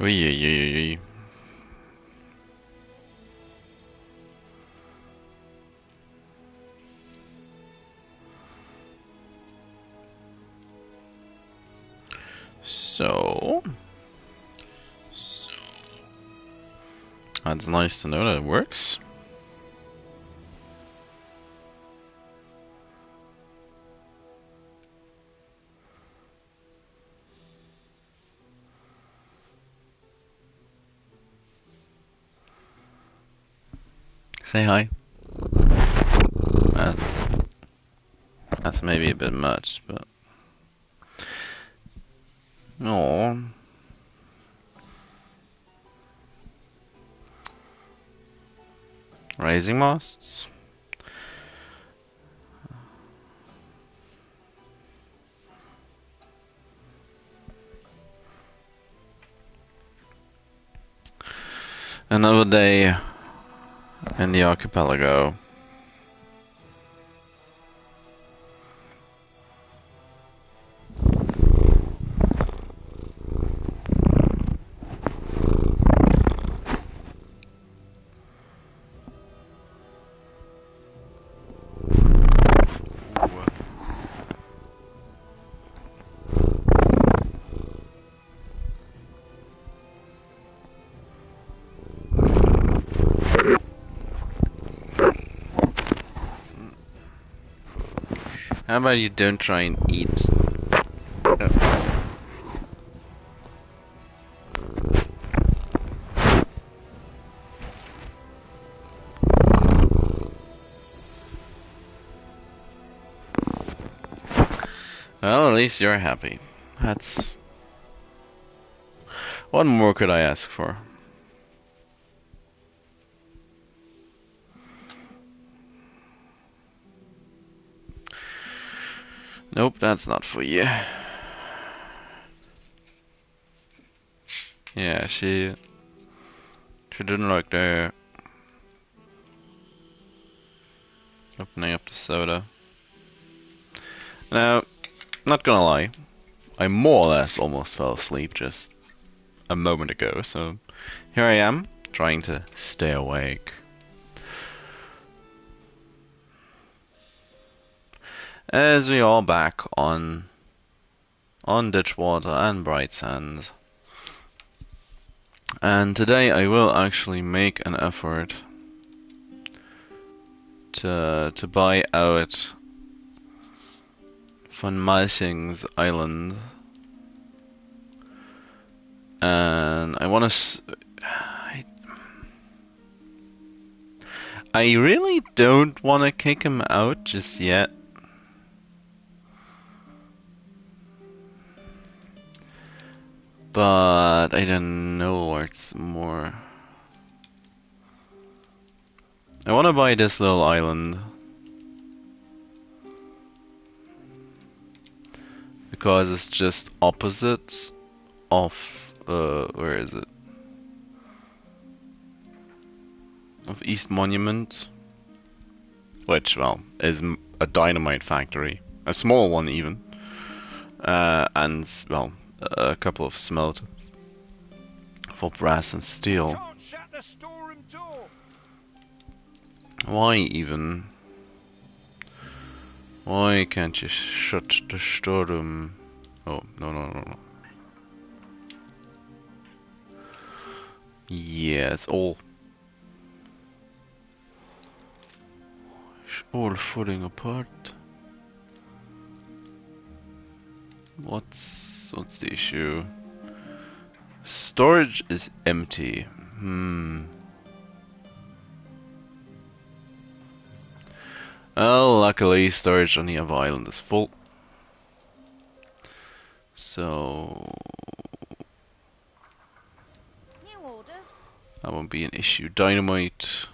Oy, oy, oy, oy. So, that's nice to know that it works. Say hi. Uh, that's maybe a bit much, but no. Raising masts. Another day in the archipelago. How about you don't try and eat? Well, at least you're happy. That's... What more could I ask for? Nope, that's not for you. Yeah, she didn't like the opening up the soda. Now, not gonna lie, I more or less almost fell asleep just a moment ago, so here I am, trying to stay awake. As we all back on Ditchwater and Bright Sands. And today I will actually make an effort to buy out Van Malching's island. And I want to... I really don't want to kick him out just yet. But I don't know what's more. I want to buy this little island. Because it's just opposite of... where is it? Of East Monument. Which, well, is a dynamite factory. A small one even. And, well, a couple of smelters. For brass and steel. Can't shut the storeroom door. Why even? Why can't you shut the storeroom? Oh, no. Yeah, it's all falling apart. What's the issue? Storage is empty. Well, luckily storage on the other island is full. So New orders. that won't be an issue. Dynamite.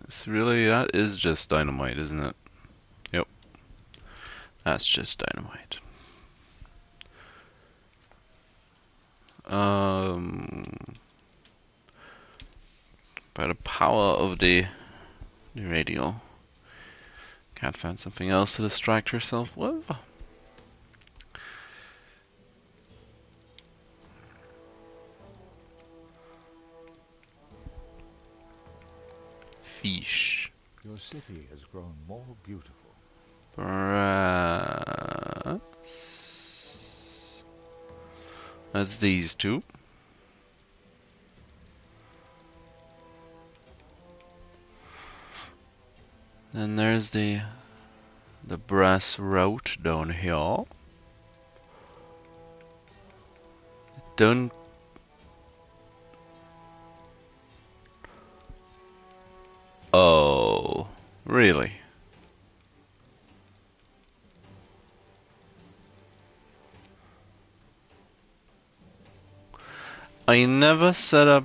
That is just dynamite, isn't it? Yep. That's just dynamite. By the power of the radio. Can't find something else to distract herself with. fish. Your city has grown more beautiful. Brass. That's these two. Then there's the brass road down here. Don't. Oh, really? I never set up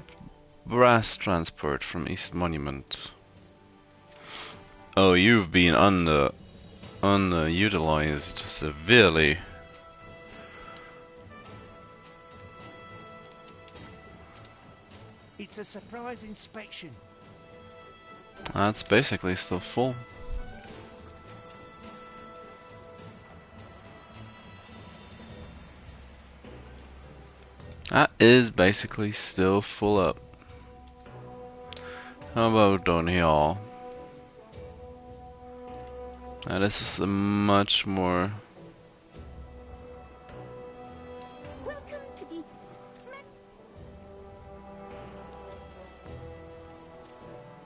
brass transport from East Monument. Oh, you've been underutilized severely. It's a surprise inspection. That's basically still full. That is basically still full up. How about down here? Now this is a much more... Welcome to the...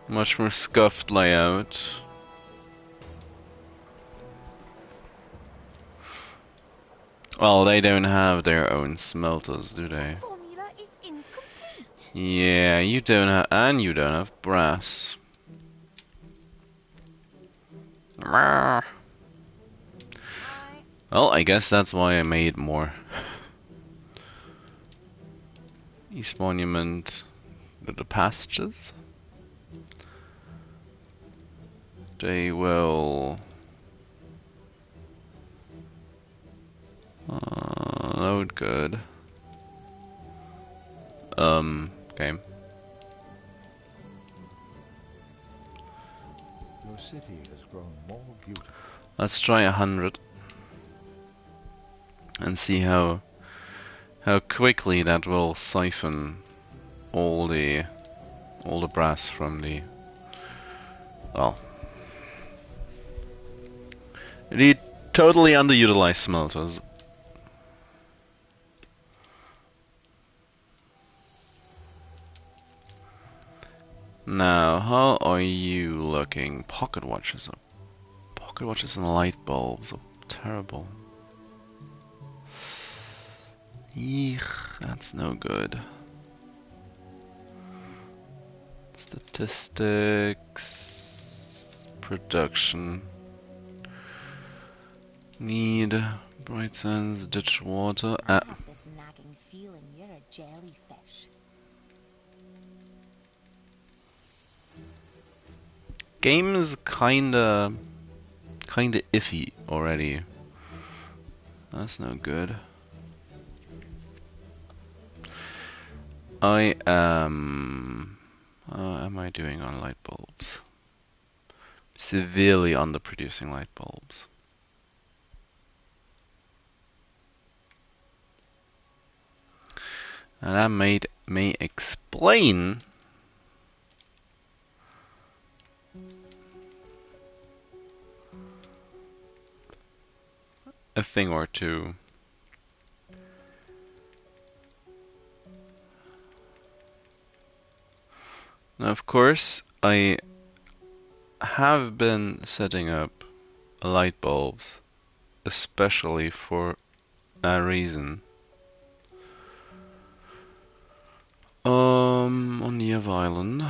much more scuffed layout. Well, they don't have their own smelters, do they? formula is incomplete. Yeah, you don't have, and you don't have brass. Rawr. Well, I guess that's why I made more. East Monument, the Pastures. They will load good. Okay. Your city has grown more beautiful. Let's try 100 and see how quickly that will siphon all the brass from the, well, the totally underutilized smelters. Now, how are you looking? Pocket watches and light bulbs are terrible. Eek, that's no good. Statistics, production, need, bright sense, ditch water. I have this nagging feeling you're a jellyfish. Game is kinda iffy already. That's no good. I am. How am I doing on light bulbs? Severely underproducing light bulbs. And that may explain a thing or two. Now, of course, I have been setting up light bulbs, especially for that reason. On the other island.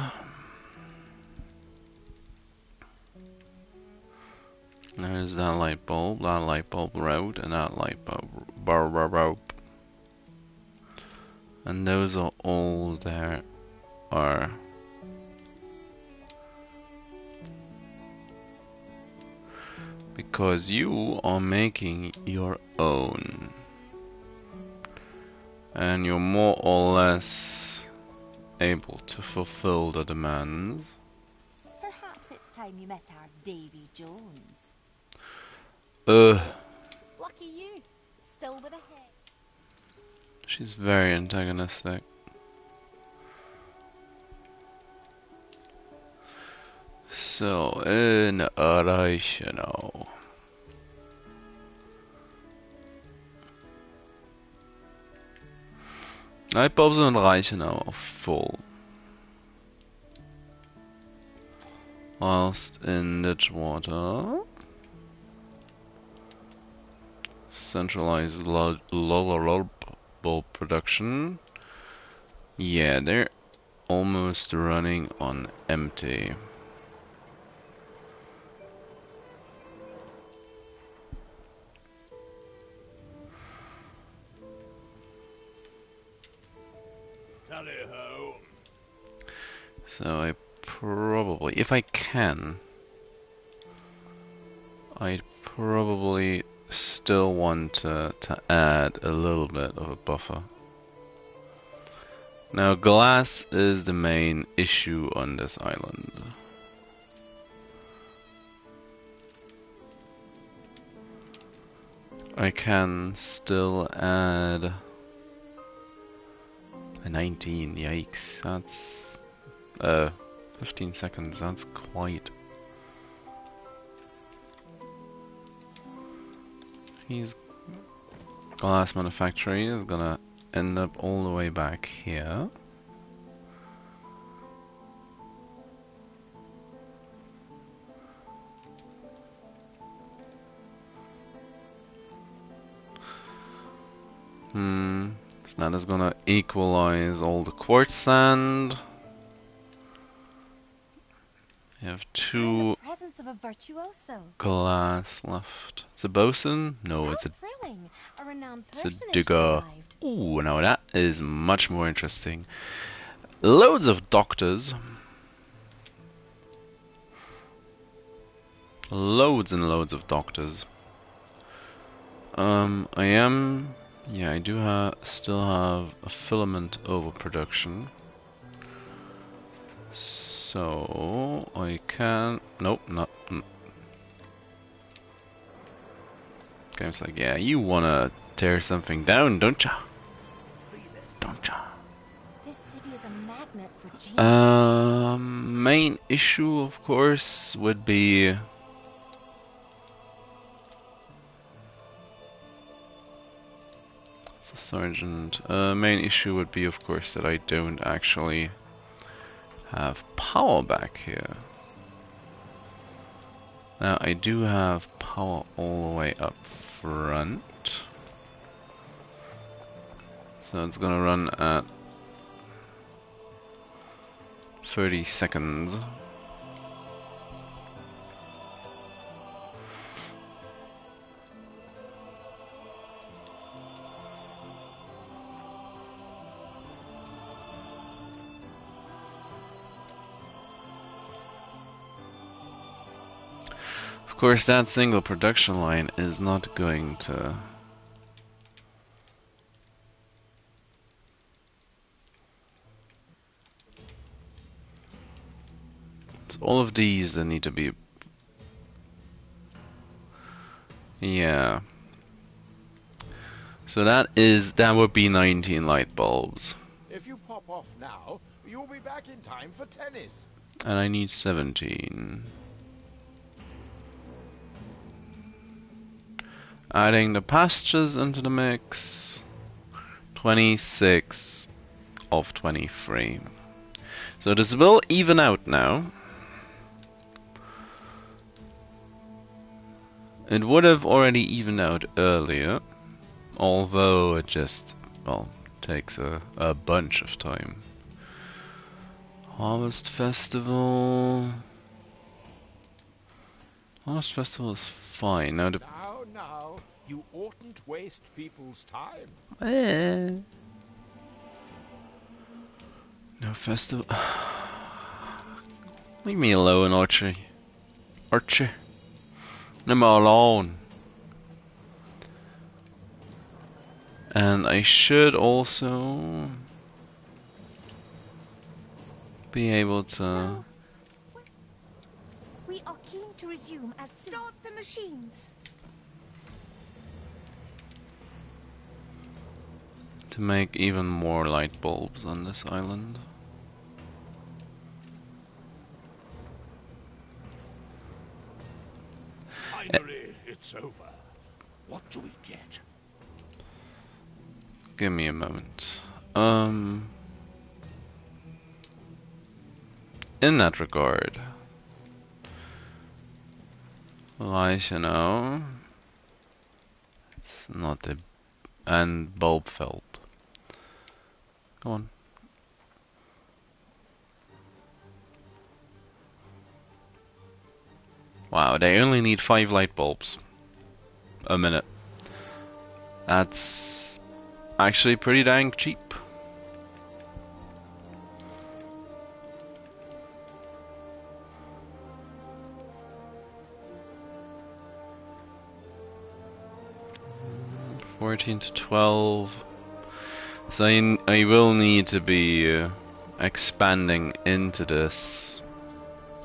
There's that light bulb road, and that light bulb and those are all there are. Because you are making your own. And you're more or less able to fulfill the demands. Perhaps it's time you met our Davy Jones. Lucky you. Still with a head. She's very antagonistic. So, in Reichenau. Light bulbs in Reichenau are full. Whilst in Ditchwater, centralized lower bulb production. Yeah, they're almost running on empty. Tally-ho. So I probably, if I can, I'd probably still want to add a little bit of a buffer. Now glass is the main issue on this island. I can still add a 19, yikes, that's 15 seconds, that's quite. He's glass manufacturing is gonna end up all the way back here. So that is gonna equalize all the quartz sand. We have two Presence of a virtuoso. glass left. It's a bosun? No, How it's a thrilling! A renowned It's a personage has digger. arrived. Ooh, now that is much more interesting. Loads of doctors. Loads and loads of doctors. I do still have a filament overproduction. So I can, nope, not. Game's like, yeah, you wanna tear something down, don't ya? Don't ya? This city is a magnet for genius. Main issue, of course, would be it's a sergeant. Main issue would be, of course, that I don't actually have power back here. Now I do have power all the way up front, so it's gonna run at 30 seconds. Of course, that single production line is not going to. It's all of these that need to be. Yeah. So that would be 19 light bulbs, If you pop off now, you'll be back in time for tennis. and I need 17. Adding the pastures into the mix, 26 of 23. So this will even out now. It would have already evened out earlier, although it just, well, takes a bunch of time. Harvest Festival. Harvest Festival is fine. Now the Now, you oughtn't waste people's time. No festival. Leave me alone, Archie. Archie. Leave me alone. And I should also be able to. We are keen to resume as soon. Start the machines. To make even more light bulbs on this island. it's over, what do we get? Give me a moment. In that regard, Reichenau, it's not a, and Bulbfeld. Go on. Wow, they only need 5 light bulbs a minute. That's actually pretty dang cheap. To 12. So I will need to be expanding into this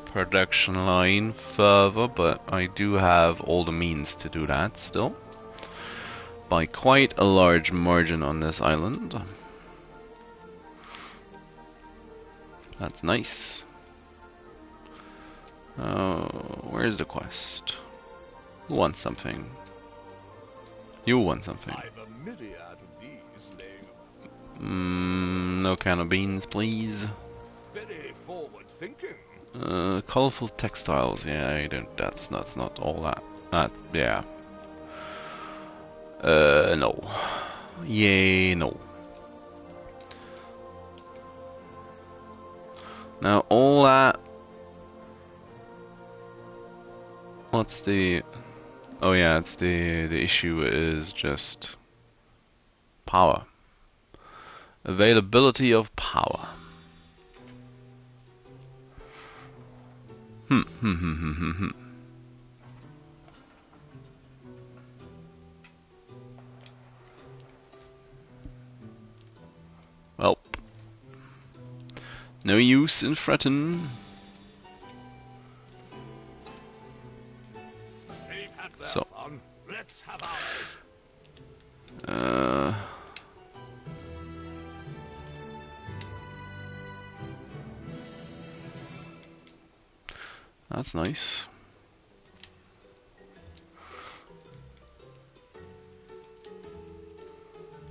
production line further, but I do have all the means to do that still. By quite a large margin on this island. That's nice. Where's the quest? Who wants something? You want something. I've a myriad of these laying. No can of beans, please. Very forward thinking. Colorful textiles. Yeah, I don't. That's not all that. Yeah. No. Yay, no. Now all that. What's the? Oh yeah, it's the issue is just power. Availability of power. Well, no use in fretting. So, let's have ours. That's nice.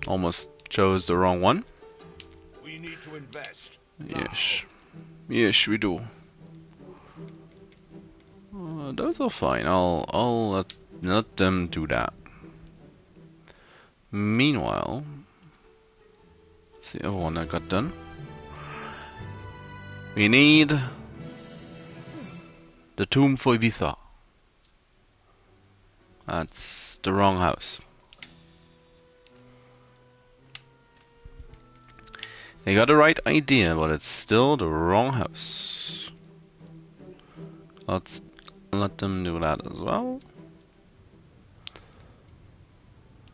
Almost chose the wrong one. We need to invest. Yes. Yes, we do. Those are fine. I'll let them do that. Meanwhile, let's see the other one that got done. We need the tomb for Ibiza. That's the wrong house. They got the right idea, but it's still the wrong house. Let's let them do that as well.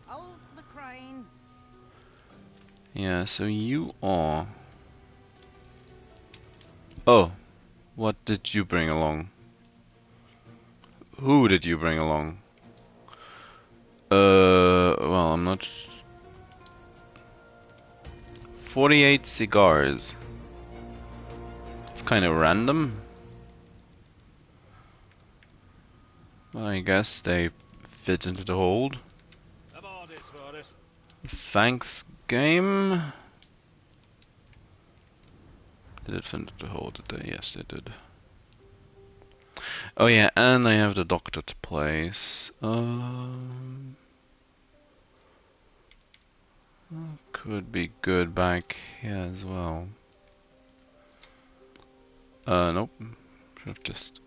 Hold the crane. Yeah, so you are... Oh, what did you bring along? Who did you bring along? Well, I'm not... 48 cigars. It's kind of random. But I guess they fit into the hold. Thanks, game. Did it fit into the hold? Did they? Yes, they did. Oh yeah, and I have the doctor to place. Could be good back here as well. Nope. Should have just...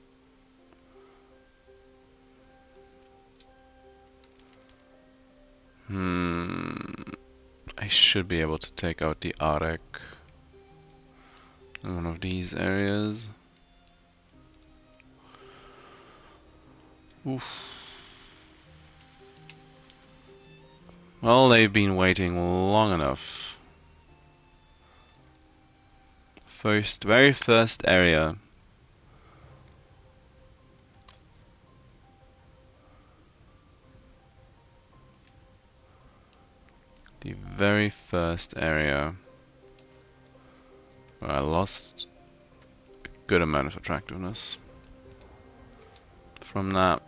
I should be able to take out the Arek in one of these areas. Oof. Well, they've been waiting long enough. Very first area. The very first area where I lost a good amount of attractiveness. From that,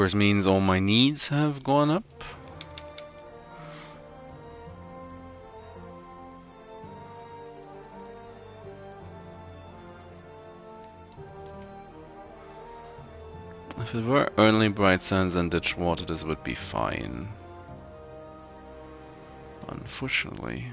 course means all my needs have gone up. If it were only bright sands and ditch water, this would be fine. Unfortunately.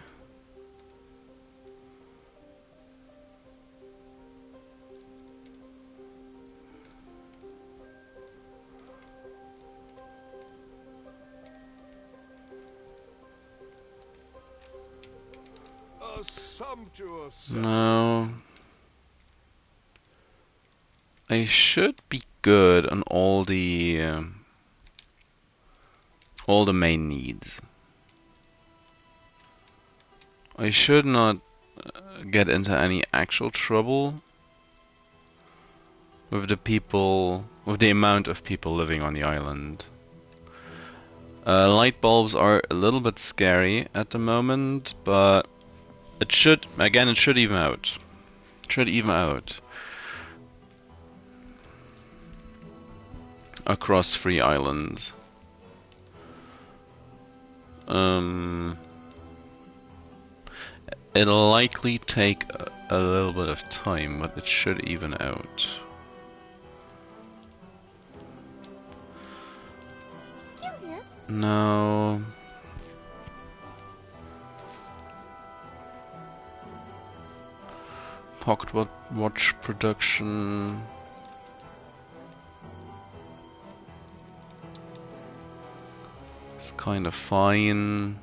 A sumptuous. No. I should be good on all the main needs. I should not get into any actual trouble with the amount of people living on the island. Light bulbs are a little bit scary at the moment, but it should even out. It should even out across 3 islands. It'll likely take a little bit of time, but it should even out. Curious. No. Pocket watch production. It's kind of fine.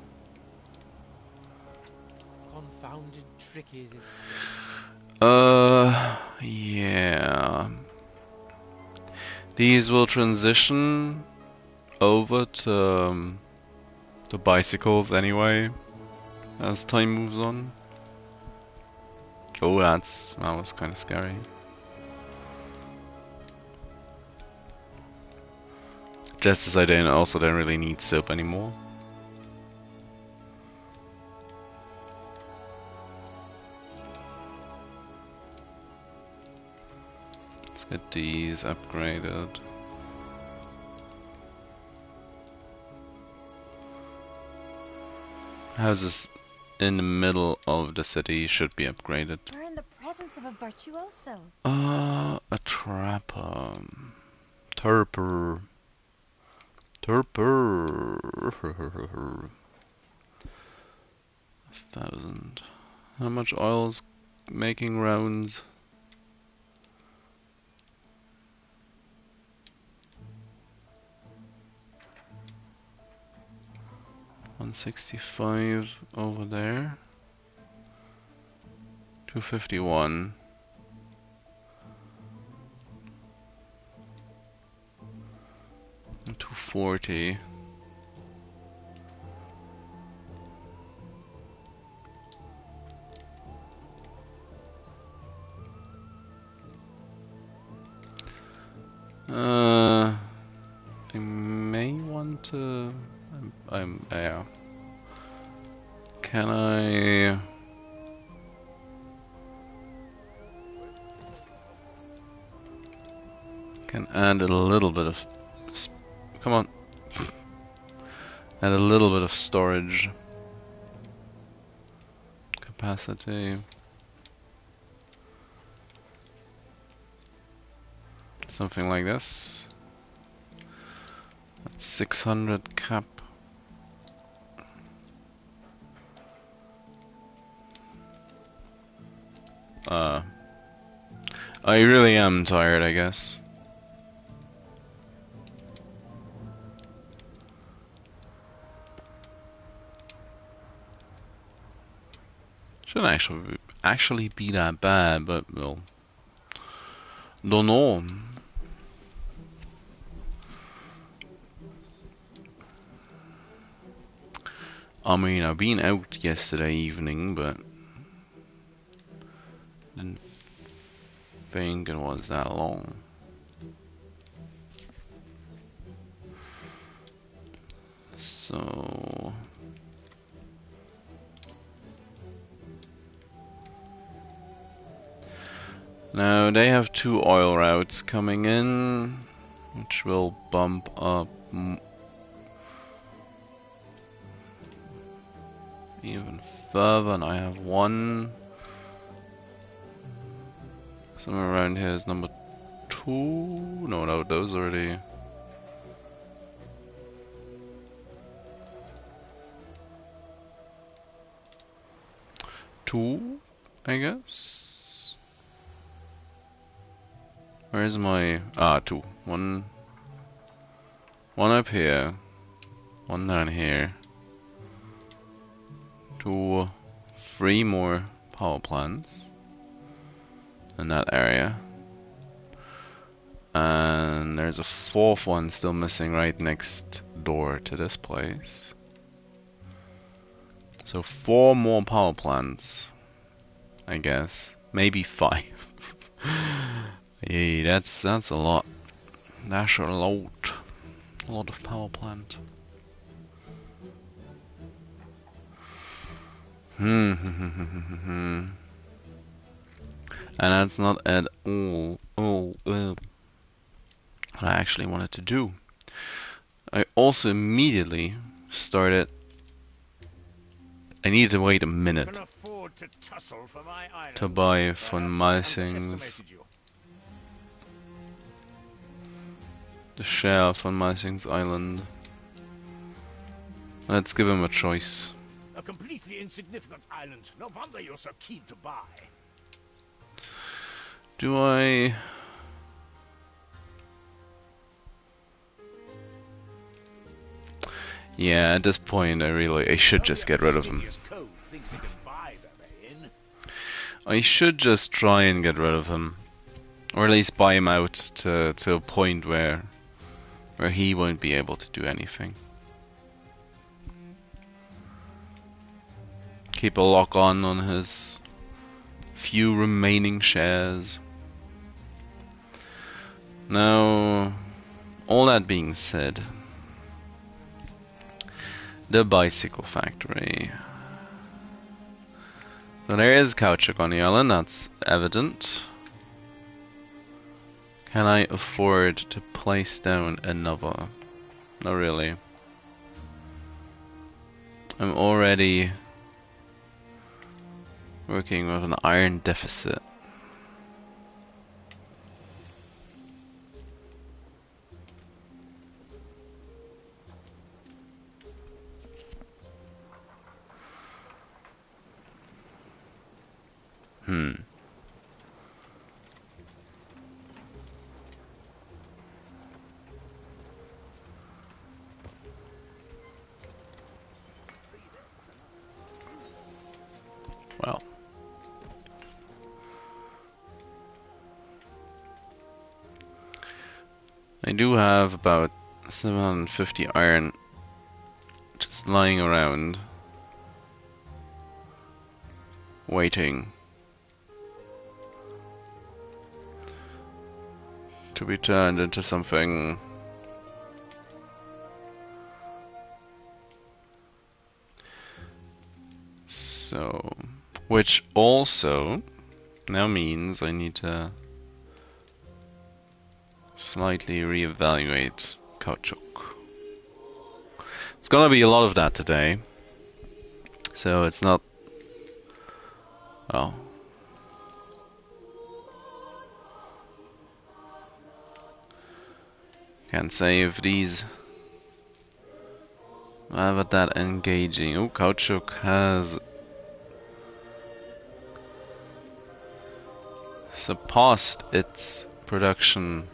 Confounded tricky this. Yeah. These will transition over to bicycles anyway, as time moves on. Oh, that was kind of scary. Just as I also don't really need soap anymore. Let's get these upgraded. Houses in the middle of the city should be upgraded. We're in the presence of a virtuoso. A trapper. Turper. 1,000. How much oil's making rounds? $165 over there. 251. And 240. I may want to. Yeah. Can I? Can add a little bit of. Come on. Add a little bit of storage capacity. Something like this. That's 600 cap. I really am tired, I guess. Shouldn't actually be that bad, but well, don't know. I mean, I've been out yesterday evening, but didn't think it was that long. So now they have 2 oil routes coming in. which will bump up even further. And I have one somewhere around here is number 2. No, those already. Two, I guess. Where is my 2? One up here, one down here. 2, 3 more power plants in that area. And there's a 4th one still missing right next door to this place. So 4 more power plants, I guess. Maybe 5. Hey, that's a lot. That's a lot. A lot of power plant. And that's not at all what I actually wanted to do. I also immediately started. I need to wait a minute to buy von Malching's. The share of von Malching's island. Let's give him a choice. A completely insignificant island. No wonder you're so keen to buy. Do I? Yeah, at this point I should just get rid of him. I should just try and get rid of him. Or at least buy him out to a point where he won't be able to do anything. Keep a lock on his few remaining shares. Now, all that being said, the bicycle factory. So there is caoutchouc on the island, that's evident. Can I afford to place down another? Not really. I'm already working with an iron deficit. Well. I do have about 750 iron just lying around, waiting to be turned into something so, which also now means I need to slightly reevaluate caoutchouc. It's gonna be a lot of that today, so it's not. Oh. Can't save these. Why about that engaging? Oh, caoutchouc has surpassed its production.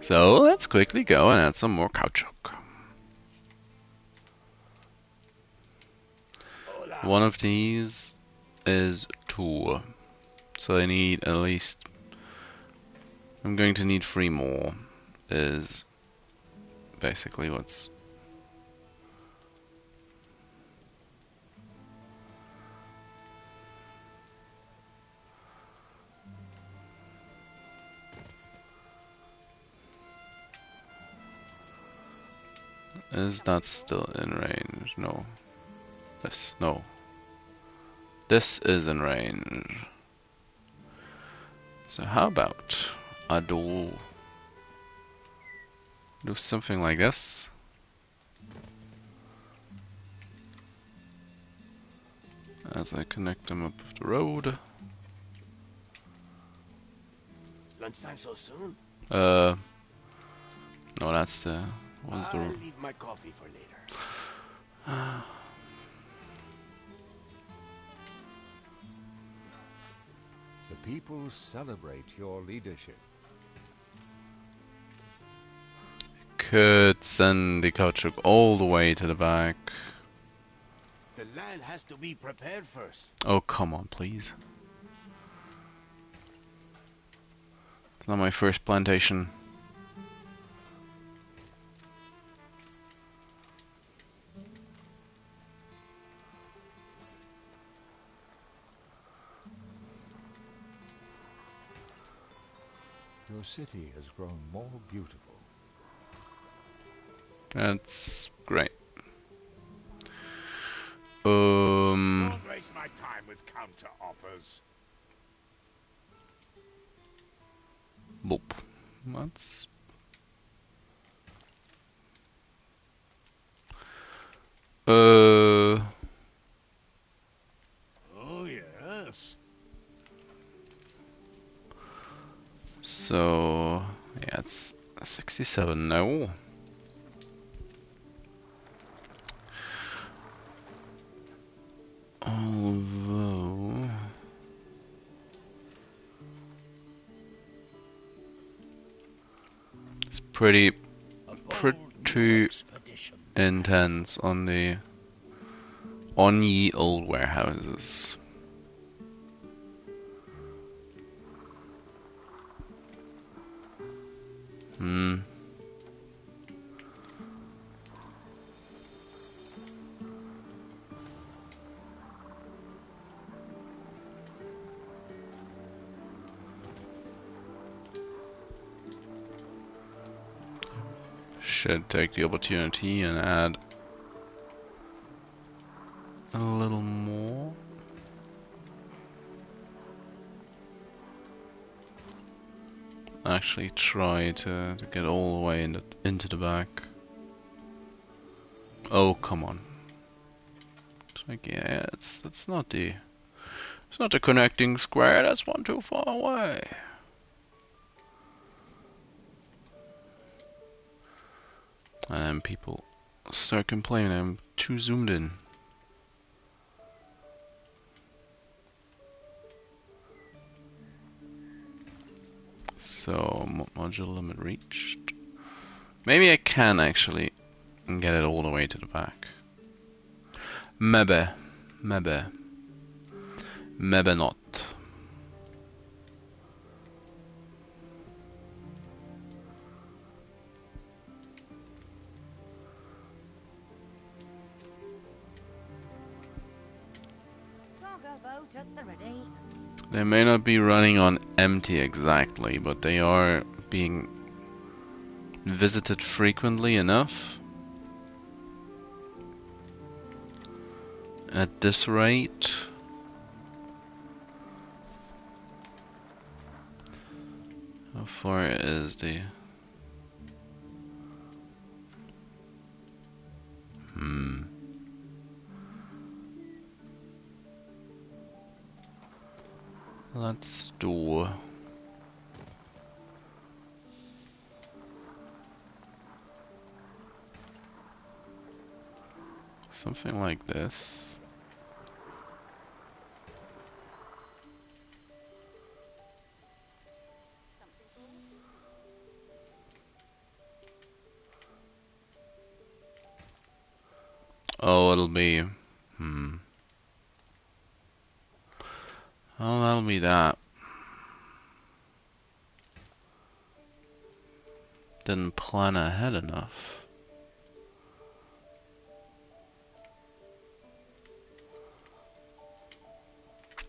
So let's quickly go and add some more caoutchouc. One of these is 2. So I need at least. I'm going to need 3 more. Is basically what's. Is that still in range? No. No. This is in range. So how about I do Do something like this. As I connect them up with the road. Lunchtime so soon? No, that's the... What's I'll the... leave my coffee for later. The people celebrate your leadership. Could send the cow truck all the way to the back. The land has to be prepared first. Oh, come on, please. It's not my first plantation. Your city has grown more beautiful. That's great. Don't waste my time with counter offers. Boop. That's... Oh, yes. So... Yeah, it's 67 now. Although... It's pretty intense on the ye old warehouses. Should take the opportunity and add a little more. Actually try to get all the way into the back. Oh, come on. It's like, yeah, it's not the connecting square, that's one too far away. And then people start complaining I'm too zoomed in. So, module limit reached. Maybe I can actually get it all the way to the back. Maybe not. Cargo boat at the ready. They may not be running on empty exactly, but they are being visited frequently enough. At this rate. How far is the... Let's do... something like this. Oh, it'll be... Oh, that'll be that. Didn't plan ahead enough.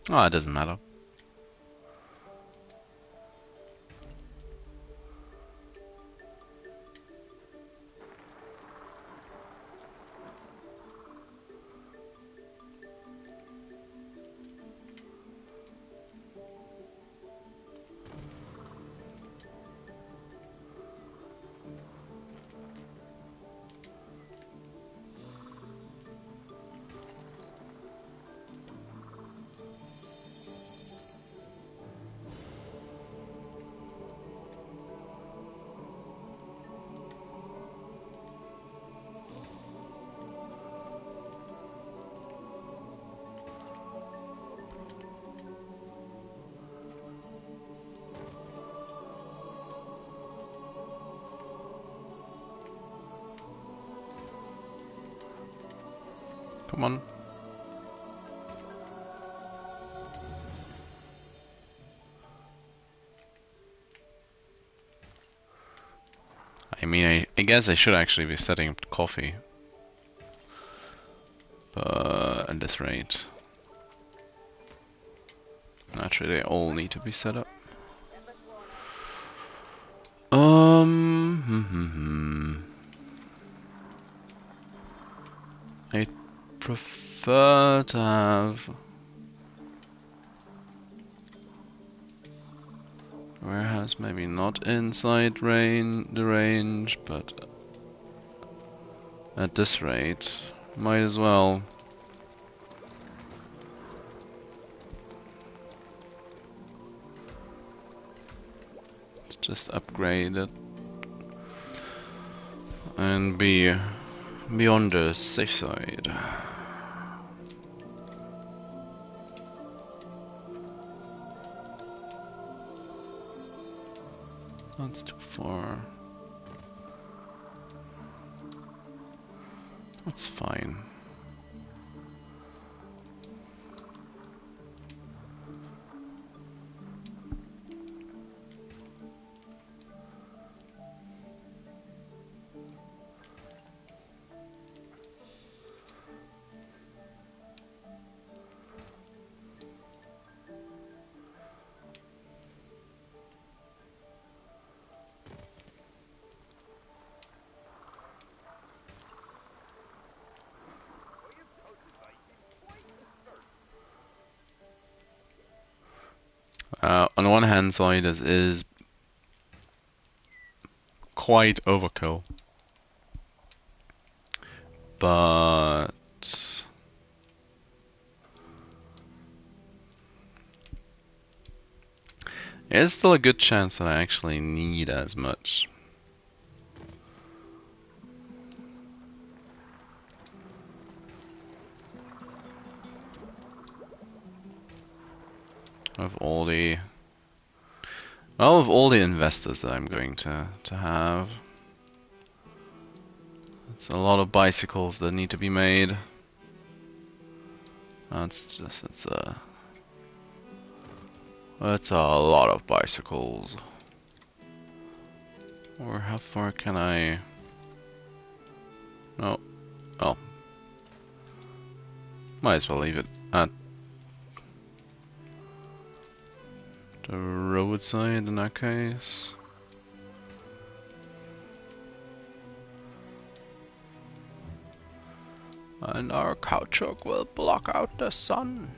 Oh, it doesn't matter. Come on. I mean, I guess I should actually be setting up the coffee. But at this rate, naturally they all need to be set up. I prefer to have warehouse maybe not inside the range, but at this rate, might as well. Let's just upgrade it and be on the safe side. That's too far. That's fine. On the one hand side, this is quite overkill, but there's still a good chance that I actually need as much. Of all the investors that I'm going to have. It's a lot of bicycles that need to be made. It's a lot of bicycles. Or how far can I? No. Oh. Might as well leave it at the roadside in that case. And our caoutchouc will block out the sun.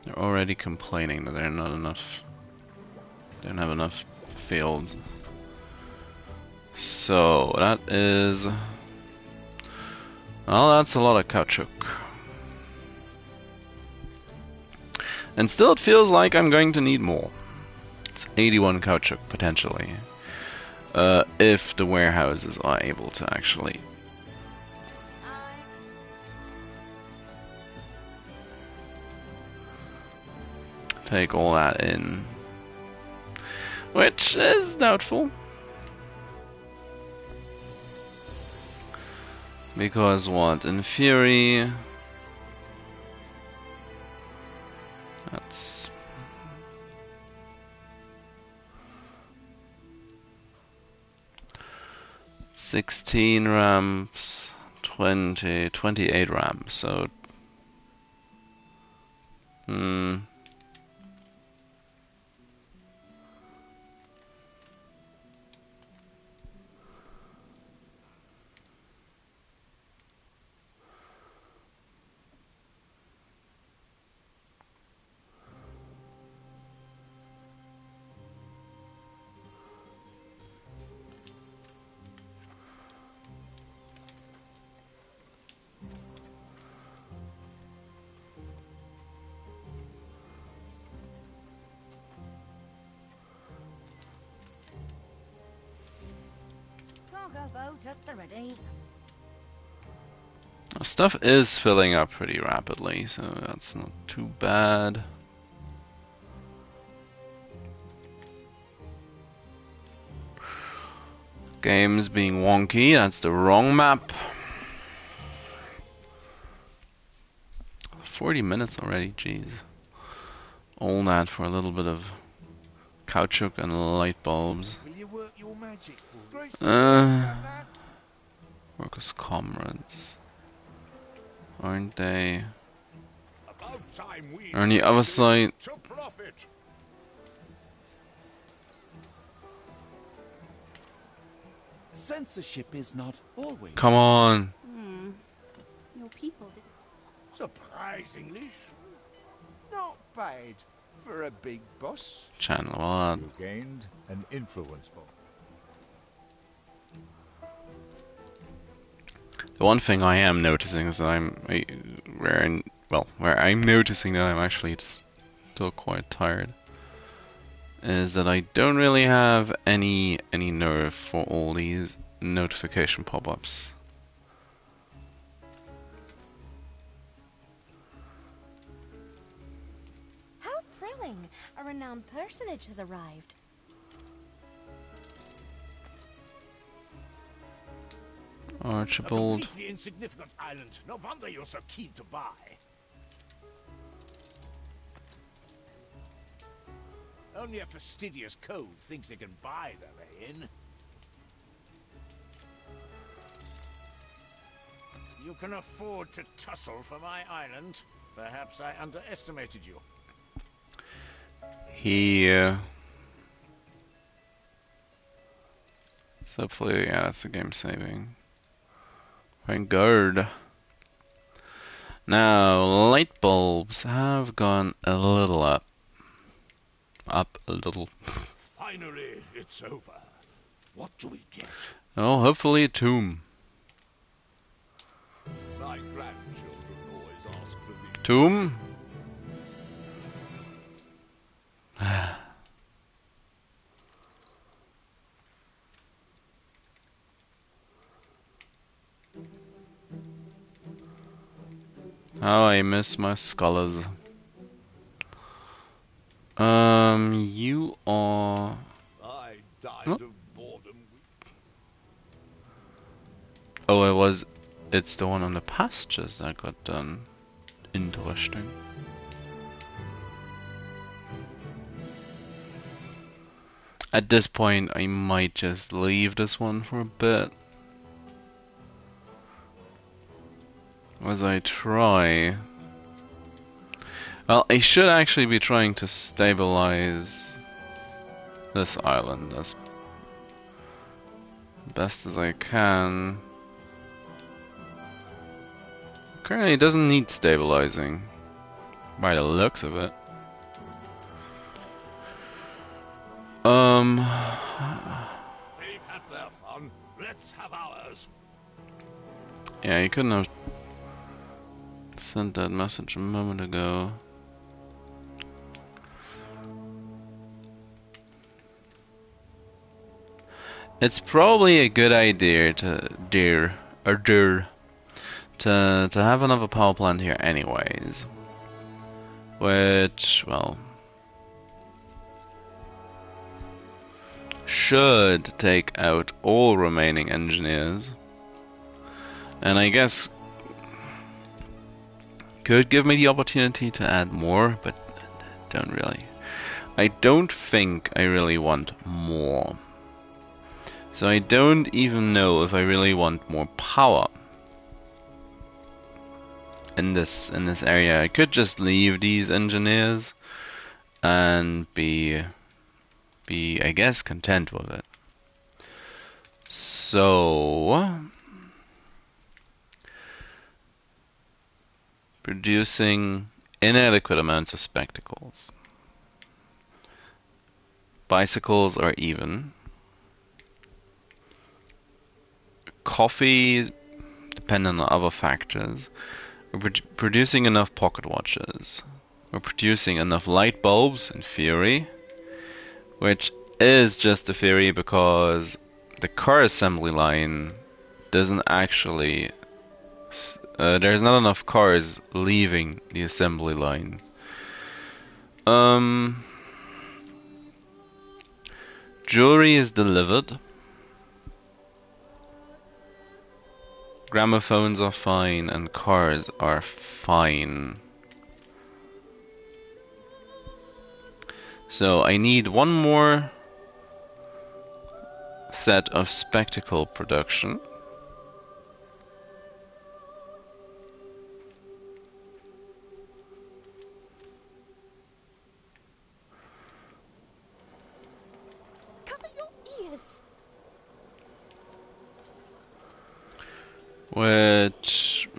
They're already complaining that they're not enough. They don't have enough fields. So that is. Well, that's a lot of caoutchouc. And still it feels like I'm going to need more. It's 81 caoutchouc potentially. If the warehouses are able to actually take all that in. Which is doubtful. Because what? In theory, that's 16 ramps, 28 ramps, so Boat at the ready. stuff is filling up pretty rapidly, so that's not too bad. Games being wonky, that's the wrong map. 40 minutes already, jeez. All that for a little bit of caoutchouc and light bulbs. Will you work your magic for me? Work as comrades. Aren't they? About time we On the other side. to profit. Censorship is not always. Come on. Your people did. Surprisingly shrewd. Not bad for a big boss. Channel, well, You gained an influence point. the one thing I am noticing is that where I'm noticing that I'm actually still quite tired, is that I don't really have any nerve for all these notification pop-ups. How thrilling! A renowned personage has arrived. A Archibald. completely insignificant island. No wonder you're so keen to buy. Only a fastidious cove thinks they can buy their way in. You can afford to tussle for my island. Perhaps I underestimated you. Here. So hopefully, yeah, that's the game saving. Thank God. Now, light bulbs have gone a little up. Up a little. Finally, it's over. What do we get? Oh, hopefully a tomb. My grandchildren always ask for the Tomb? Oh, I miss my scholars. You are... I died Huh? of boredom. Oh, it's the one on the pastures that got done. Interesting. At this point, I might just leave this one for a bit. As I try... Well, I should actually be trying to stabilize this island as best as I can. Currently, it doesn't need stabilizing, by the looks of it. They've had their fun. Let's have ours. Yeah, you couldn't have sent that message a moment ago. It's probably a good idea to have another power plant here anyways. Which, well, should take out all remaining engineers. And I guess could give me the opportunity to add more, but don't really. I don't think I really want more. So I don't even know if I really want more power in this area. I could just leave these engineers and be I guess content with it. So producing inadequate amounts of spectacles. Bicycles are even. Coffee, depending on other factors. We're producing enough pocket watches. We're producing enough light bulbs, in theory. Which is just a theory because the car assembly line doesn't actually... there's not enough cars leaving the assembly line. Jewelry is delivered. Gramophones are fine and cars are fine. So I need one more set of spectacle production. Cover your ears. Which...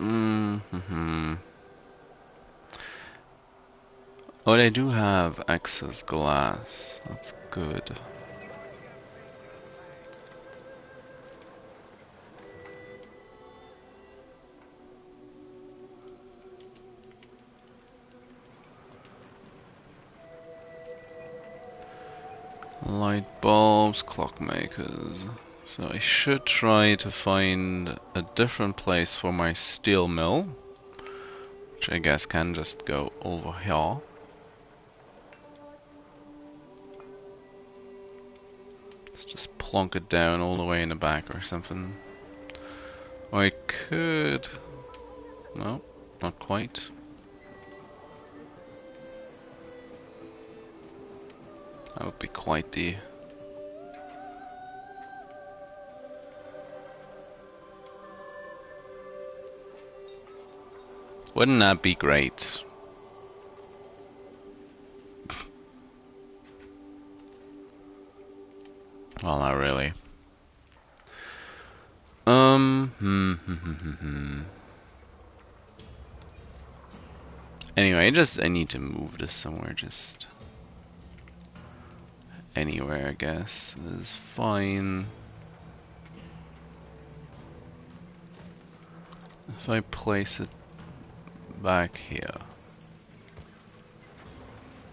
Oh, they do have excess glass. That's good. Light bulbs, clockmakers. So I should try to find a different place for my steel mill, which I guess can just go over here. Let's just plonk it down all the way in the back or something. Or I could... No, not quite. That would be quite the... Wouldn't that be great? Well, not really. Anyway, I need to move this somewhere, just anywhere, I guess is fine. If I place it back here,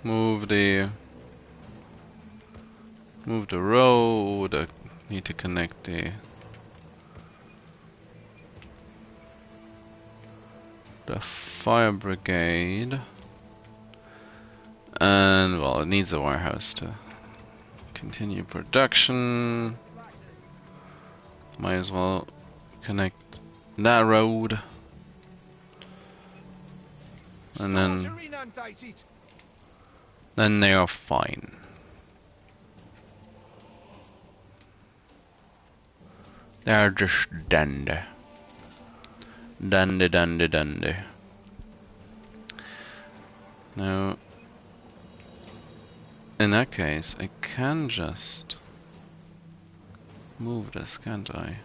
move the road. I need to connect the fire brigade, and well, it needs a warehouse to continue production. Might as well connect that road, and then they are fine. They're just dandy. Dandy, dandy, dandy. Now, in that case, I can just move this, can't I?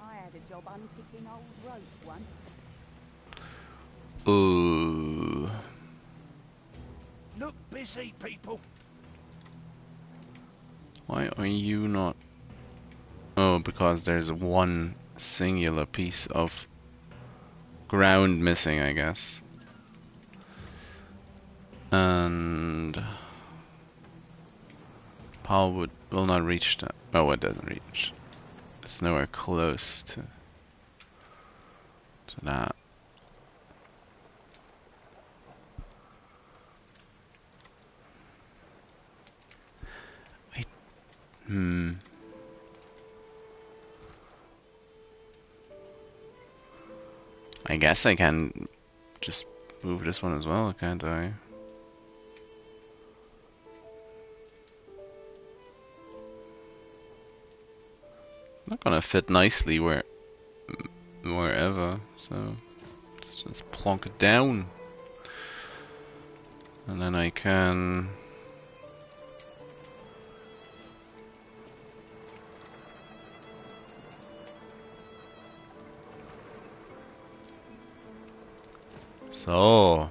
I had a job unpicking old rope once. Ooh. Look busy, people. Why are you not? Oh, because there's one singular piece of ground missing, I guess. And power will not reach that. Oh, it doesn't reach. It's nowhere close to that. I guess I can just move this one as well, can't I? Not gonna fit nicely wherever, so let's just plonk it down. And then I can... So...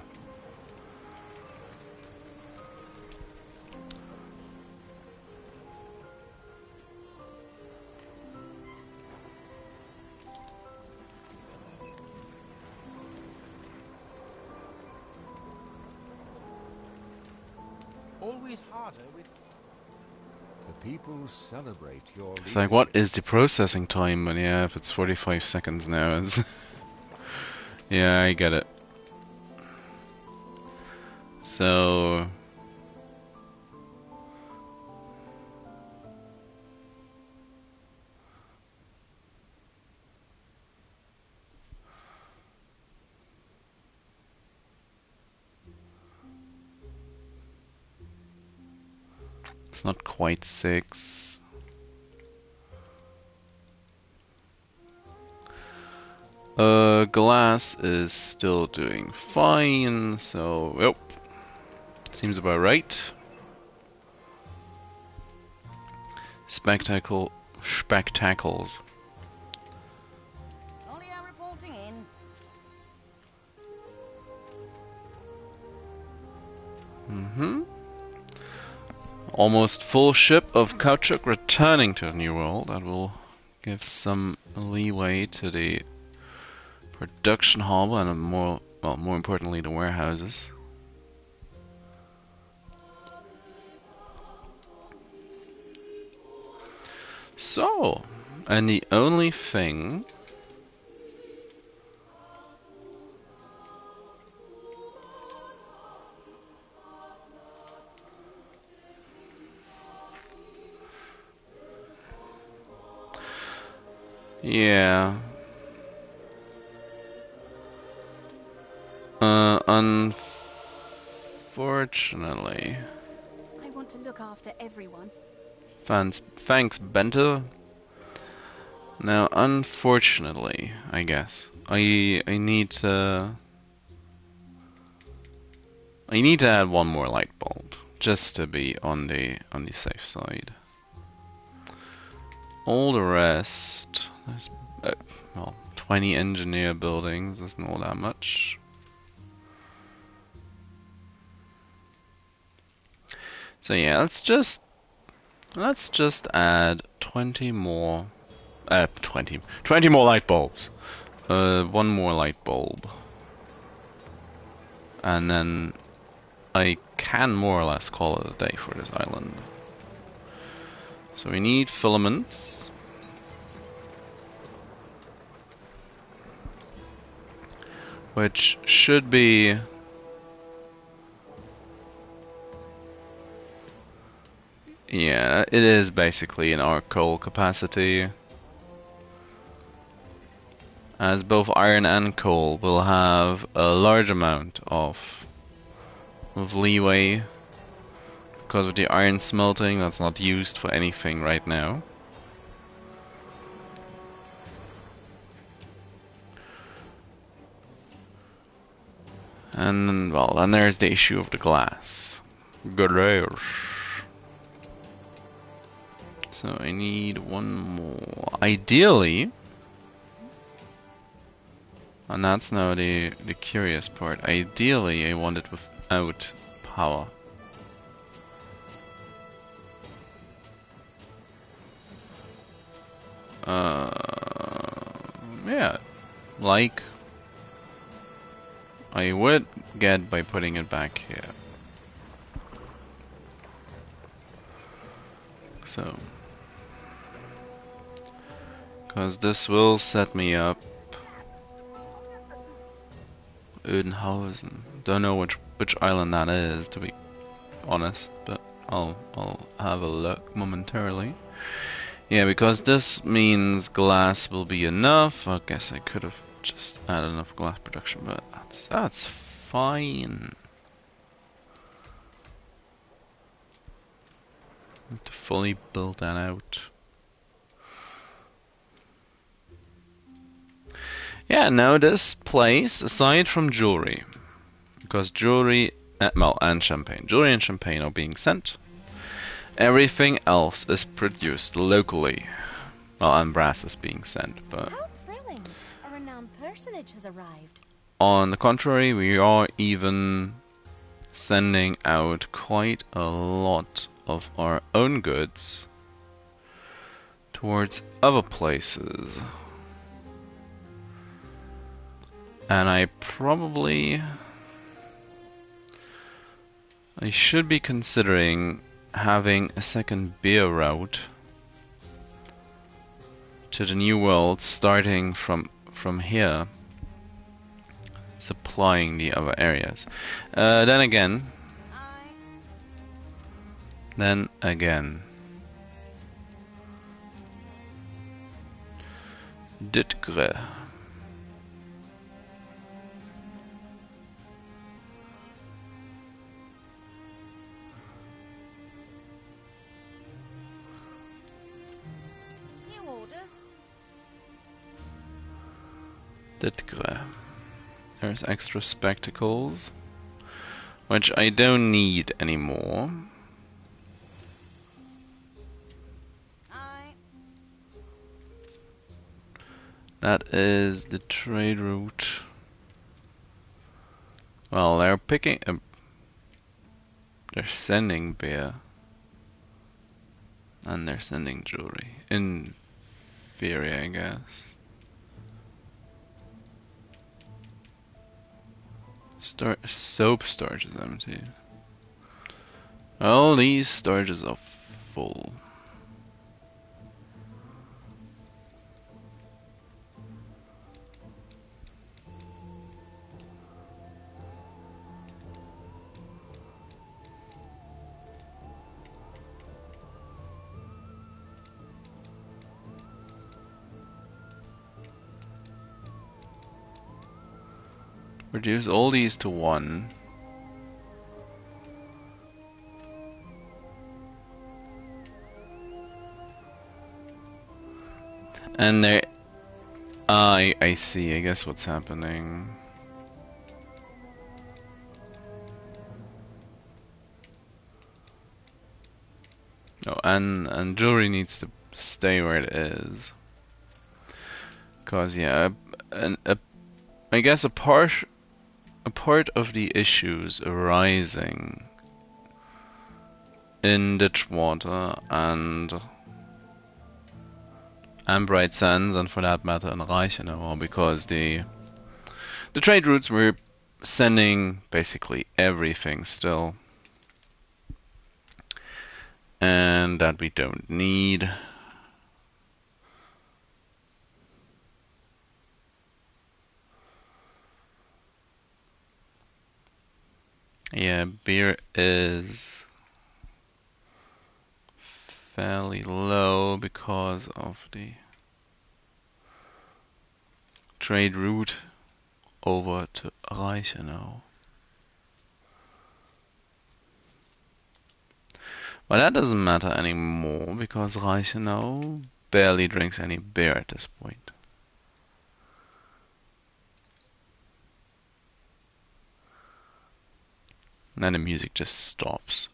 Always harder with... The people celebrate your It's like, what is the processing time? And yeah, if it's 45 seconds now, it's... Yeah, I get it. So it's not quite 6. Glass is still doing fine, so yep, seems about right. Spectacles. Only now reporting in. Almost full ship of caoutchouc returning to the New World. That will give some leeway to the production harbor and more importantly, the warehouses. So, and the only thing yeah. Unfortunately. I want to look after everyone. Thanks, Bento. Now, unfortunately, I guess I need to add one more light bulb just to be on the safe side. All the rest, there's, well, 20 engineer buildings isn't all that much. So yeah, let's just add 20 more 20 more light bulbs. One more light bulb. And then I can more or less call it a day for this island. So we need filaments. Which should be yeah, it is basically in our coal capacity. As both iron and coal will have a large amount of leeway because of the iron smelting that's not used for anything right now. And well, then there's the issue of the glass. Glass. So I need one more. Ideally, and that's now the curious part. Ideally, I want it without power. Yeah, like I would get by putting it back here. So, because this will set me up. Udenhausen. Don't know which island that is, to be honest, but I'll have a look momentarily. Yeah, because this means glass will be enough. I guess I could have just added enough glass production, but that's fine. Need to fully build that out. Yeah, now this place, aside from jewelry, because jewelry, well, and champagne. Jewelry and champagne are being sent. Everything else is produced locally. Well, and brass is being sent, but... How thrilling! A renowned personage has arrived. On the contrary, we are even sending out quite a lot of our own goods towards other places. And I should be considering having a second beer route to the New World, starting from here, supplying the other areas. Then again, Then again. Ditgre. New orders. Ditgre. There's extra spectacles, which I don't need anymore. Aye. That is the trade route. Well, they're picking up. They're sending beer. And they're sending jewelry. In theory, I guess. Soap storage is empty. All these storages are full. Reduce all these to 1. And there... I see, I guess what's happening. Oh, and jewelry needs to stay where it is. Cause yeah, I guess a part of the issues arising in Ditchwater and Bright Sands, and for that matter in Reichenau, are because the trade routes were sending basically everything still, and that we don't need. Yeah, beer is fairly low because of the trade route over to Reichenau. But that doesn't matter anymore because Reichenau barely drinks any beer at this point. And then the music just stops.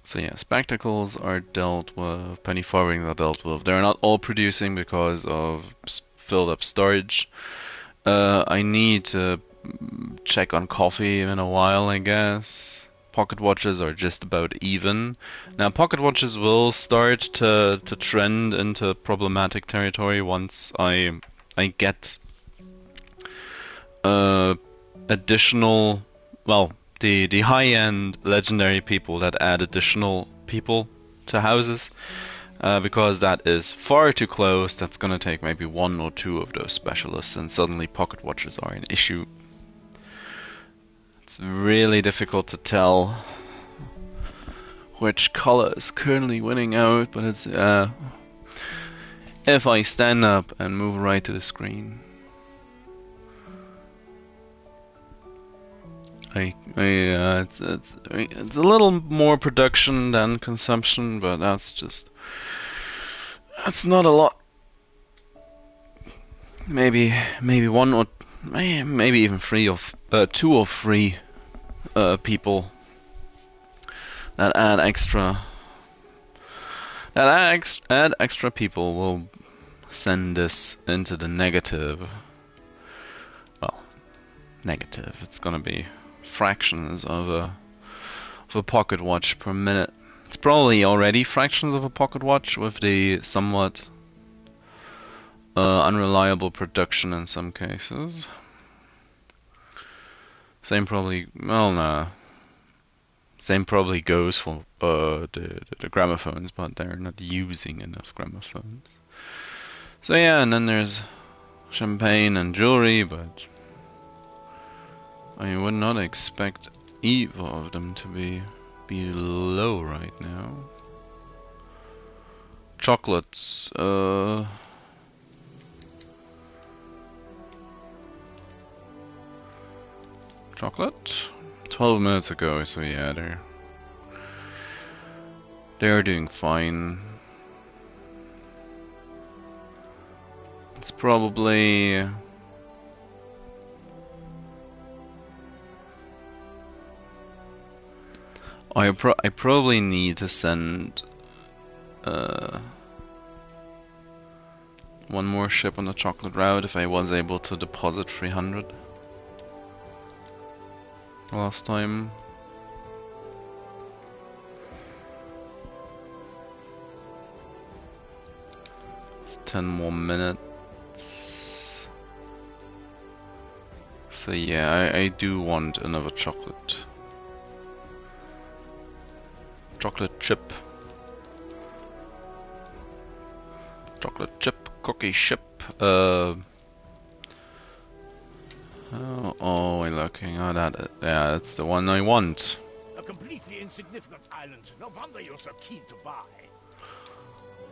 So yeah, spectacles are dealt with, penny farthings are dealt with. They're not all producing because of filled up storage. I need to check on coffee in a while, I guess. Pocket watches are just about even. Now pocket watches will start to trend into problematic territory once I get additional, well, the high-end legendary people that add additional people to houses, because that is far too close. That's gonna take maybe 1 or 2 of those specialists, and suddenly pocket watches are an issue. It's really difficult to tell which color is currently winning out, but it's if I stand up and move right to the screen, it's a little more production than consumption, but that's not a lot. Maybe 1 or maybe even 3 or 2 or 3 people that add extra people will send this into the negative. Well, negative. It's gonna be fractions of a pocket watch per minute. It's probably already fractions of a pocket watch with the somewhat unreliable production in some cases. Same probably, well, no. Same probably goes for the gramophones, but they're not using enough gramophones. So yeah, and then there's champagne and jewelry, but I would not expect either of them to be low right now. Chocolates, chocolate? 12 minutes ago, so yeah, they're doing fine. It's probably I probably need to send one more ship on the chocolate route if I was able to deposit 300 last time. It's 10 more minutes. So yeah, I do want another chocolate chip. Chocolate chip cookie ship. Oh, we're looking at that. Yeah, that's the one I want. A completely insignificant island. No wonder you're so keen to buy.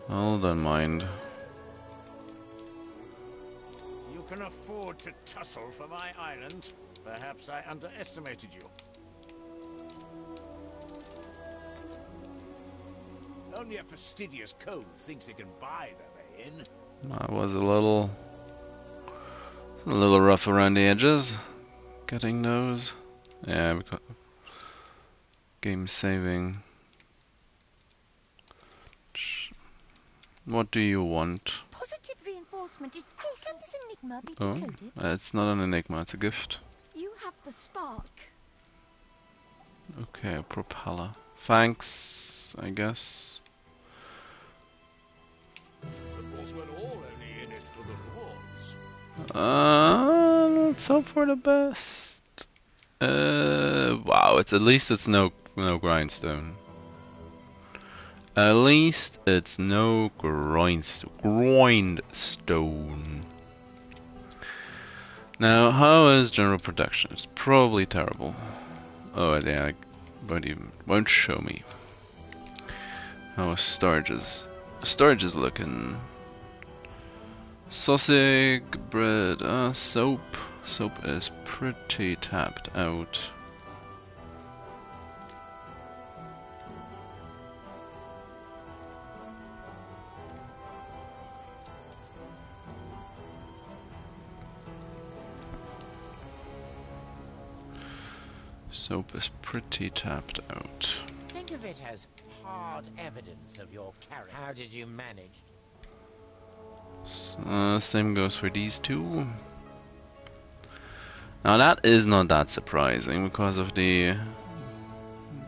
Oh, don't mind. You can afford to tussle for my island. Perhaps I underestimated you. Only a fastidious cove thinks they can buy their way in. I was a little rough around the edges, getting those. Yeah, because game saving. What do you want? Positive reinforcement is. Can this enigma be Oh, decoded? it's not an enigma, it's a gift. You have the spark. Okay, a propeller. Thanks, I guess. Of course, we're all only in it for the rewards. Let's hope for the best. Wow, at least it's no grindstone. At least it's no grindstone. Now, how is general production? It's probably terrible. Oh, yeah, won't show me. How storage is looking. Sausage, bread, soap. Soap is pretty tapped out. Soap is pretty tapped out. Think of it as hard evidence of your character. How did you manage? Same goes for these two. Now that is not that surprising because of the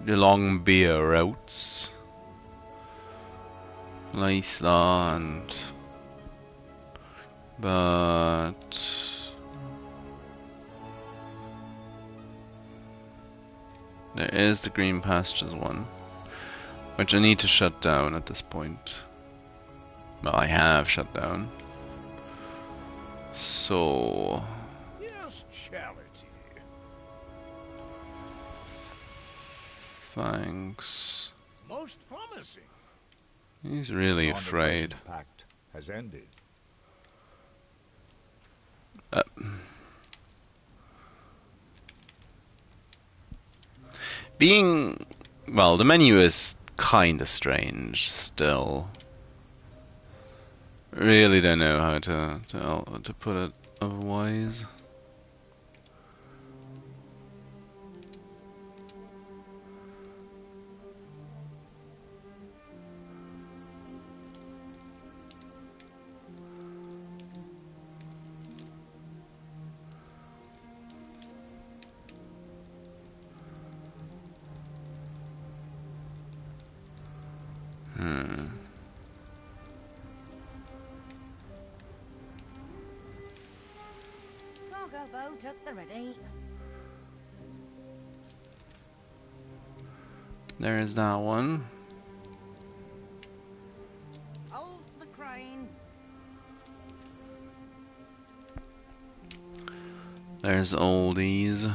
long beer routes. Lysla and but there is the Green Pastures one, which I need to shut down at this point. Well, I have shut down. So Yes, charity. thanks. Most promising. He's really afraid. Non-aggression pact has ended. Well, the menu is kinda strange still. Really don't know how to put it otherwise. Cargo boat at the ready. There is that one. Hold the crane. There's all these.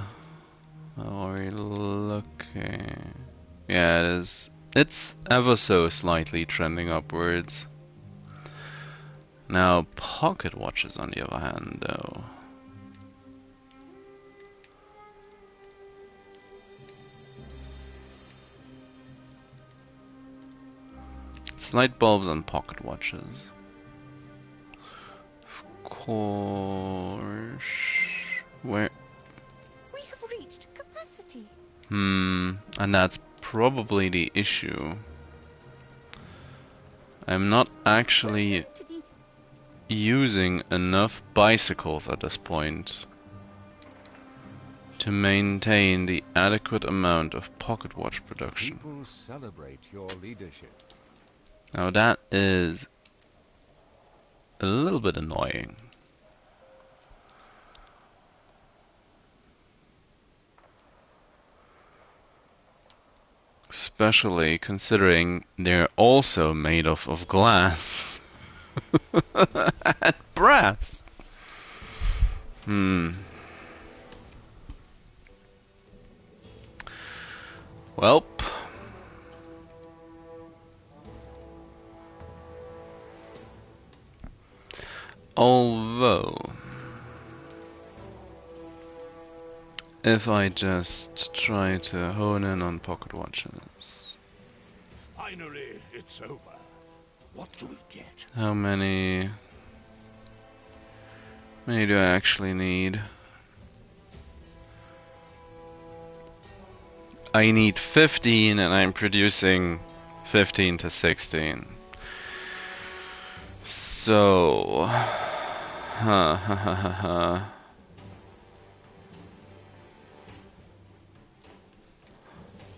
How are we looking? Yeah, it is. It's ever so slightly trending upwards. Now, pocket watches, on the other hand, though. It's light bulbs and pocket watches. Of course. Where? We have reached capacity. And that's probably the issue. I'm not actually To the using enough bicycles at this point to maintain the adequate amount of pocket watch production. People celebrate your leadership. Now that is a little bit annoying. Especially considering they're also made of glass and brass. Welp. Although, if I just try to hone in on pocket watches. Finally, it's over. What do we get? How many do I actually need? I need 15 and I'm producing 15 to 16. So,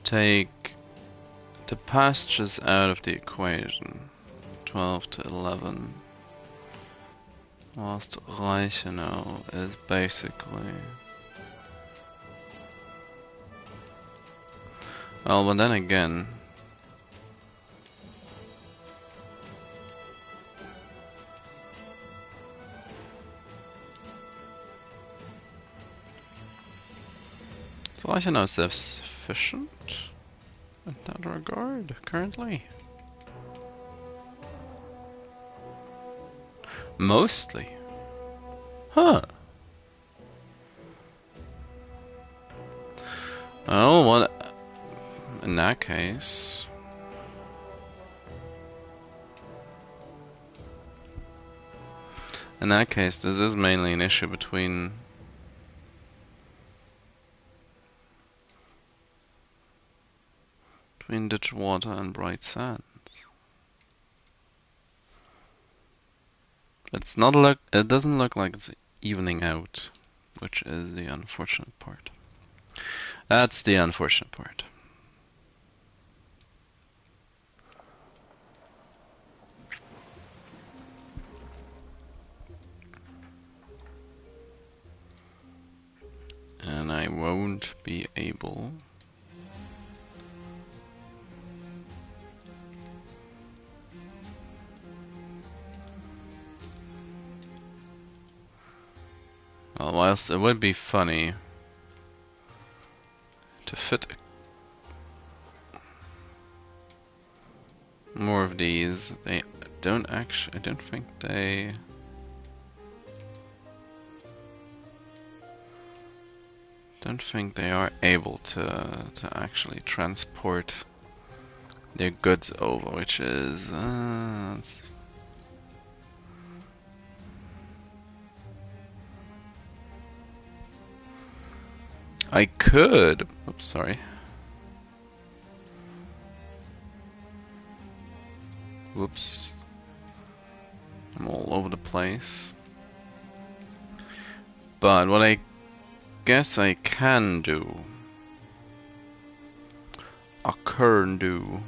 take the Pastures out of the equation. 12 to 11. Whilst Reichenau is basically... Well, but then again... Is Reichenau sufficient in that regard, currently? Mostly. Huh. Oh, what? In that case... In that case, this is mainly an issue between... Ditchwater and Bright Sands. It's not look. It doesn't look like it's evening out, which is the unfortunate part. That's the unfortunate part. And I won't be able. Well, whilst it would be funny to fit more of these, they don't actually. I don't think they. Don't think they are able to actually transport their goods over, which is it's I could. Oops, sorry. Whoops. I'm all over the place. But what I guess I can do. I can do.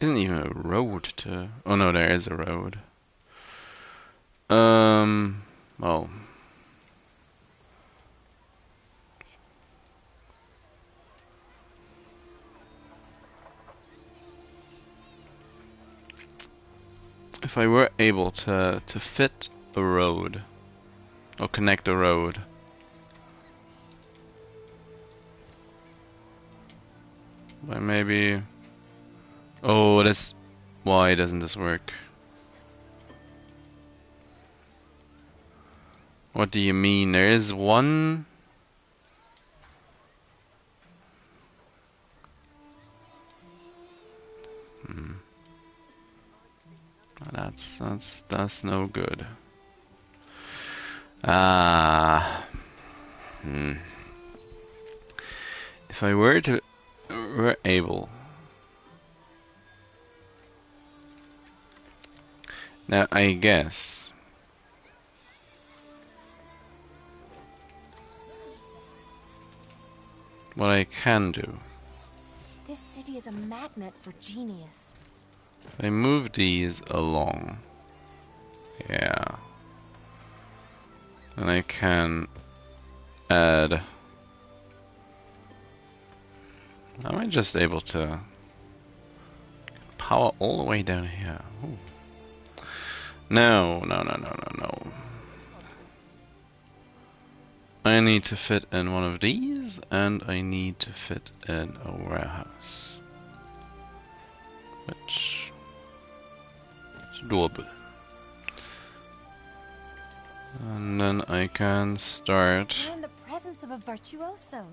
Isn't even a road to... Oh no, there is a road. Well. If I were able to fit a road, or connect a road, by maybe... Oh, this... Why doesn't this work? What do you mean? There is one... That's no good. If I were able... Now, I guess... What I can do... This city is a magnet for genius. If I move these along... Yeah... And I can add... Am I just able to power all the way down here? Ooh. No. I need to fit in one of these, and I need to fit in a warehouse. Which is doable. And then I can start... You're in the presence of a virtuoso.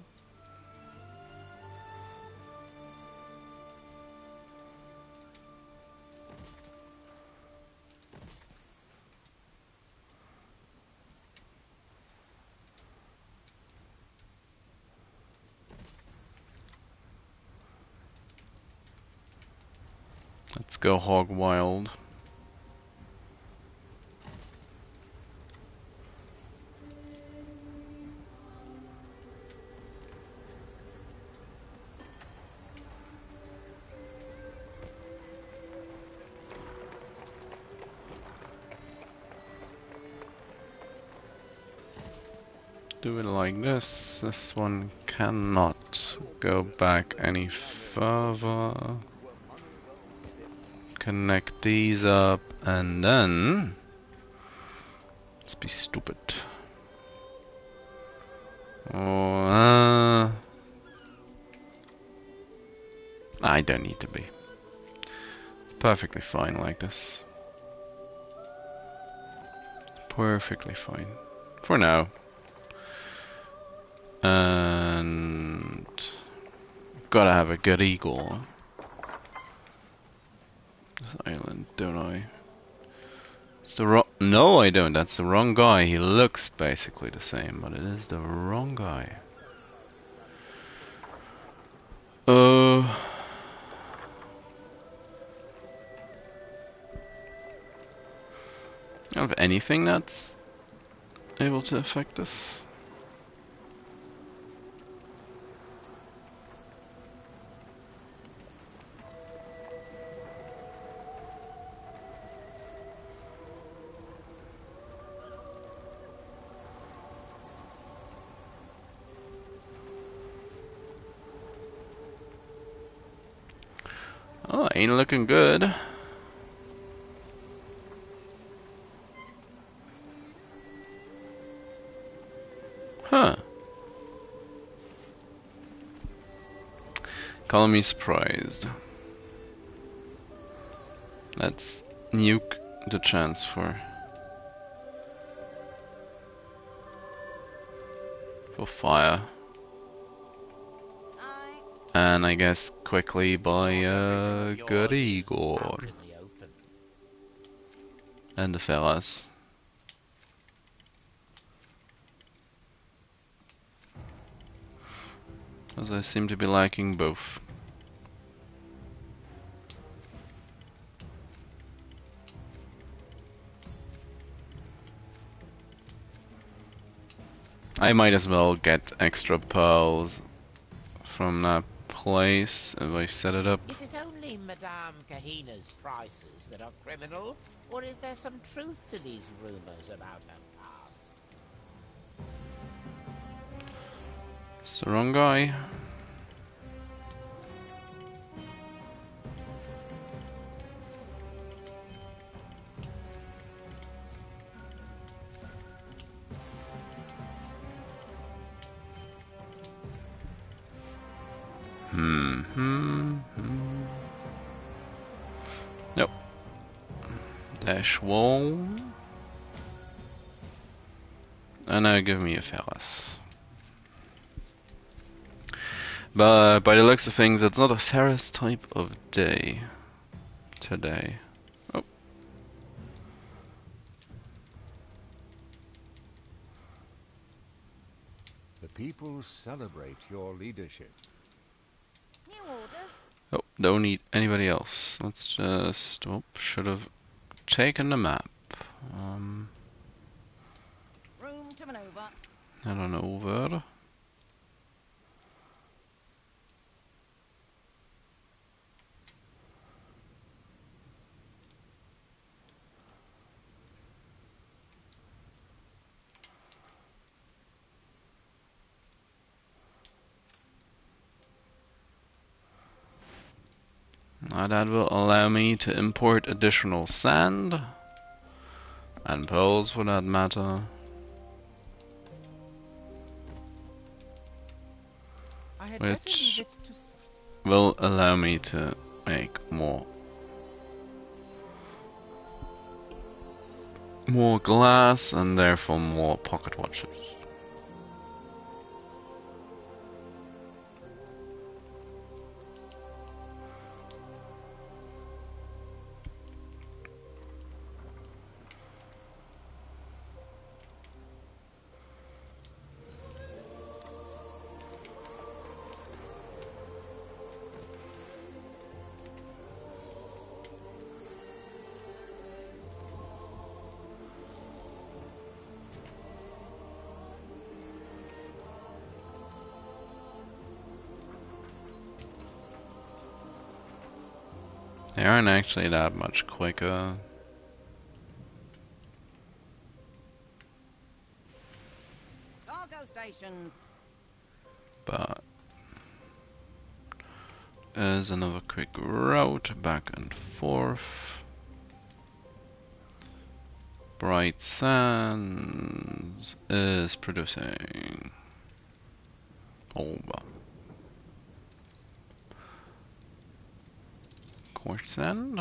Let's go hog wild. Do it like this. This one cannot go back any further. Connect these up and then... Let's be stupid. Oh, I don't need to be. It's perfectly fine like this. Perfectly fine. For now. And... Gotta have a good eagle. This island, don't I? It's the wrong... No, I don't. That's the wrong guy. He looks basically the same, but it is the wrong guy. Have anything that's able to affect us? Oh, ain't looking good. Huh. Call me surprised. Let's nuke the transfer. For fire. And I guess quickly buy a good eagle. And the fellas. As I seem to be liking both. I might as well get extra pearls from that place if I set it up. Is it only Madame Kahina's prices that are criminal, or is there some truth to these rumors about her past? It's the wrong guy. Nope. Dash wall. And now give me a Ferris. But by the looks of things, it's not a Ferris type of day today. Oh. The people celebrate your leadership. New orders? Oh, don't need anybody else. Let's just... Oh, should have taken the map. Room to maneuver. I don't know where. Now that will allow me to import additional sand and poles for that matter. Which will allow me to make more glass and therefore more pocket watches. They aren't actually that much quicker. Cargo stations. But there's another quick route back and forth. Bright Sands is producing over. Coarse sand.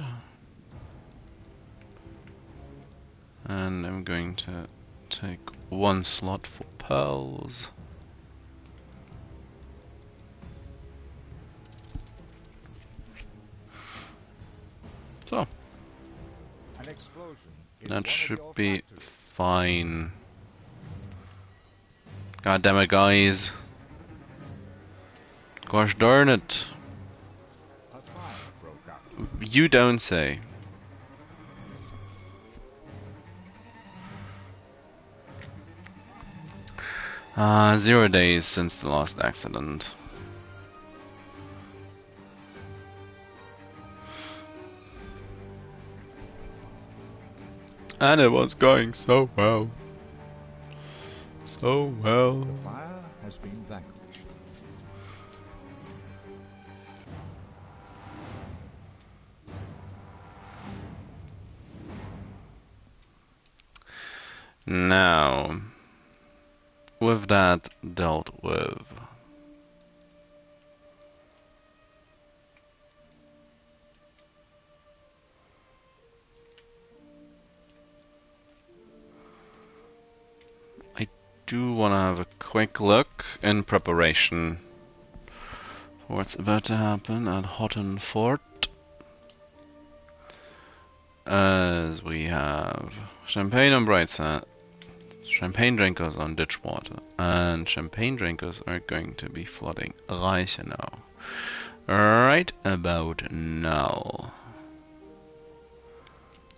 And I'm going to take one slot for pearls. So An explosion in one that of should your be factories. fine. God damn it, guys. Gosh darn it. A fire broke out. You don't say. 0 days since the last accident. And it was going so well. So well. The fire has been vanquished. Now, with that dealt with, I do want to have a quick look in preparation for what's about to happen at Houghton Fort. As we have champagne on bright sand, champagne drinkers on ditch water, and champagne drinkers are going to be flooding Reichenau right about now.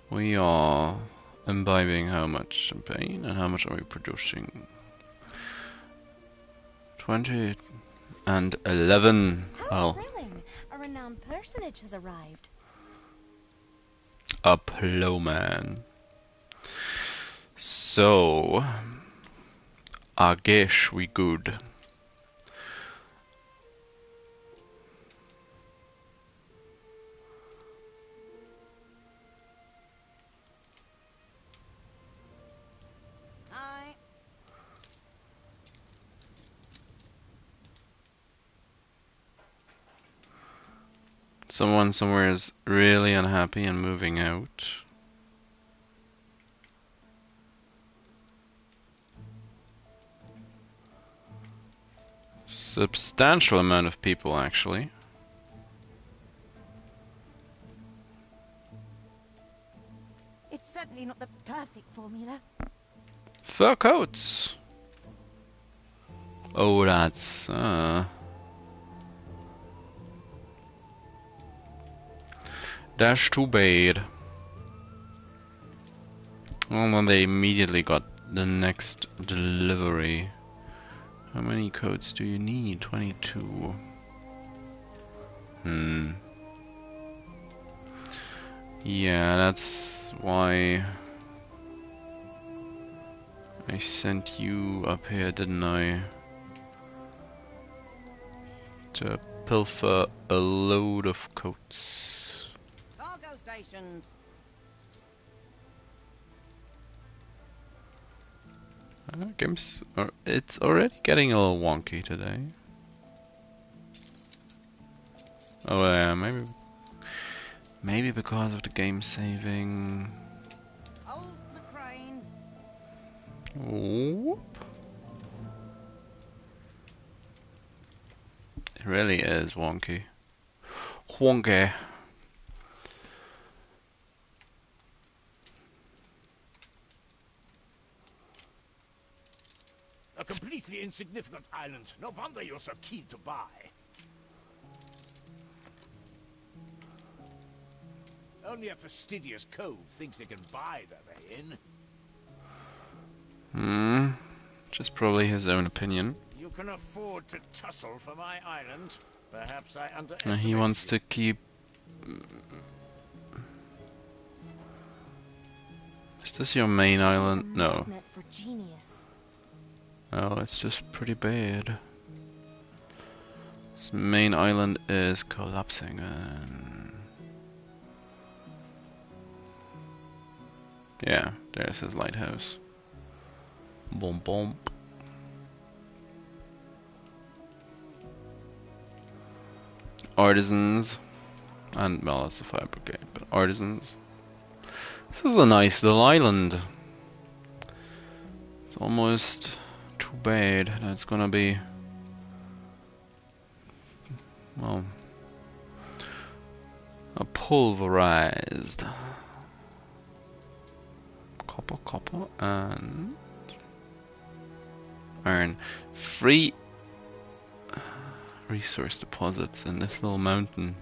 We are imbibing how much champagne and how much are we producing? 20, 111. How Well, thrilling! A renowned personage has arrived. a ploughman. So, I guess we good. Hi. Someone somewhere is really unhappy and moving out. Substantial amount of people, actually. It's certainly not the perfect formula. Fur coats. Oh, that's too bad. Well, then they immediately got the next delivery. How many coats do you need? 22. Yeah, that's why I sent you up here, didn't I? To pilfer a load of coats. Cargo stations. Games it's already getting a little wonky today. Oh yeah, maybe because of the game saving. Hold the crane. Whoop. It really is wonky. Wonky. A completely insignificant island. No wonder you're so keen to buy. Only a fastidious cove thinks they can buy their way in. Just probably his own opinion. You can afford to tussle for my island. Perhaps I underestimated He wants you. to keep. Is this your main island? No. Magnet for genius. Oh, it's just pretty bad. This main island is collapsing and... Yeah, there's his lighthouse. Boom boom. Artisans. And, well, that's the fire brigade, but artisans. This is a nice little island. It's almost too bad that it's gonna be, well, a pulverized copper and iron. Free resource deposits in this little mountain.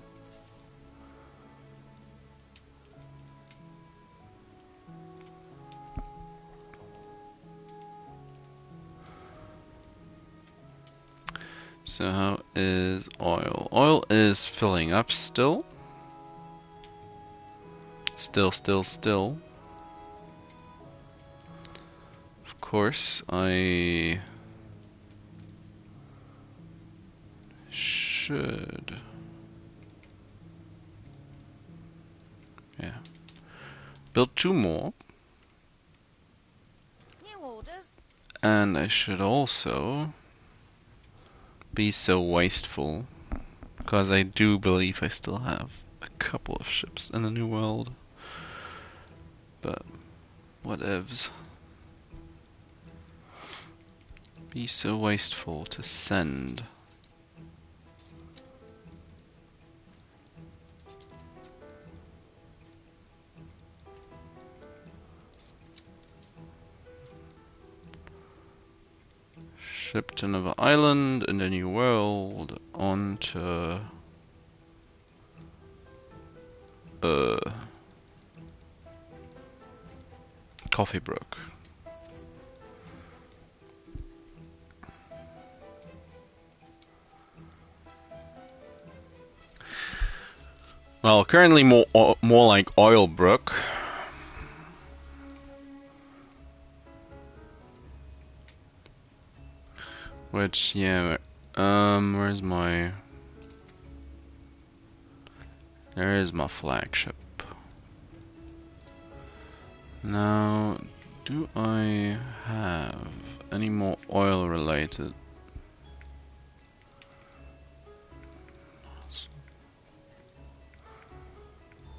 So how is oil? Oil is filling up still. Still. Of course, I should. Yeah. Build 2 more. New orders. And I should also be so wasteful, because I do believe I still have a couple of ships in the New World. But whatevs. Be so wasteful to send. Ship to another island in the New World onto Coffeebrook. Well, currently more like Oilbrook. Which, yeah, where's my... There is my flagship. Now, do I have any more oil related?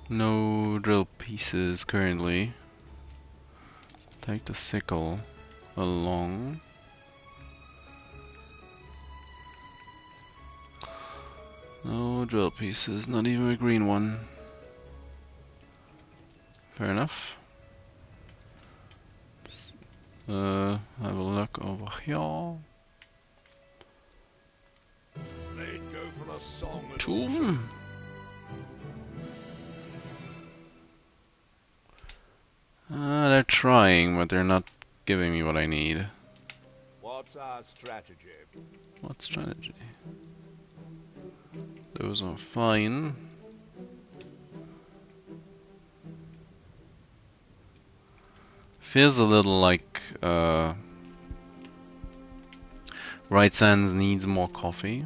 No drill pieces currently. Take the sickle along. No drill pieces, not even a green one. Fair enough. Let's, have a look over here. They'd go for a song at Tomb. They're trying, but they're not giving me what I need. What's our strategy? What strategy? Those are fine. Feels a little like Right Sands needs more coffee.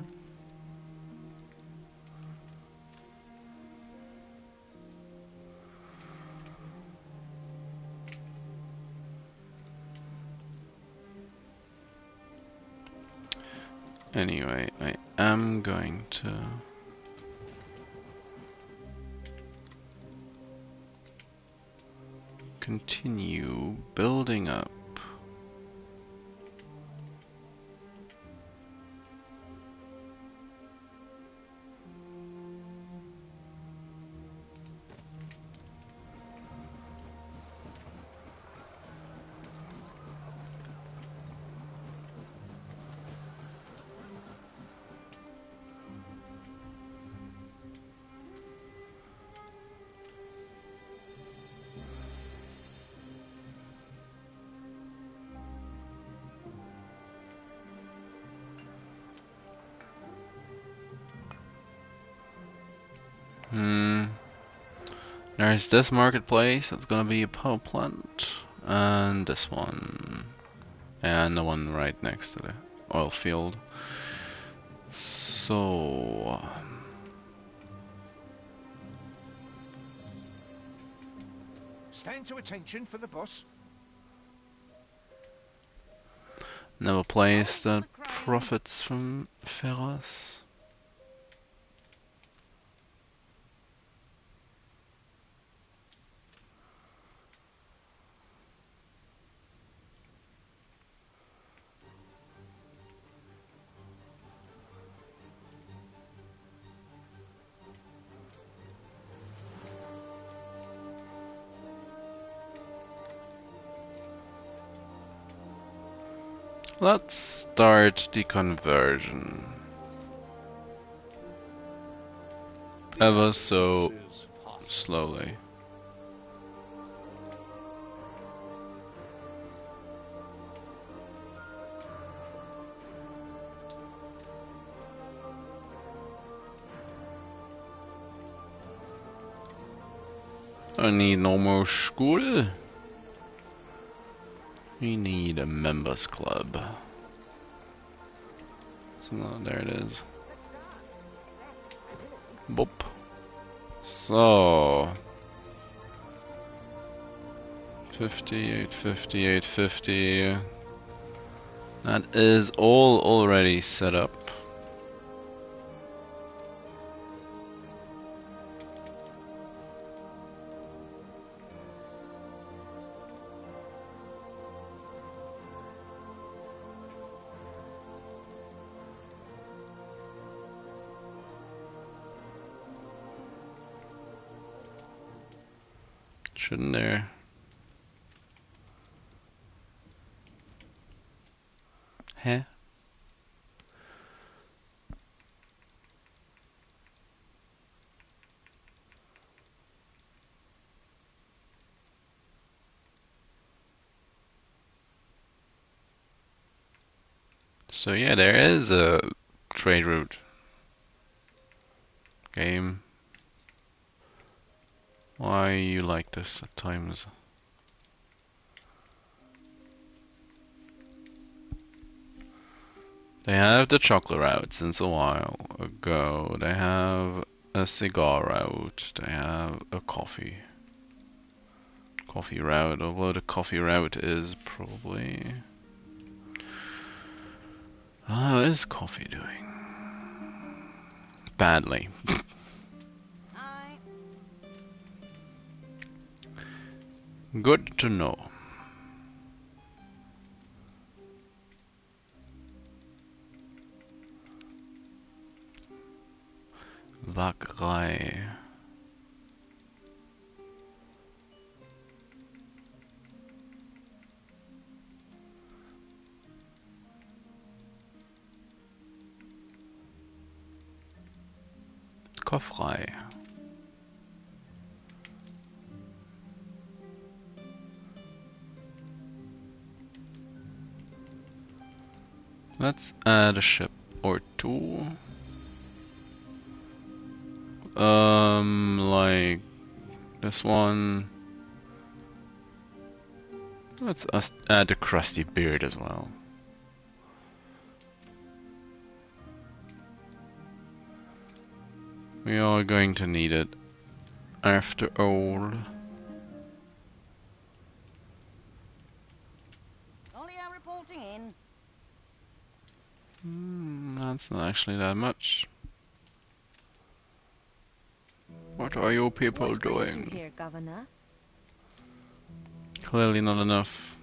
Anyway, I am going to continue building up. There's this marketplace, that's gonna be a power plant, and this one, and the one right next to the oil field. So, Stand to attention for the boss. another place that profits from ferrous. Let's start the conversion. Ever so slowly. I need no more school. We need a members club. So there it is. Boop. So 58, 58, 50. That is all already set up. Shouldn't there? Huh? So yeah, there is a trade route. Game. Why are you like this at times? They have the chocolate route since a while ago. They have a cigar route. They have a coffee route, although the coffee route is probably... How is coffee doing? Badly. Good to know. Wackerei. Koffrei. Let's add a ship or two. Like this one. Let's add the crusty beard as well. We are going to need it after all. Olio reporting in. That's not actually that much. What are you people What brings doing? you here, Governor? Clearly not enough.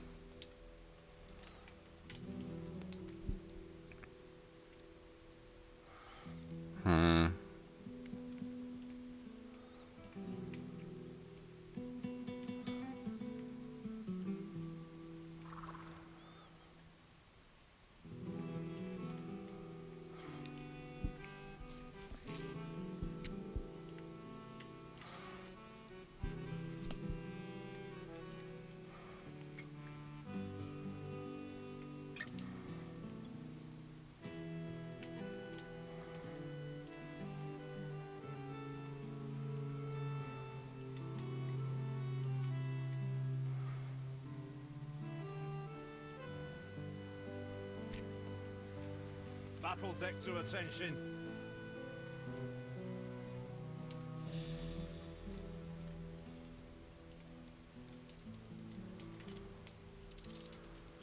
Battle deck to attention.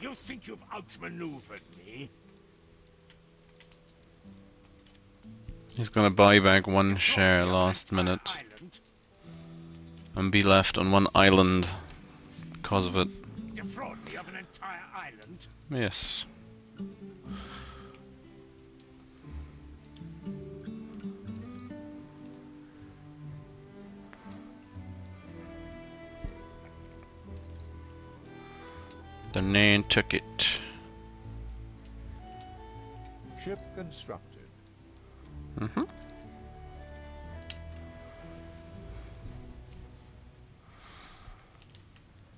You think you've outmaneuvered me? He's gonna buy back one Defraud share me of an last entire minute island? and be left on one island because of it. Defraud me of an entire island? Yes. The Nantucket. Ship constructed.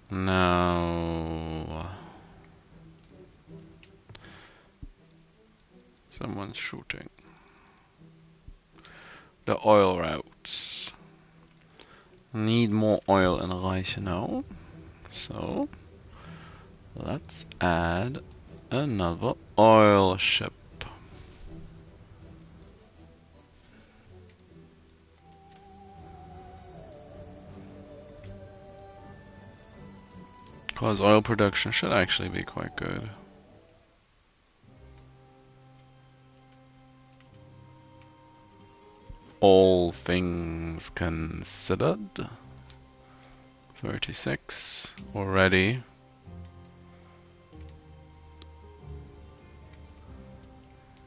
Now someone's shooting. The oil routes. Need more oil in Reichenau. So let's add another oil ship. Because oil production should actually be quite good. All things considered. 36 already.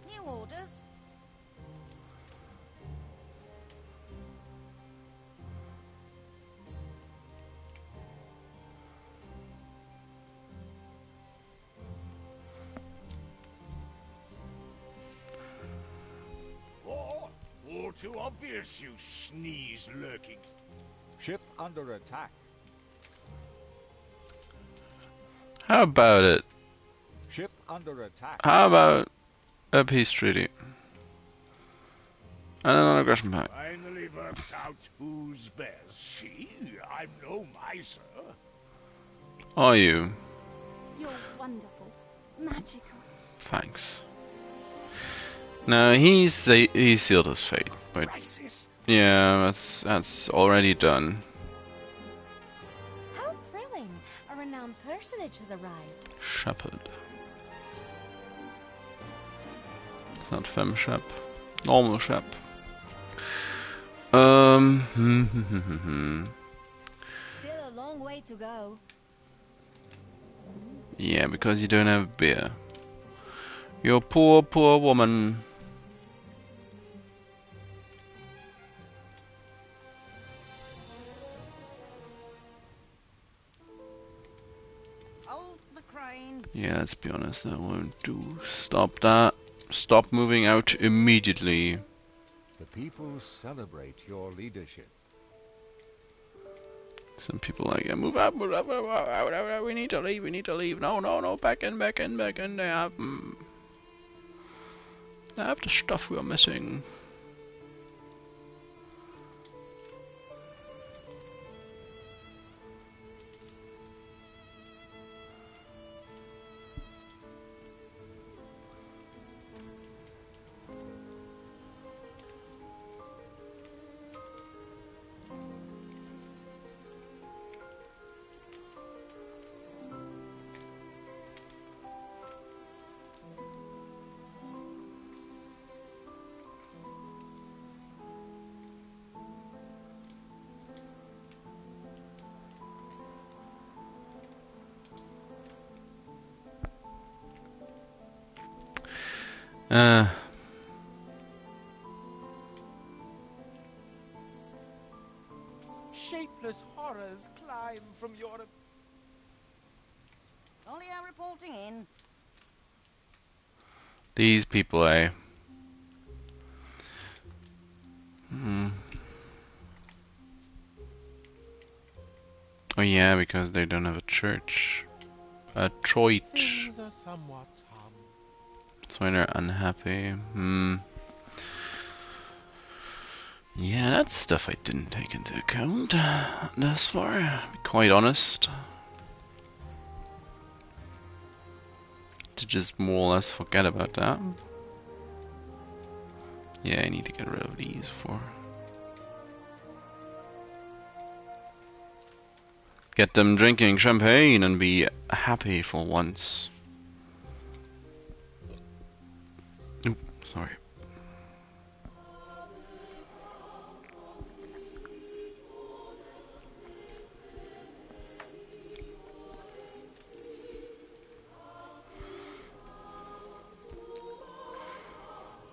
New orders. All too obvious, you sneeze lurking. Ship under attack. How about it? Ship under attack. How about a peace treaty? And an aggression pack. Finally worked out who's best. See, I'm no miser. Are you? You're wonderful. Magical. Thanks. No, he sealed his fate, but Crisis. yeah, that's already done. How thrilling! A renowned personage has arrived. Shepherd. It's not femme shep. Normal shep. Still a long way to go. Yeah, because you don't have beer. You're a poor, poor woman. Hold the crane. Yeah, let's be honest, that won't do. Stop that. Stop moving out immediately. The people celebrate your leadership. Some people like, yeah, move out, move out, move out, out, out, out, we need to leave, we need to leave. No, no, no, back in, back in, back in. They have the stuff we are missing. Shapeless horrors climb from your... Only are reporting in. These people, eh? Hmm. Oh yeah, because they don't have a church. A church. Things are somewhat That's why they're unhappy. Yeah, that's stuff I didn't take into account thus far, to be quite honest. To just more or less forget about that. Yeah, I need to get rid of these for... Get them drinking champagne and be happy for once. Oop, sorry.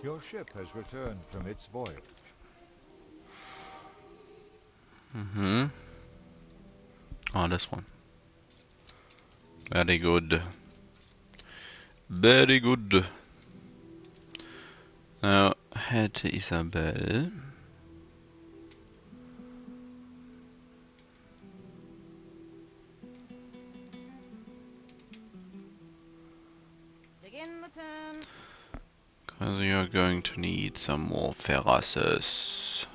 Your ship has returned from its voyage. Oh, this one. Very good. Very good. Now, head to Isabel. Begin the turn. Because you're going to need some more ferraces.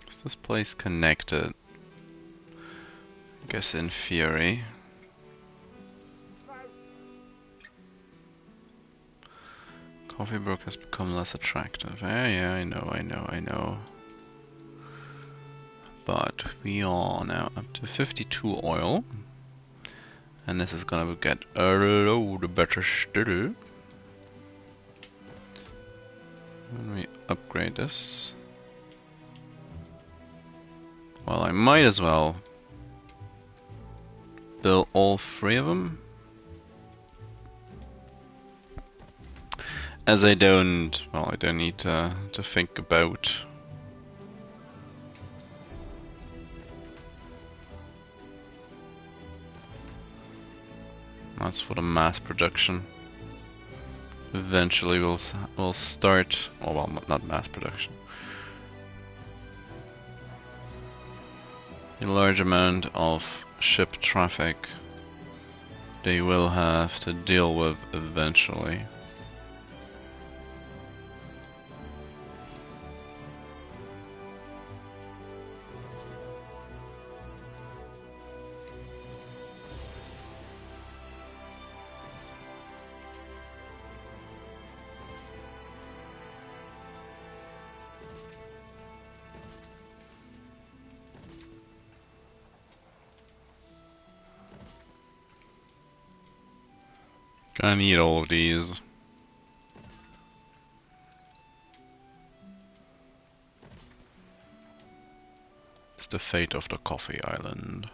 Is this place connected? I guess in theory. Coffee brook has become less attractive. Yeah, I know. But we are now up to 52 oil. And this is gonna get a load better still. When we upgrade this. Well, I might as well build all three of them. As I don't need to think about that's for the mass production. Eventually we'll start, oh well, not mass production. A large amount of ship traffic they will have to deal with eventually. Gonna need all of these. It's the fate of the coffee island.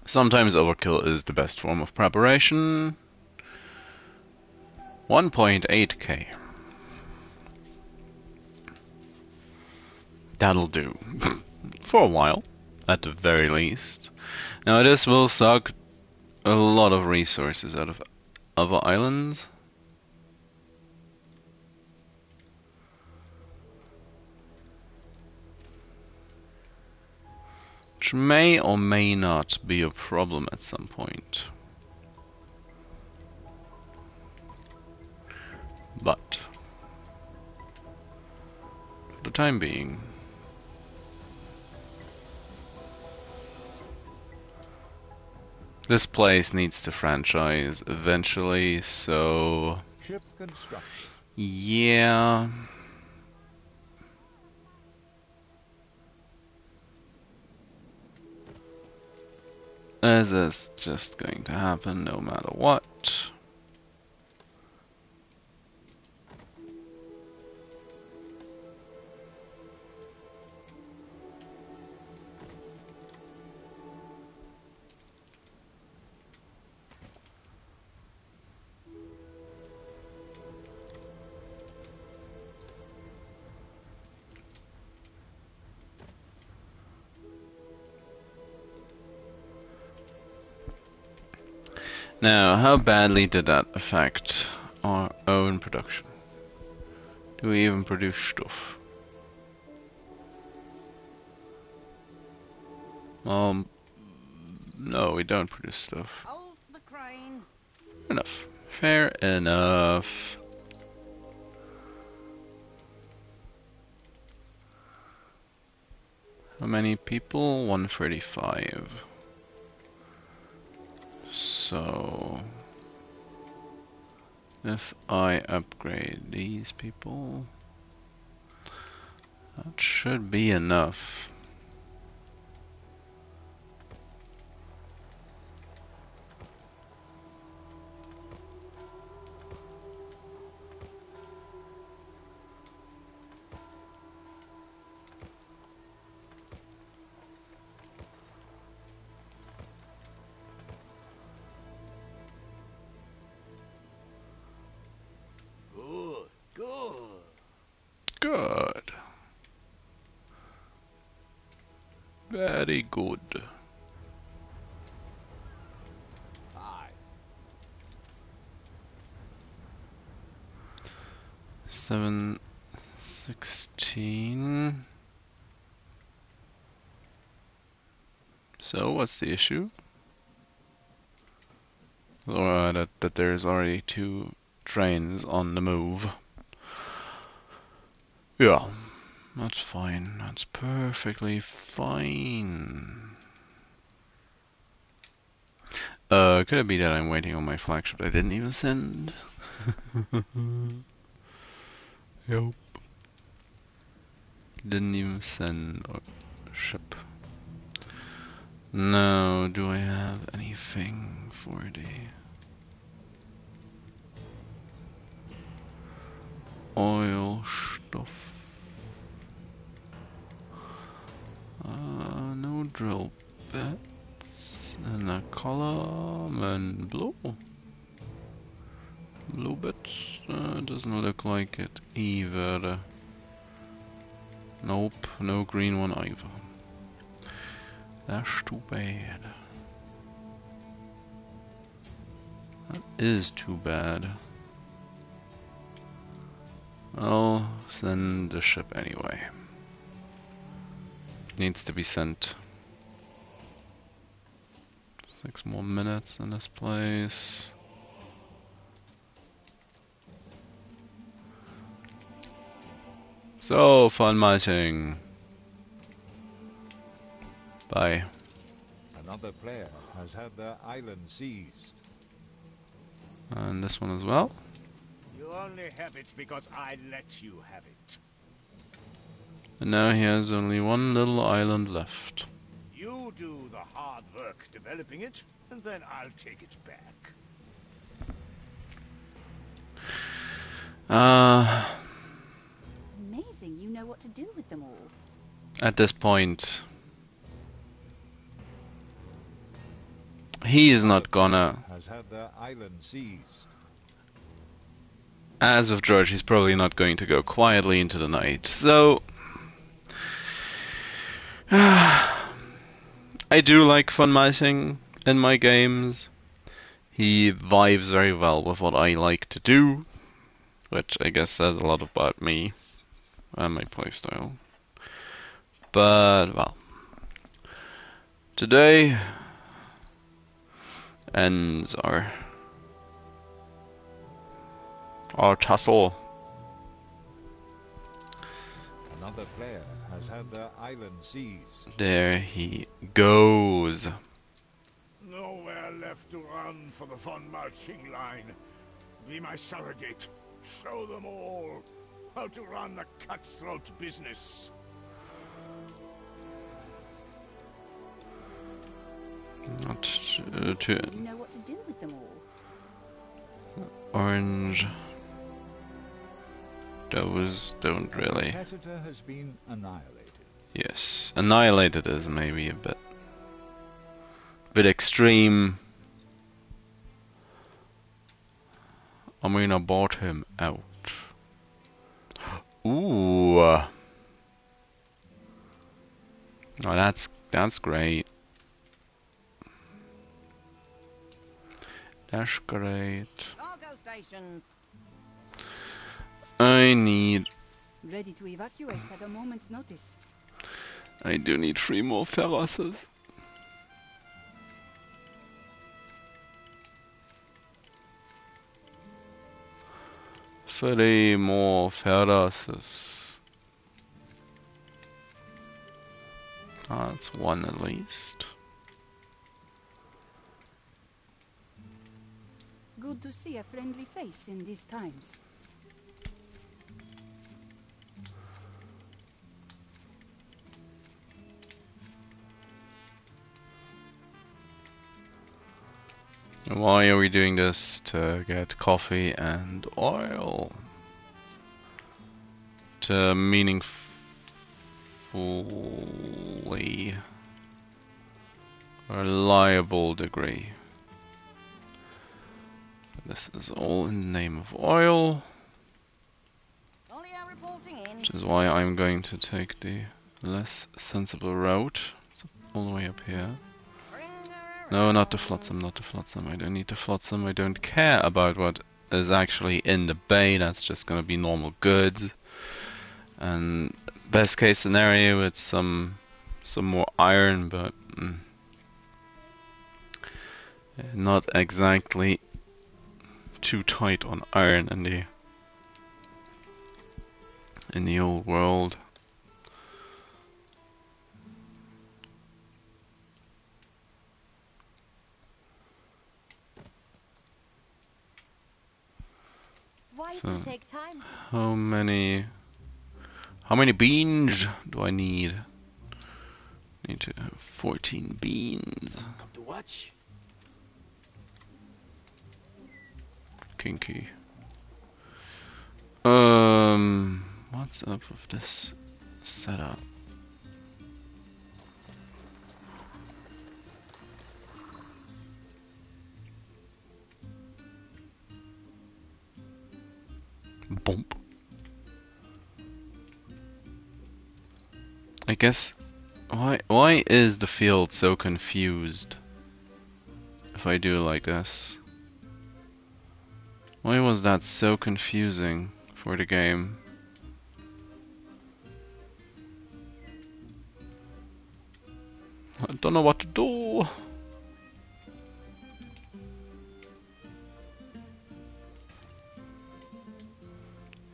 Sometimes overkill is the best form of preparation. 1.8k. That'll do. For a while, at the very least. Now this will suck a lot of resources out of other islands. Which may or may not be a problem at some point. But for the time being, this place needs to franchise eventually, so Ship construction. yeah. This is just going to happen no matter what. Now, how badly did that affect our own production? Do we even produce stuff? No, we don't produce stuff. Hold the crane. Fair enough. Fair enough. How many people? 135. So if I upgrade these people, that should be enough. Good. Very good. Aye. 716. So what's the issue? Or that there's already 2 trains on the move. Yeah, that's fine. That's perfectly fine. Could it be that I'm waiting on my flagship I didn't even send? Yep. Didn't even send a ship. Now, do I have anything for the oil stuff? No drill bits and a column and blue. Blue bits doesn't look like it either. Nope, no green one either. That's too bad. That is too bad. I'll send the ship anyway. Needs to be sent. 6 more minutes in this place. So, fun Malching. Bye. Another player has had their island seized. And this one as well. You only have it because I let you have it. And now he has only one little island left. You do the hard work developing it, and then I'll take it back. Amazing, you know what to do with them all. At this point, he is not gonna. Has had their island seized. As of George, he's probably not going to go quietly into the night. So, I do like fun Malching in my games. He vibes very well with what I like to do, which I guess says a lot about me and my playstyle. But, well, today ends our tussle. Another player has had their island seized. There he goes. Nowhere left to run for the von Malching line. Be my surrogate. Show them all how to run a cutthroat business. Not too You know what to do with them all. orange. Those don't A really. competitor has been annihilated. Yes, annihilated is maybe a bit extreme. I mean, I bought him out. Ooh. Oh, that's great. That's great. Cargo stations. I need. Ready to evacuate at a moment's notice. I do need 3 more ferroses. 3 more ferroses. That's 1 at least. Good to see a friendly face in these times. Why are we doing this? To get coffee and oil. To meaningfully reliable degree. This is all in the name of oil, Ollie reporting in. which is why I'm going to take the less sensible route. It's all the way up here. Bring her No, not the around. flotsam, not the flotsam. I don't need the flotsam. I don't care about what is actually in the bay. That's just gonna be normal goods. And best case scenario, it's some more iron, but not exactly too tight on iron in the old world. Wise So- to take time. How many beans do I need? Need to have 14 beans. Come to watch. Kinky. What's up with this setup? Bump. I guess why is the field so confused if I do like this? Why was that so confusing for the game? I don't know what to do.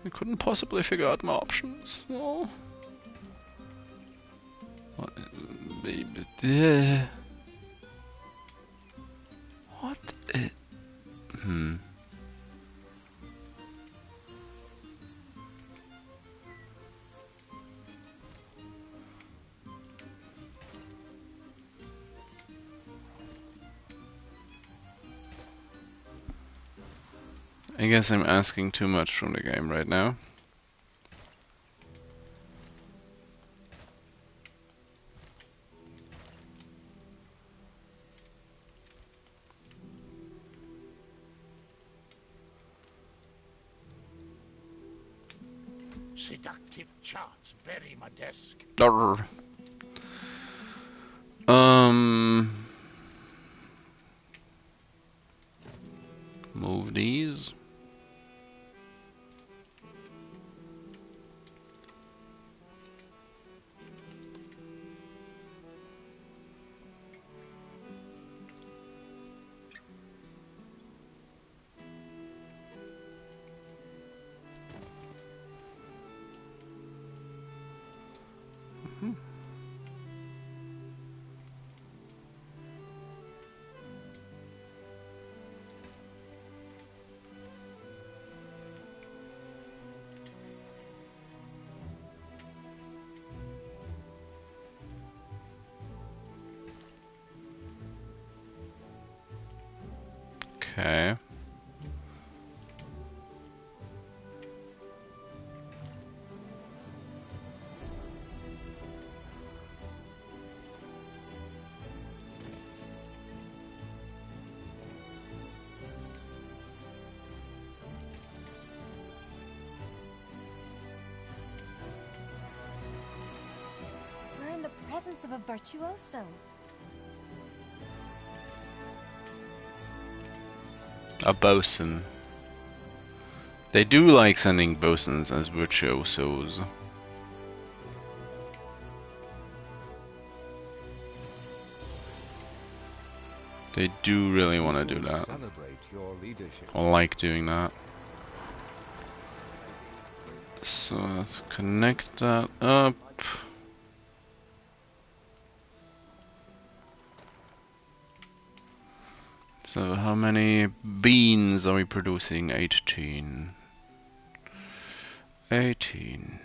I couldn't possibly figure out my options. No. Baby, yeah. What? I guess I'm asking too much from the game right now. Seductive charts bury my desk. Arr. Move these. Okay. We're in the presence of a virtuoso. A bosun. They do like sending bosuns as virtuosos. They do really want to do that. Celebrate your leadership. I like doing that. So let's connect that up. So how many beans are we producing? 18. 18.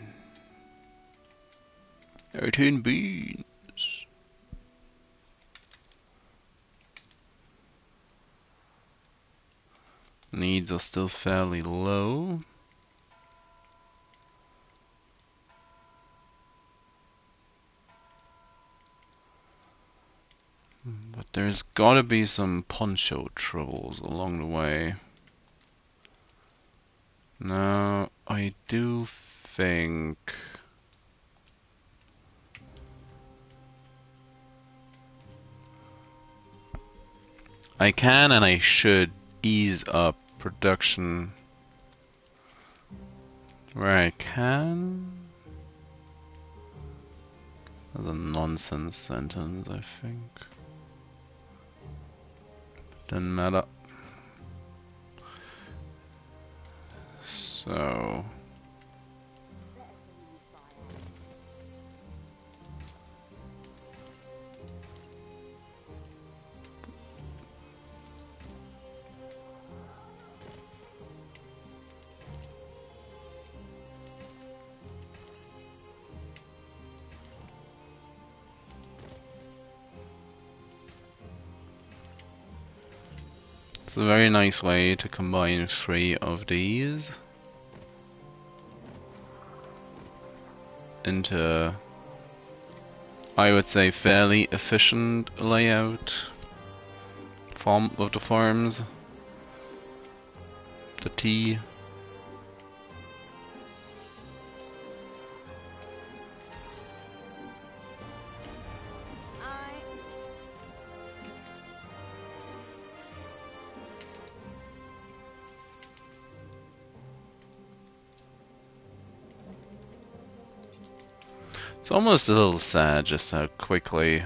18 beans. Needs are still fairly low. But there's gotta be some poncho troubles along the way. Now, I do think... I can and I should ease up production where I can. That's a nonsense sentence, I think. Doesn't matter. So... It's a very nice way to combine 3 of these into, I would say, fairly efficient layout form of the farms. The T. It's almost a little sad just how quickly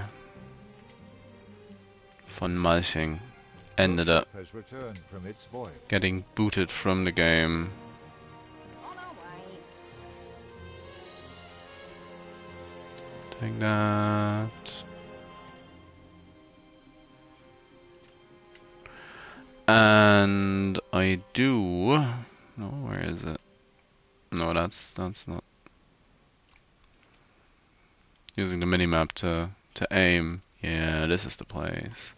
von Malching ended up Has returned from its voyage. getting booted from the game. On our way. Take that. And I do. No, where is it? No, that's not. Using the minimap to aim. Yeah, this is the place.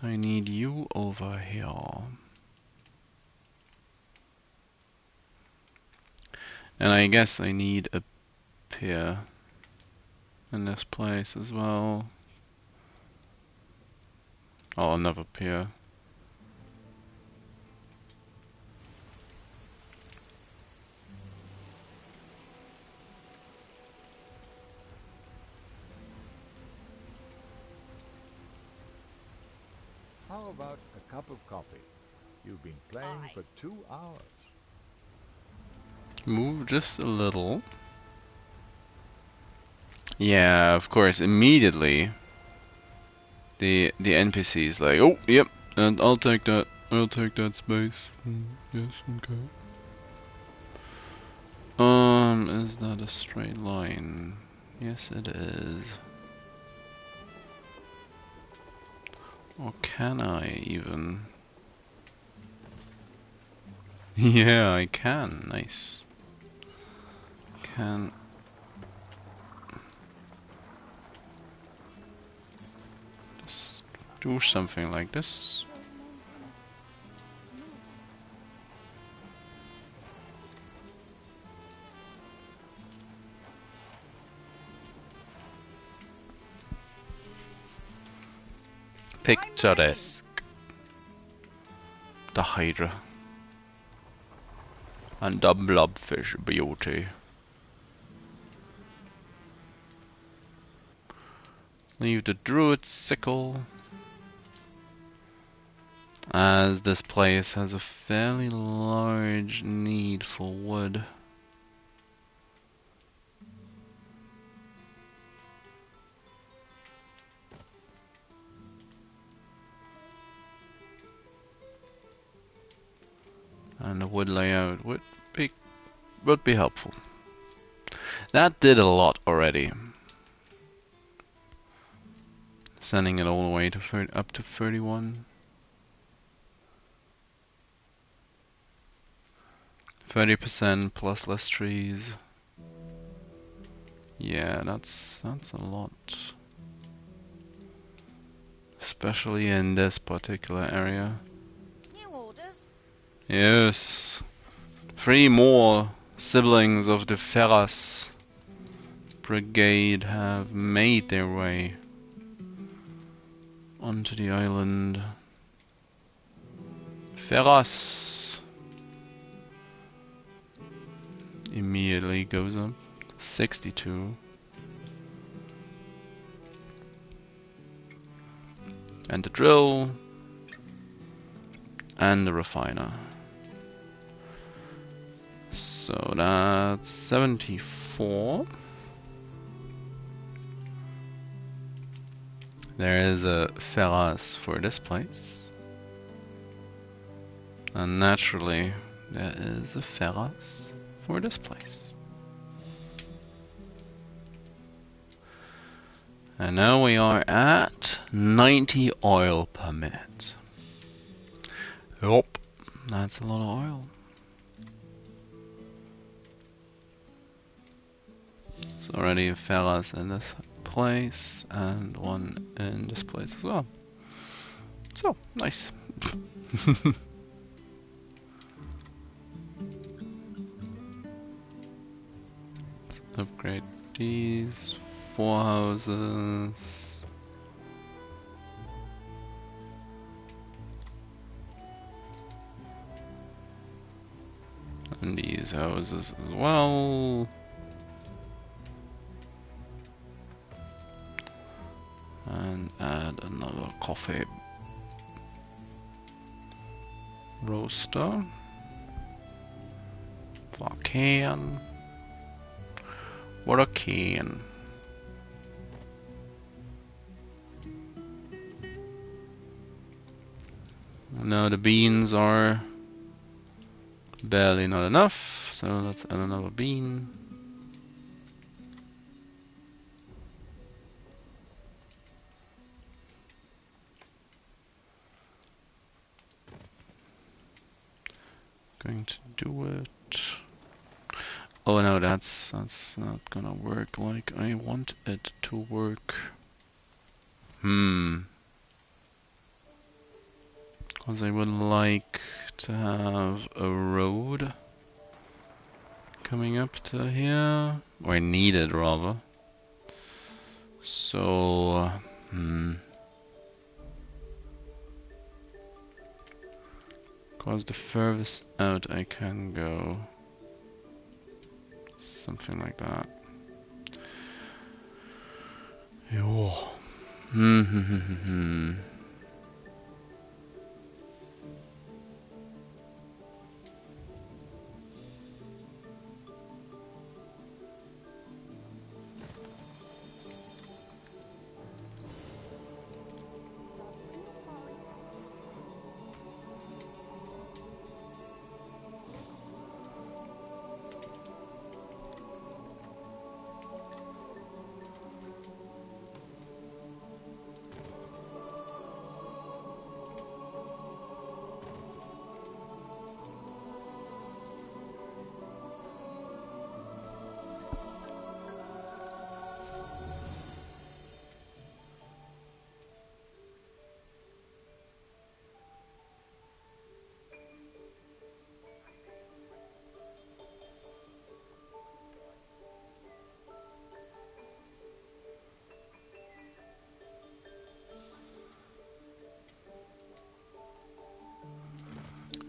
I need you over here. And I guess I need a pier in this place as well. Oh, another pier. How about a cup of coffee? You've been playing for 2 hours. Move just a little. Yeah, of course, immediately the NPC is like, oh, yep, and I'll take that space. Yes, okay. Is that a straight line? Yes, it is. Or can I even? Yeah, I can. Nice. Can. Just do something like this. Picturesque. The Hydra. And the blobfish beauty. Leave the druid sickle, as this place has a fairly large need for wood. And the wood layout would be helpful. That did a lot already. Sending it all the way to up to 31. 30% plus less trees. Yeah, that's a lot. Especially in this particular area. New orders. Yes. 3 more siblings of the Ferras Brigade have made their way onto the island. Ferras immediately goes up to 62. And the drill and the refiner. So that's 74. There is a Ferras for this place. And naturally, there is a Ferras for this place. And now we are at 90 oil per minute. Yup, that's a lot of oil. There's already a Ferras in this place and one in this place as well. So, nice. Let's upgrade these 4 houses. And these houses as well. And add another coffee roaster for a can. What a can. Now the beans are barely not enough, so let's add another bean. Going to do it. Oh no, that's not gonna work like I want it to work. Because I would like to have a road coming up to here, or I need it rather. So, because the furthest out I can go, something like that. Yo.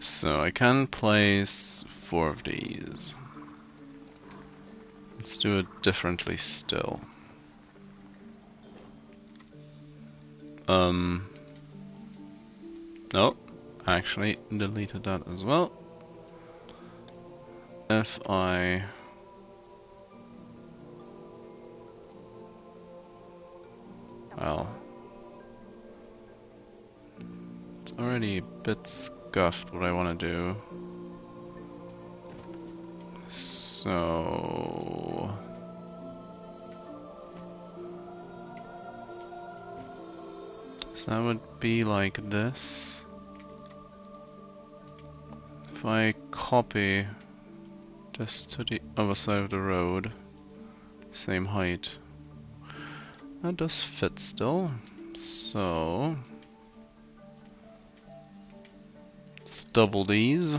So I can place 4 of these. Let's do it differently still. No, actually deleted that as well. If I it's already a bit scuffed what I want to do. So that would be like this. If I copy this to the other side of the road, same height, that does fit still. So let's double these.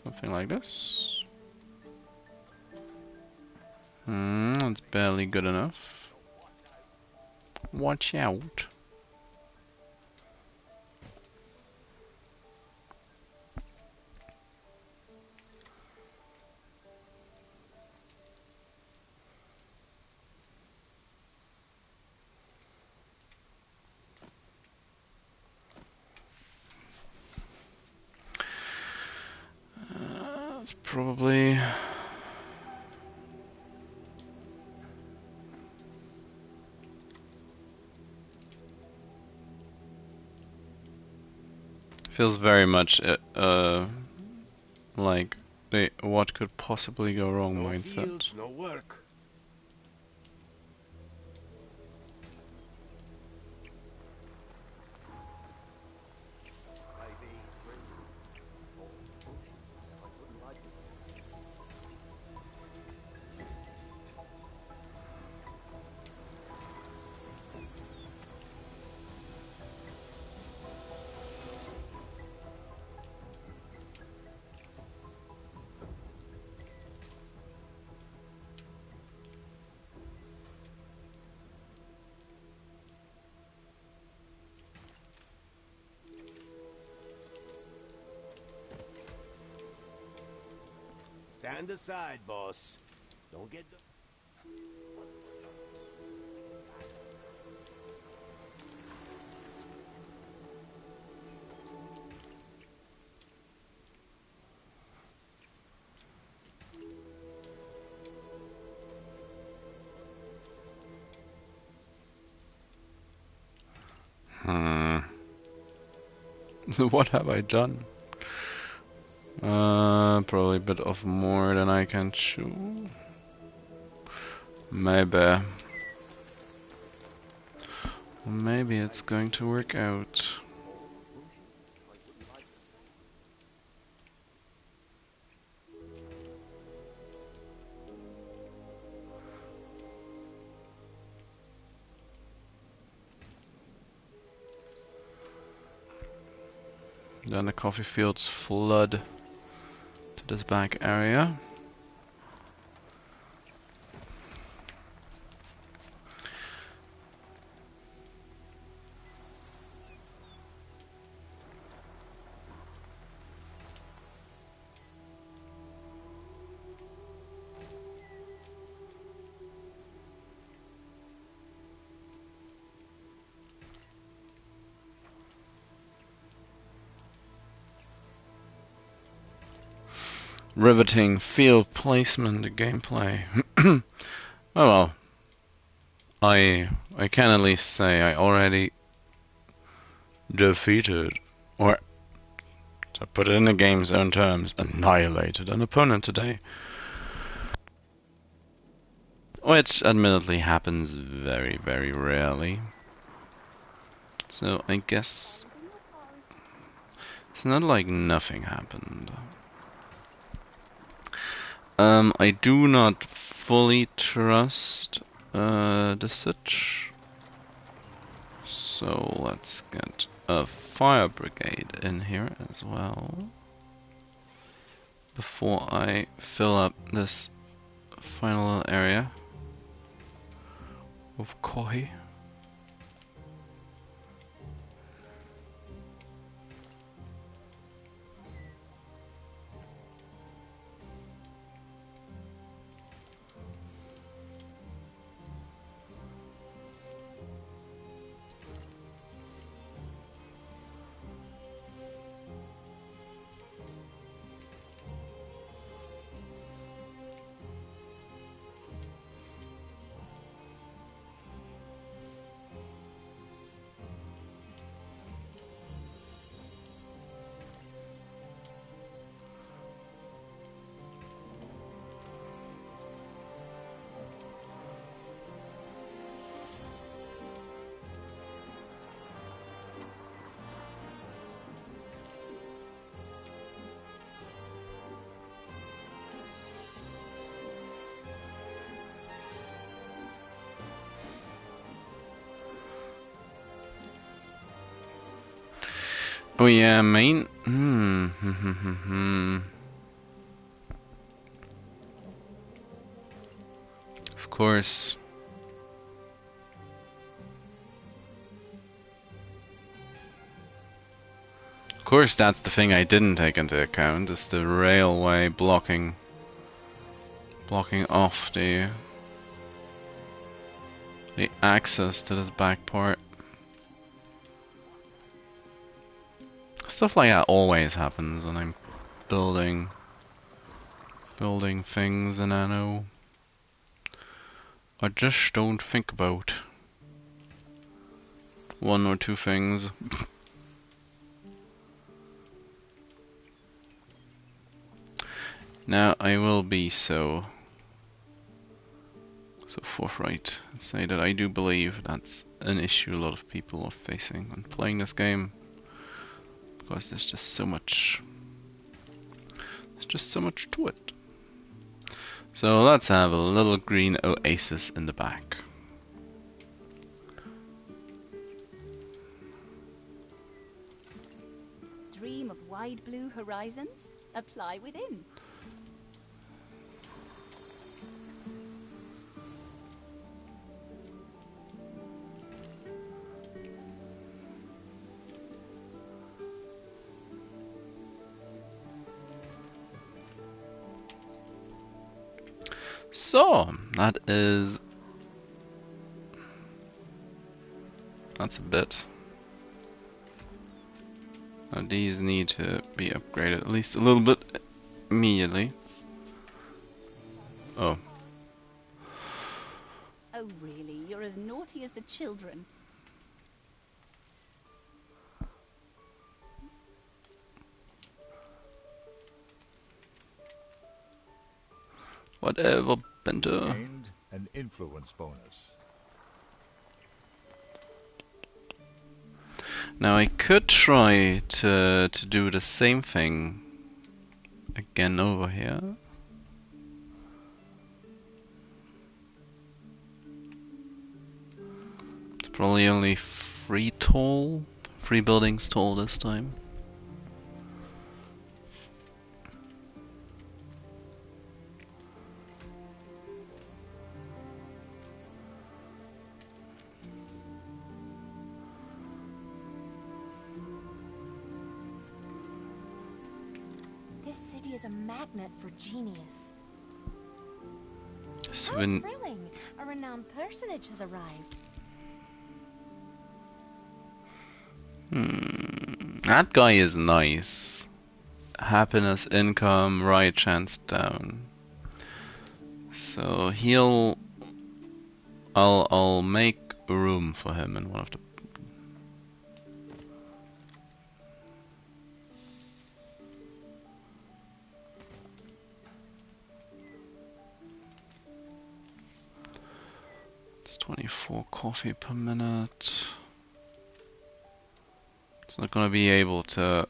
Something like this. That's barely good enough. Watch out. That's probably feels very much like the what could possibly go wrong mindset. Fields, no work. Stand aside, boss. Don't get the... What have I done? Probably a bit of more than I can chew. Maybe. Maybe it's going to work out. Then the coffee fields flood to this back area. Riveting field placement gameplay. Oh well. I can at least say I already defeated, or to put it in the game's own terms, annihilated an opponent today. Which admittedly happens very, very rarely. So I guess it's not like nothing happened. I do not fully trust the sitch. So let's get a fire brigade in here as well. Before I fill up this final little area of coffee. Oh yeah, main. Of course. Of course, that's the thing I didn't take into account. Is the railway blocking off the access to this back part. Stuff like that always happens when I'm building things in Anno. I just don't think about one or two things. Now I will be so forthright and say that I do believe that's an issue a lot of people are facing when playing this game. Because there's just so much to it. So let's have a little green oasis in the back. Dream of wide blue horizons? Apply within. So that's a bit. Now these need to be upgraded at least a little bit immediately. Oh. Oh really, you're as naughty as the children. Whatever, Bento. Gained an influence bonus. Now I could try to do the same thing again over here. It's probably only 3 tall, 3 buildings tall this time. This city is a magnet for genius. So How when thrilling! A renowned personage has arrived. that guy is nice. Happiness, income, right chance down. So I'll make room for him in one of the. It's 24 coffee per minute. It's not gonna be able to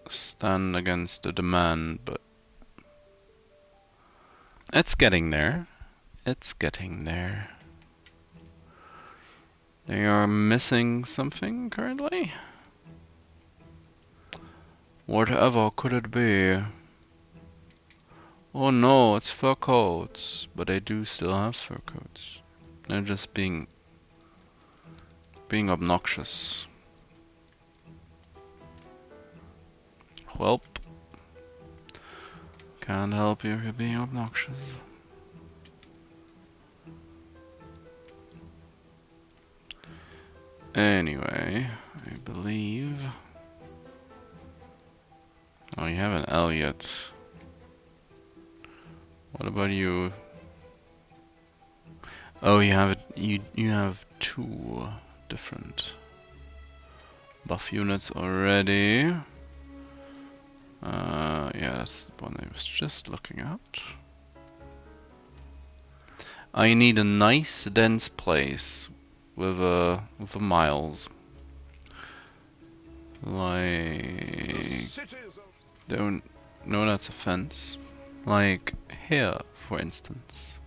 stand against the demand, but it's getting there. It's getting there. They are missing something currently. Whatever could it be? Oh no, it's fur coats, but they do still have fur coats. They're just being obnoxious. Welp. Can't help you if you're being obnoxious. Anyway, I believe. Oh, you have an Elliot. What about you? Oh, you have you have 2 different buff units already. Yeah, that's the one I was just looking at. I need a nice dense place with a miles. Like don't no, that's a fence. Like here, for instance.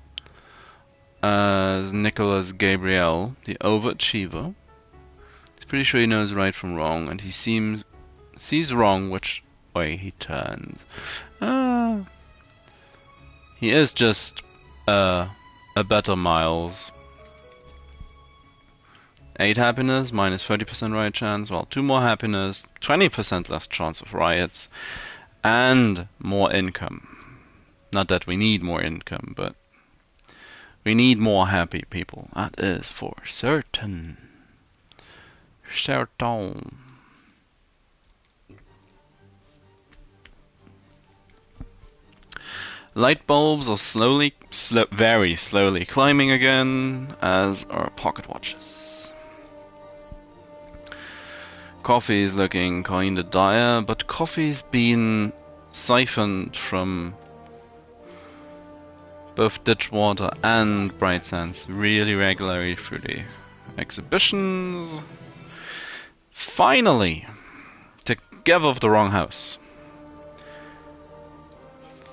As Nicholas Gabriel, the overachiever. He's pretty sure he knows right from wrong, and he sees wrong which way he turns. He is just a better Miles. 8 happiness, minus 30% riot chance, well, 2 more happiness, 20% less chance of riots, and more income. Not that we need more income, but we need more happy people. That is for certain. Certain. Light bulbs are very slowly climbing again, as are pocket watches. Coffee is looking kinda dire, but coffee's been siphoned from both Ditchwater and Bright Sands really regularly through the exhibitions. Finally, to give off the wrong house.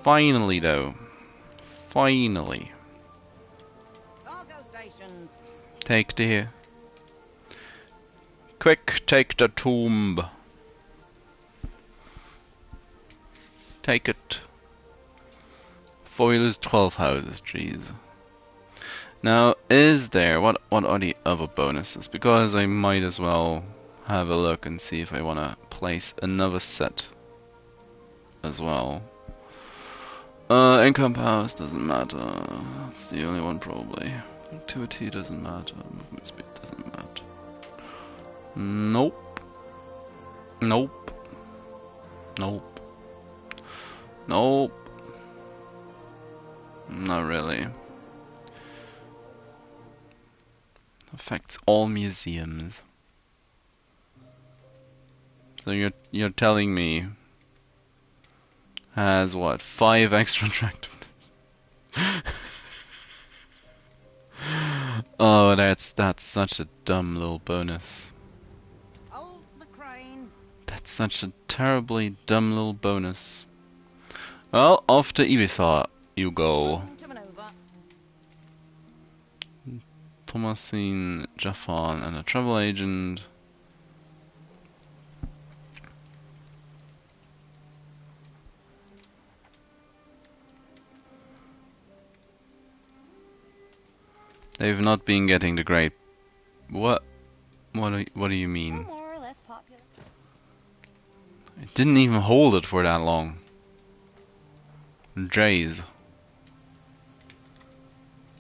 Finally, though. Finally. Cargo stations. Take the... Quick, take the tomb. Take it. Before we lose 12 houses, jeez. Now, is there... What are the other bonuses? Because I might as well have a look and see if I want to place another set as well. Income powers doesn't matter. That's the only one probably. Activity doesn't matter. Movement speed doesn't matter. Nope. Nope. Nope. Nope. Not really. Affects all museums. So you're telling me has what, 5 extra attractiveness? Oh, that's such a dumb little bonus. Hold the crane. That's such a terribly dumb little bonus. Well, off to Ibiza you go. Room to maneuver. Thomasine, Jaffan, and a travel agent. They've not been getting the great. What? What do you We're mean? more or less popular. It didn't even hold it for that long. Jays.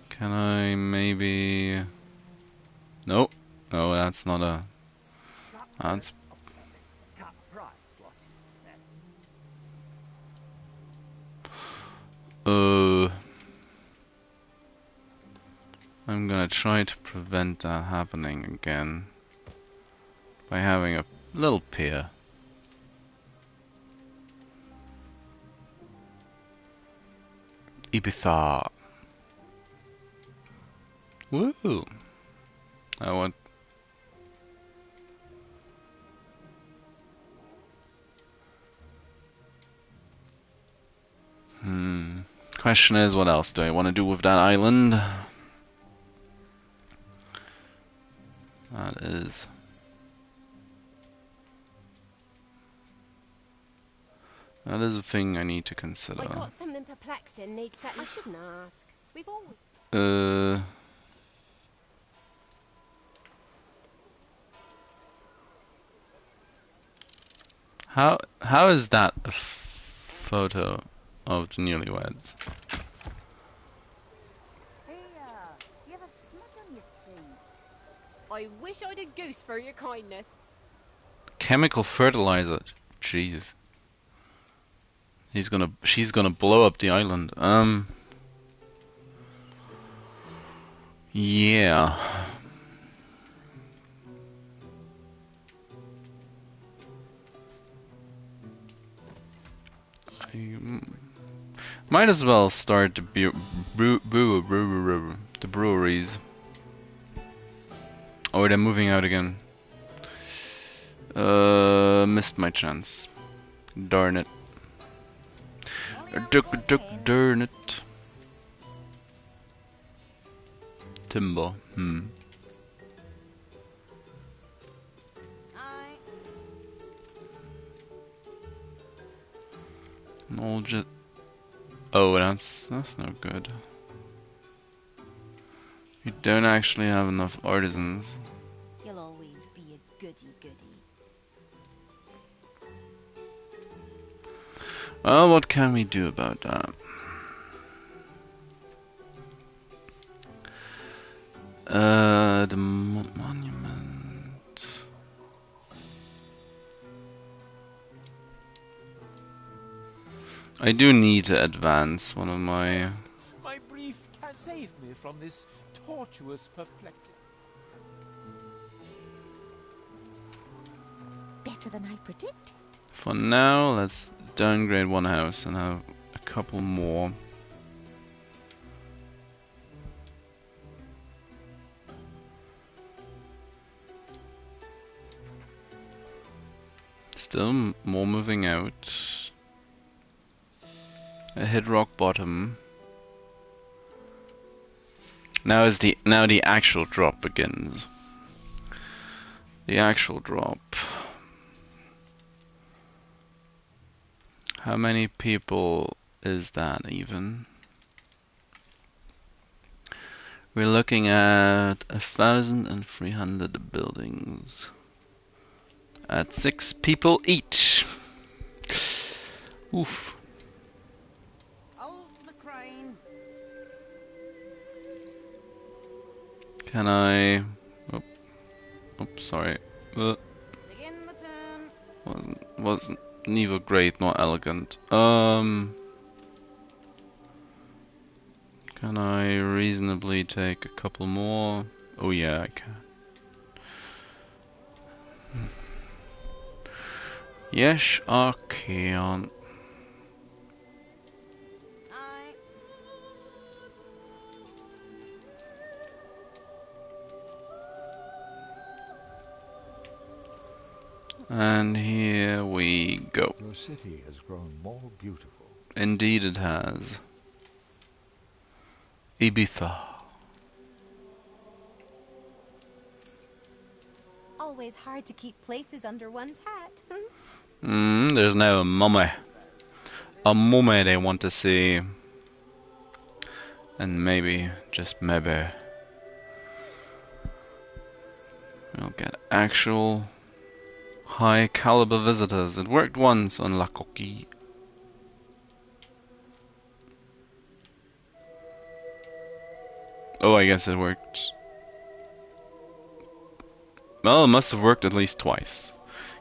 Can I maybe? Nope. No, that's not a. That's. Cut price, what? I'm gonna try to prevent that happening again by having a little pier. Ibiza. Woo! I want. Question is, what else do I want to do with that island? That is. That is a thing I need to consider. I got something perplexing. Needs set. I shouldn't ask. We've always. How is that a photo of the newlyweds? Here, you have a smudge on your cheek. I wish I'd a goose for your kindness. Chemical fertilizer. Jeez. She's gonna blow up the island. Yeah. Might as well start the the breweries. Or they're moving out again. Missed my chance. Darn it. Darn it. Timber. Aye. All just. Oh, that's no good. You don't actually have enough artisans. You'll always be a goody-goody. Well, what can we do about that? The monument. I do need to advance one of my. My brief can save me from this tortuous perplexity. Better than I predicted. For now, let's downgrade one house and have a couple more. Still more moving out. I hit rock bottom. Now the actual drop begins. The actual drop. How many people is that even? We're looking at 1,300 buildings at 6 people each. Oof. Hold the crane. Can I? Oops, sorry. Begin the turn. Wasn't neither great nor elegant. Can I reasonably take a couple more? Oh yeah, I can. Yes, I can. Aye. And here we go. Your city has grown more beautiful. Indeed it has. Ibiza. Always hard to keep places under one's hat. There's now a mummy. A mummy they want to see. And maybe, just maybe, we'll get actual high caliber visitors. It worked once on La Coquille. Oh, I guess it worked. Well, it must have worked at least twice.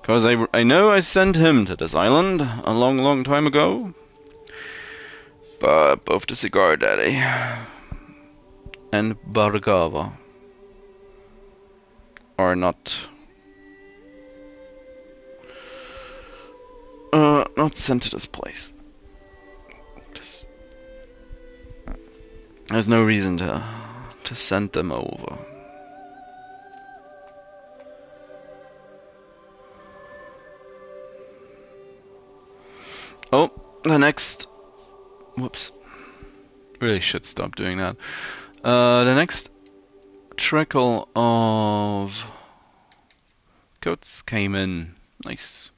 Because I know I sent him to this island a long, long time ago. But both the Cigar Daddy and Bargava are not sent to this place. There's no reason to send them over. Oh, the next. Whoops. Really should stop doing that. The next trickle of coats came in. Nice.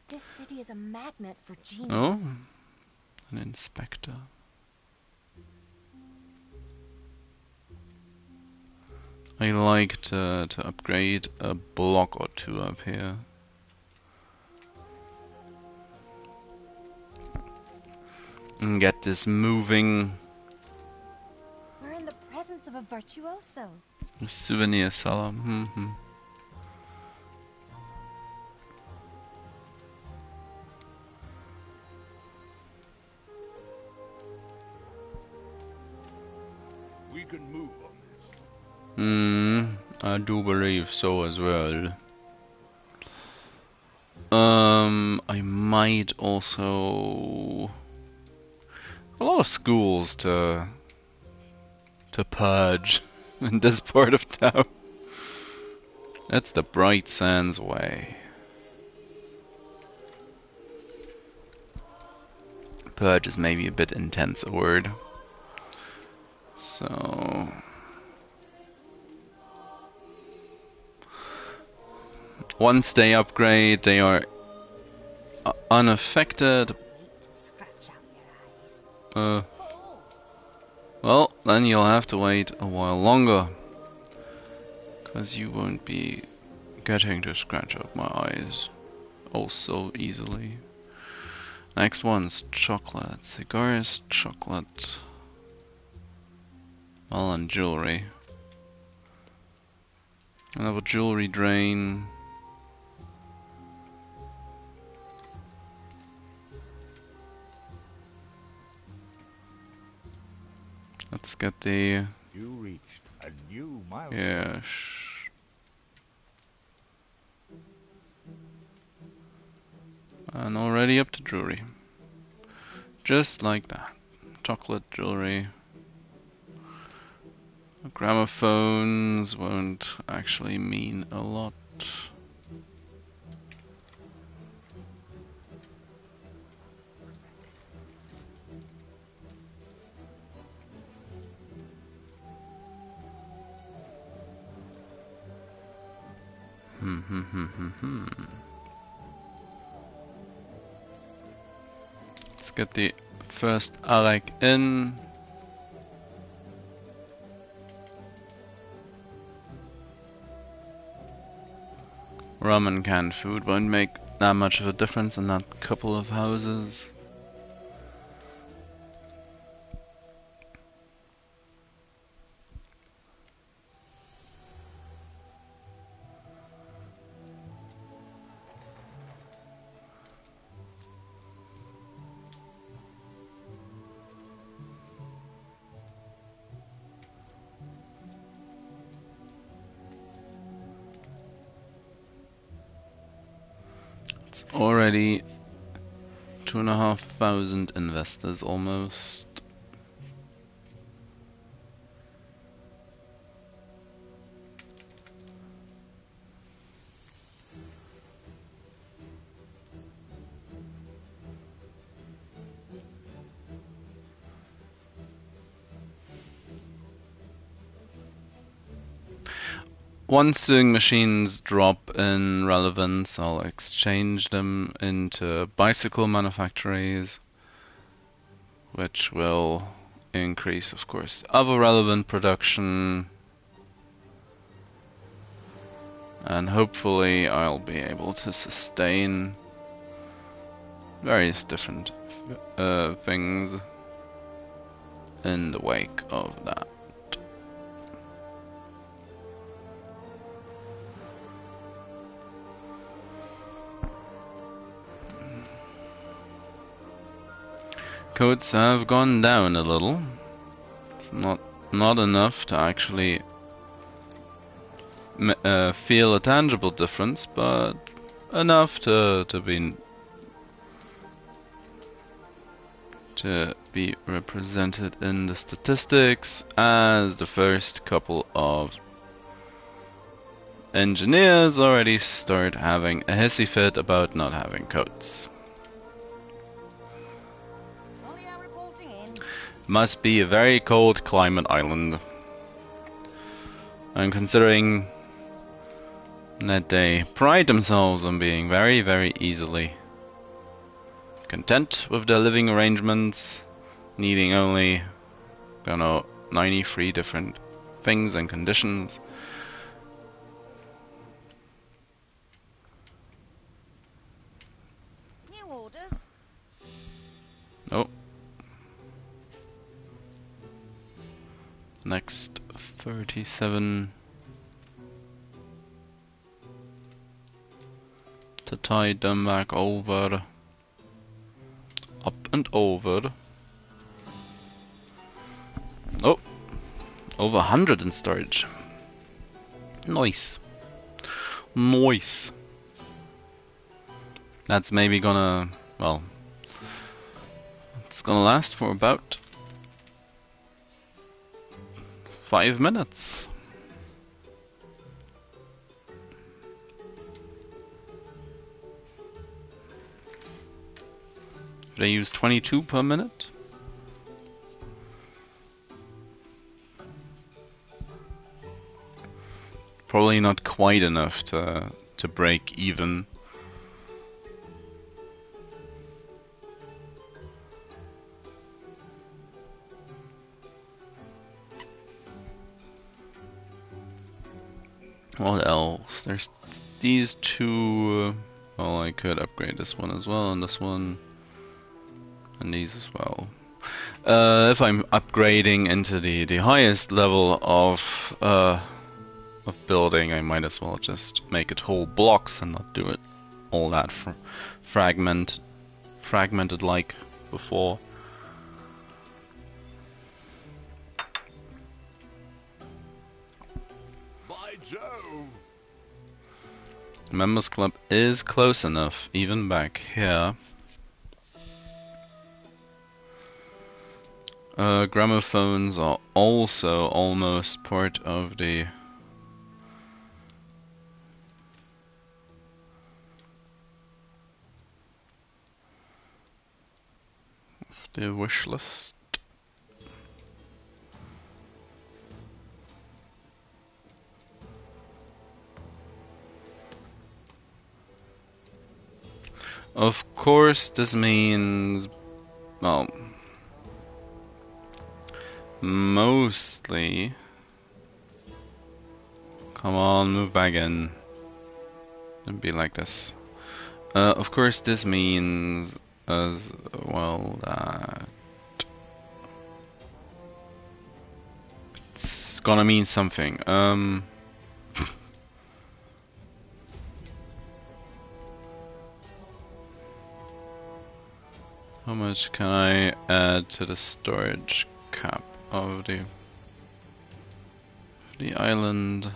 This city is a magnet for genius. Oh, an inspector. I like to upgrade a block or two up here. And get this moving. We're in the presence of a virtuoso. A souvenir seller. We can move on this. I do believe so as well. I might also a lot of schools to purge in this part of town. That's the Bright Sands way. Purge is maybe a bit intense a word. So once they upgrade, they are unaffected. Well, then you'll have to wait a while longer, because you won't be getting to scratch up my eyes oh so easily. Next one's chocolate. Cigars, chocolate. Well, and jewelry. Another jewelry drain. Let's get the... You reached a new milestone. Yeah. And already up to jewelry. Just like that. Chocolate jewelry. Gramophones won't actually mean a lot. Let's get the first Alec in. Rum and canned food won't make that much of a difference in that couple of houses. It's already 2,500 investors almost. once sewing machines drop in relevance, I'll exchange them into bicycle manufactories, which will increase, of course, other relevant production. And hopefully I'll be able to sustain various different things in the wake of that. Coats have gone down a little. It's not enough to actually feel a tangible difference, but enough to be represented in the statistics as the first couple of engineers already start having a hissy fit about not having coats. Must be a very cold climate island. And considering that they pride themselves on being very, very easily content with their living arrangements, needing only, 93 different things and conditions. New orders. Oh. Next 37 to tide them back over, up and over. Oh, over 100 in storage. Nice. Nice. That's maybe gonna, well, it's gonna last for about 5 minutes. They use 22 per minute. Probably not quite enough to break even. What else? There's these two. Well, I could upgrade this one as well, and this one, and these as well. If I'm upgrading into the highest level of building, I might as well just make it whole blocks and not do it all that fragmented like before. By Jove! Members Club is close enough, even back here. Gramophones are also almost part of the wish list. Of course, this means, well, mostly. Come on, move back in. It'd be like this. Of course, this means as well that it's gonna mean something. How much can I add to the storage cap of the island?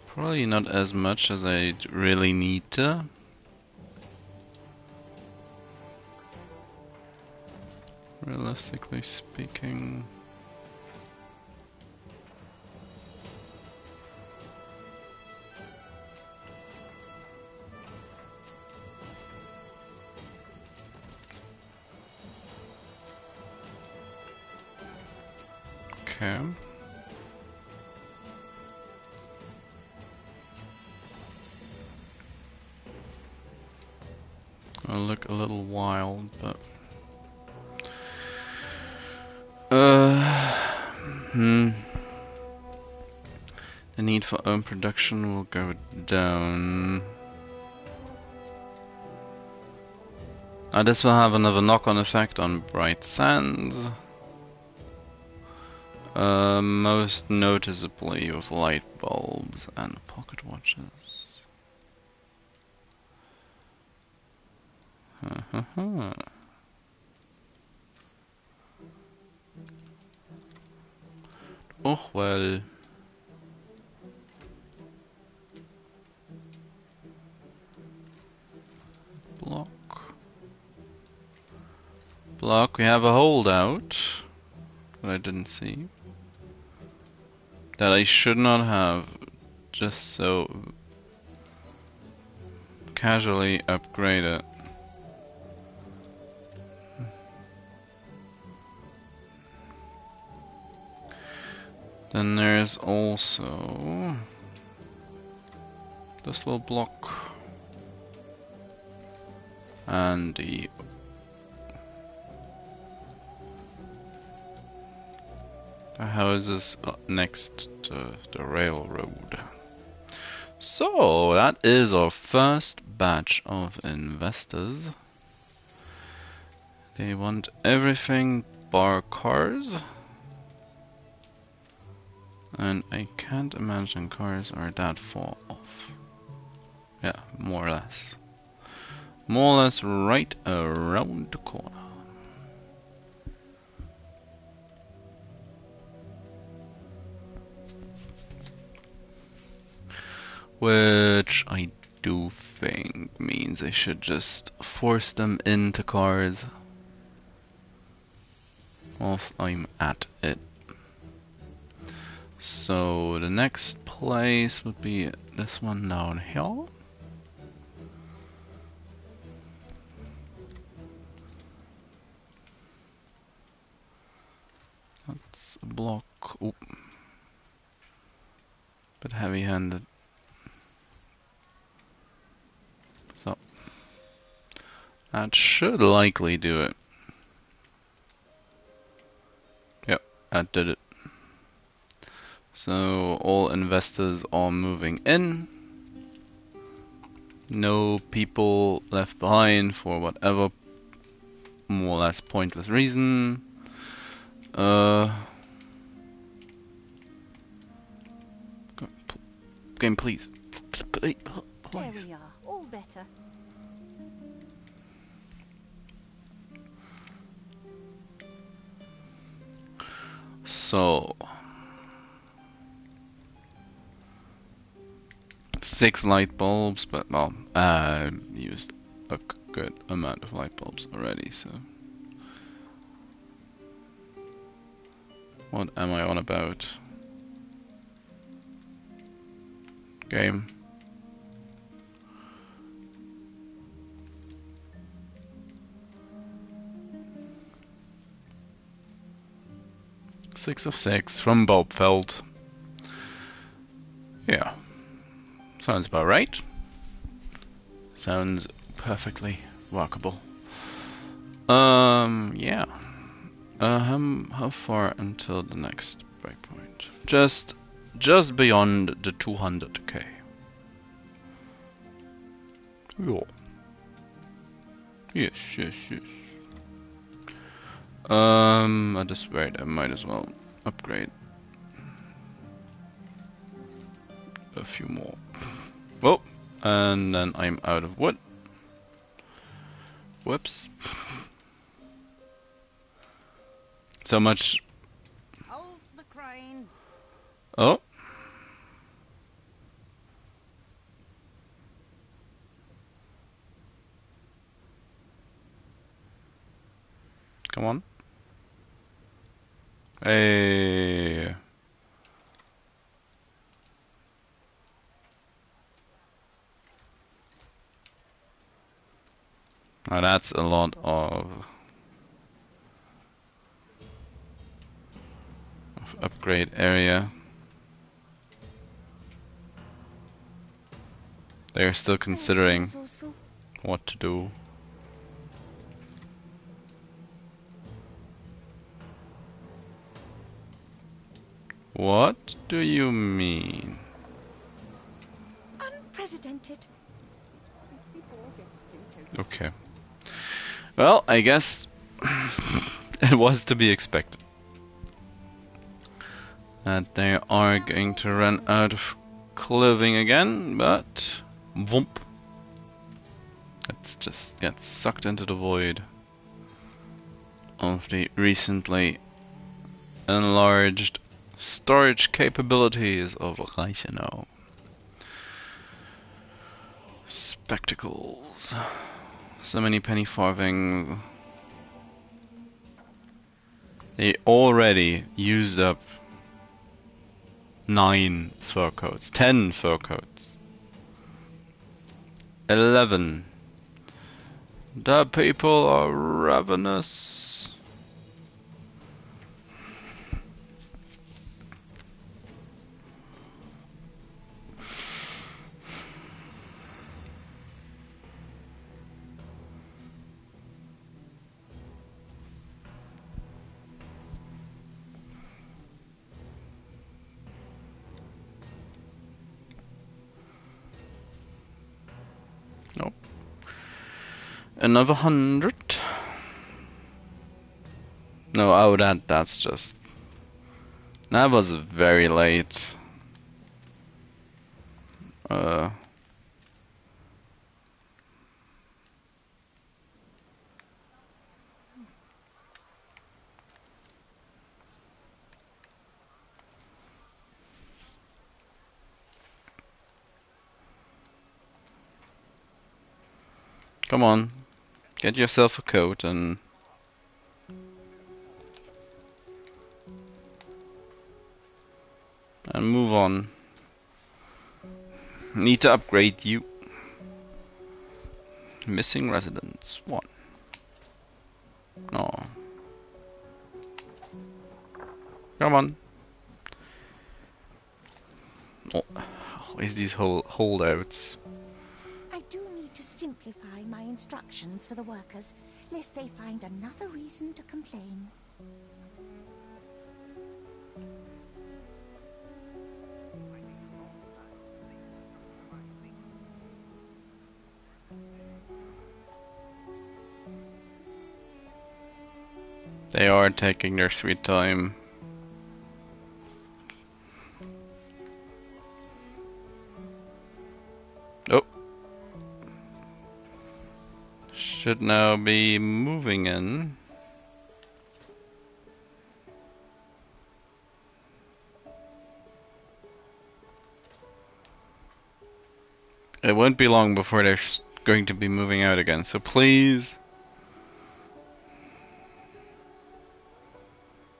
Probably not as much as I really need to. Realistically speaking. Okay. Will look a little wild, but the need for own production will go down. Now this will have another knock-on effect on bright sands. Most noticeably with light bulbs and pocket watches. Oh well. Block, we have a holdout that I didn't see. That I should not have just so casually upgraded. Then there's also this little block and the houses next to the railroad. So that is our first batch of investors. They want everything bar cars. And I can't imagine cars are that far off. Yeah, more or less. More or less right around the corner. Which I do think means I should just force them into cars whilst I'm at it. So the next place would be this one down here. That's a block. Oop. Bit heavy-handed. So that should likely do it. Yep, that did it. So all investors are moving in. No people left behind for whatever more or less pointless reason. Game, please. There we are, all better. So 6 light bulbs, but well, I used a good amount of light bulbs already, so what am I on about? Game. Six of 6 from Bulbfeld. Yeah. Sounds about right. Sounds perfectly workable. Yeah. How far until the next breakpoint? Just beyond the 200k. Yeah. Yes. At this rate, I might as well upgrade a few more. Well, and then I'm out of wood. Whoops. So much. Hold the crane. Oh. Come on. Hey. Now that's a lot of upgrade area. They're still considering what to do. What do you mean? Unprecedented. 54 guests in total. Okay. Well, I guess it was to be expected that they are going to run out of clothing again, but whoomp. Let's just get sucked into the void of the recently enlarged storage capabilities of Reichenau. Spectacles. So many penny farthings. They already used up 9 fur coats, 10 fur coats, 11. The people are ravenous. Nope. Another 100. No, oh, that's just... That was very late. Come on, get yourself a coat and move on. Need to upgrade you. Missing residents 1. No. Come on. Oh, always these holdouts. I do need to simplify my instructions for the workers, lest they find another reason to complain. They are taking their sweet time. Oh. Should now be moving in. It won't be long before they're going to be moving out again, so please.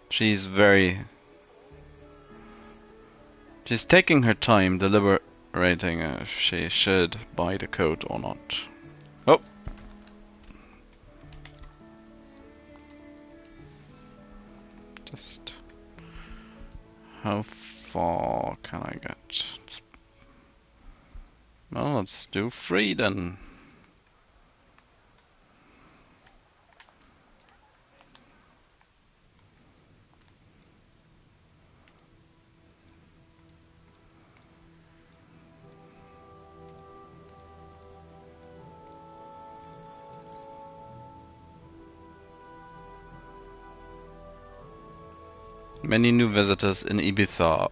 She's taking her time deliberating if she should buy the coat or not. Oh! Just... How far can I get? Well, let's do 3 then. Many new visitors in Ibiza.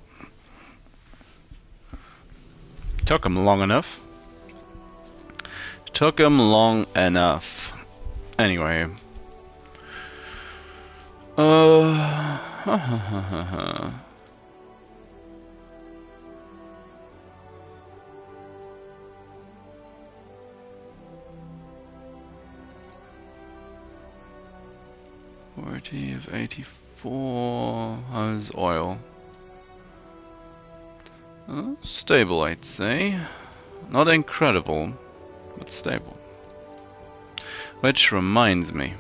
Took him long enough. Took him long enough. Anyway. Forty of 84. How's oil? Stable, I'd say. Not incredible, but stable. Which reminds me.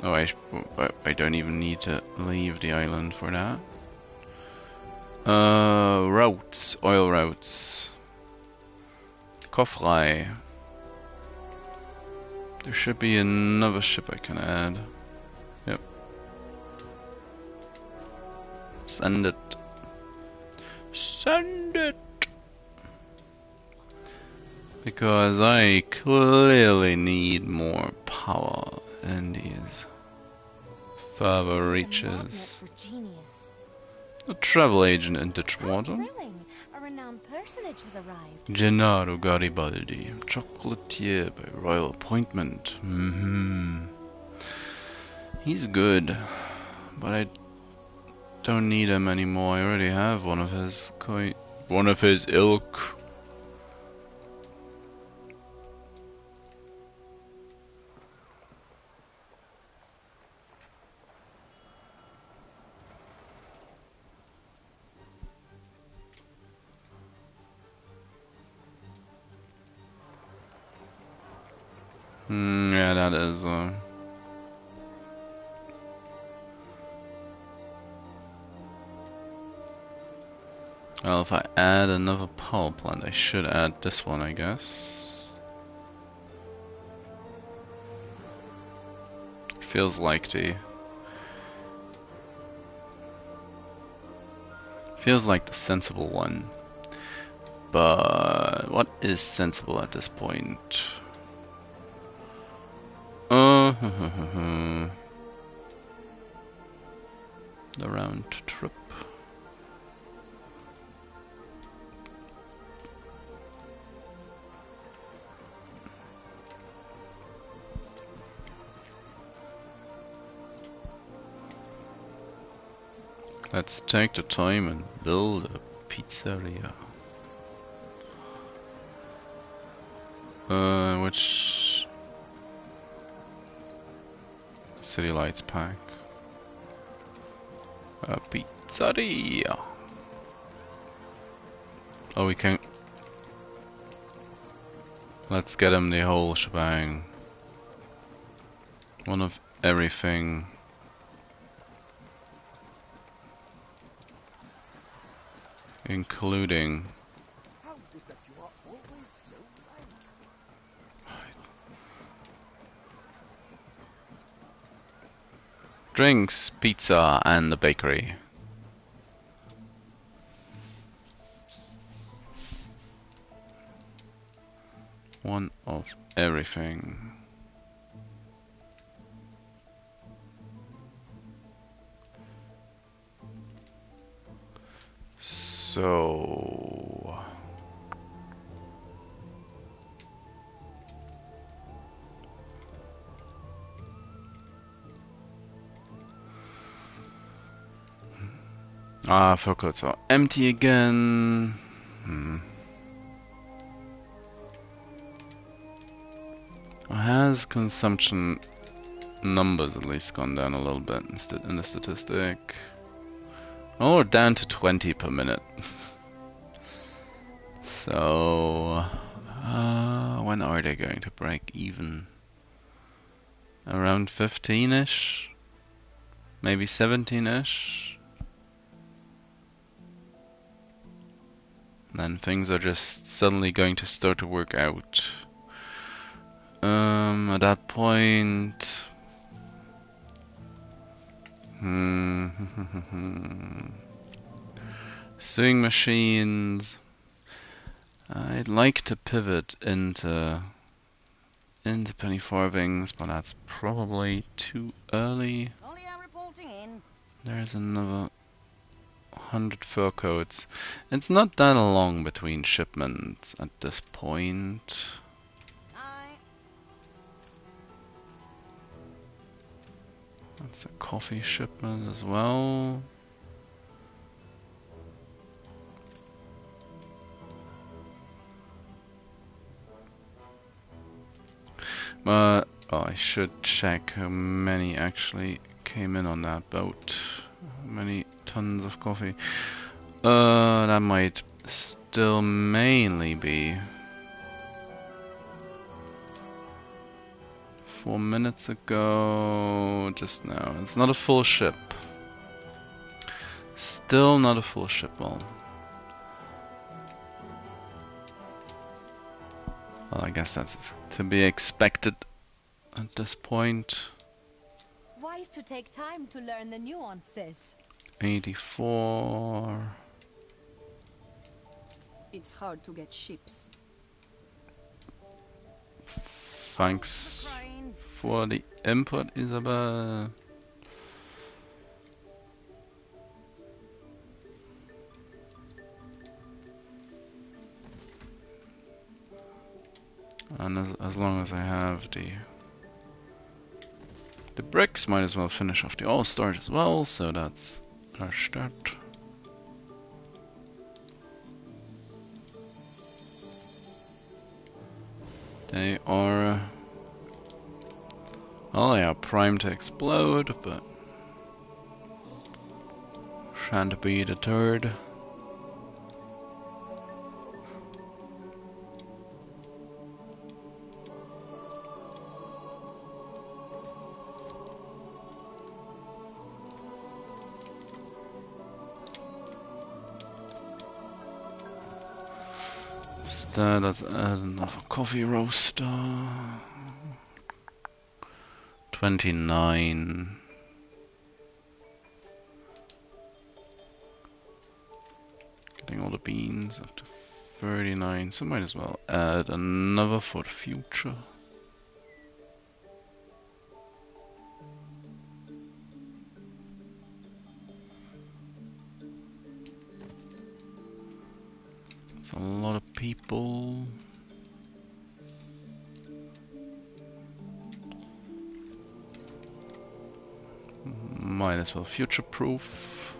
Oh, I don't even need to leave the island for that. Routes, oil routes. Kofrei. There should be another ship I can add. Yep. Send it. Send it! Because I clearly need more power in these further reaches. A travel agent in Ditchwater. A renowned personage has arrived. Gennaro Garibaldi, chocolatier by royal appointment. He's good, but I don't need him anymore. I already have one of his ilk. Yeah, that is. Well, if I add another power plant, I should add this one, I guess. It feels like the sensible one. But what is sensible at this point? The round trip. Let's take the time and build a pizzeria. Which city lights pack? A pizzeria. Oh, we can. Let's get him the whole shebang. One of everything. Including How is it that you are always so right? drinks, pizza, and the bakery. One of everything. So forecourts are empty again. Has consumption numbers at least gone down a little bit in the statistic? Oh, down to 20 per minute. So, when are they going to break even? Around 15-ish? Maybe 17-ish? Then things are just suddenly going to start to work out. At that point... Sewing machines. I'd like to pivot into penny farthings, but that's probably too early. There's another 100 fur coats. It's not that long between shipments at this point. That's a coffee shipment as well. But I should check how many actually came in on that boat. How many tons of coffee? That might still mainly be 4 minutes ago, just now. It's not a full ship. Still not a full ship, well, I guess that's to be expected at this point. Wise to take time to learn the nuances. 84. It's hard to get ships. Thanks for the input, Isabel. And as long as I have the bricks, might as well finish off the all-start as well, so that's our start. They are... well, they are primed to explode, but shan't be deterred. Let's add another coffee roaster. 29. Getting all the beans up to 39, so might as well add another for the future. It's a lot of people. Might as well future-proof.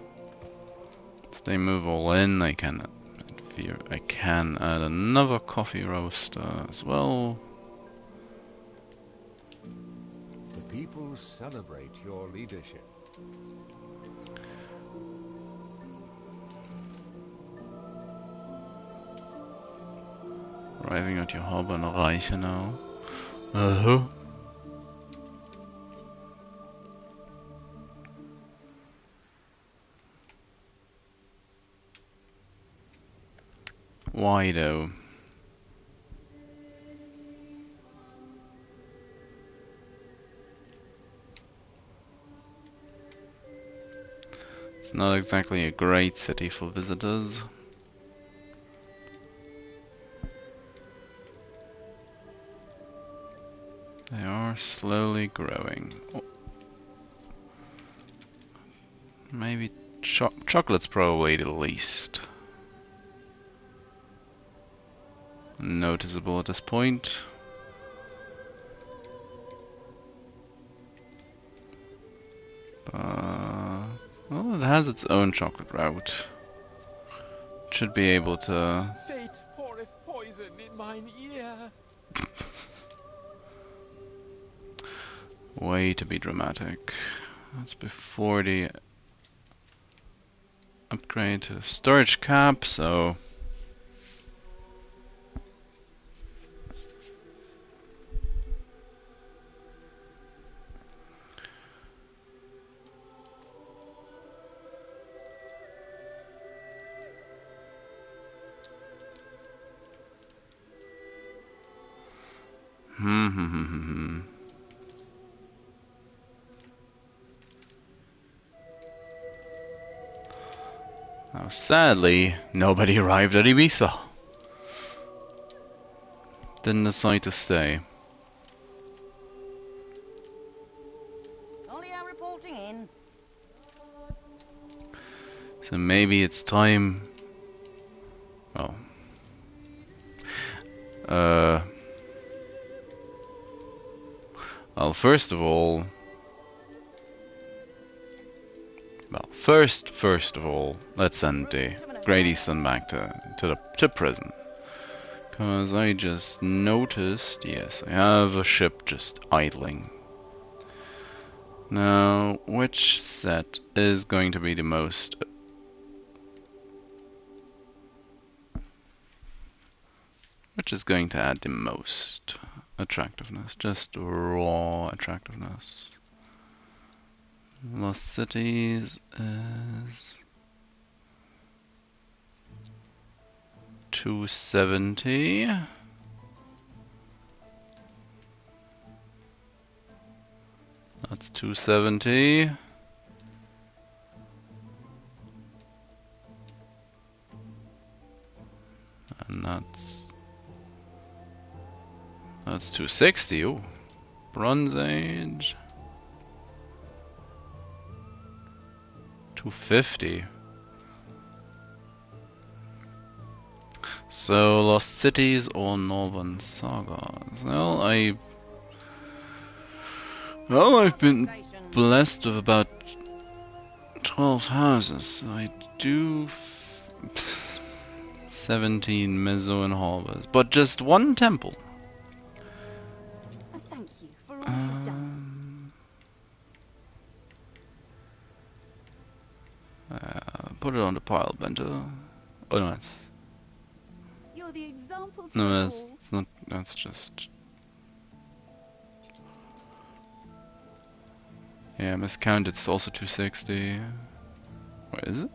If they move all in, I can add another coffee roaster as well. The people celebrate your leadership. Arriving at your hub in Reichenau. Uh-huh. Why though? It's not exactly a great city for visitors. They are slowly growing. Oh. Maybe chocolate's probably the least noticeable at this point. Well, it has its own chocolate route. It should be able to... Fate poureth poison in mine ear. Way to be dramatic. That's before the upgrade to the storage cap, so... Now, sadly, nobody arrived at Ibiza. Didn't decide to stay. Ollie, I'm reporting in. So maybe it's time... well... well, first of all... well, first of all, let's send the Great Eastern back to prison. Because I just noticed, yes, I have a ship just idling. Now, which set is going to be the most... which is going to add the most attractiveness? Just raw attractiveness. Lost Cities is 270. That's 270. And that's 260. Ooh, Bronze Age. 250. So Lost Cities or Northern Sagas? Well, I've been blessed with about 12 houses. So I do 17 Mezzo harbors, but just one temple. Thank you for all you've done. Put it on the pile, Bento. Oh no, You're the example to no, us all. it's not. That's just. Yeah, miscount. It's also 260. What is it?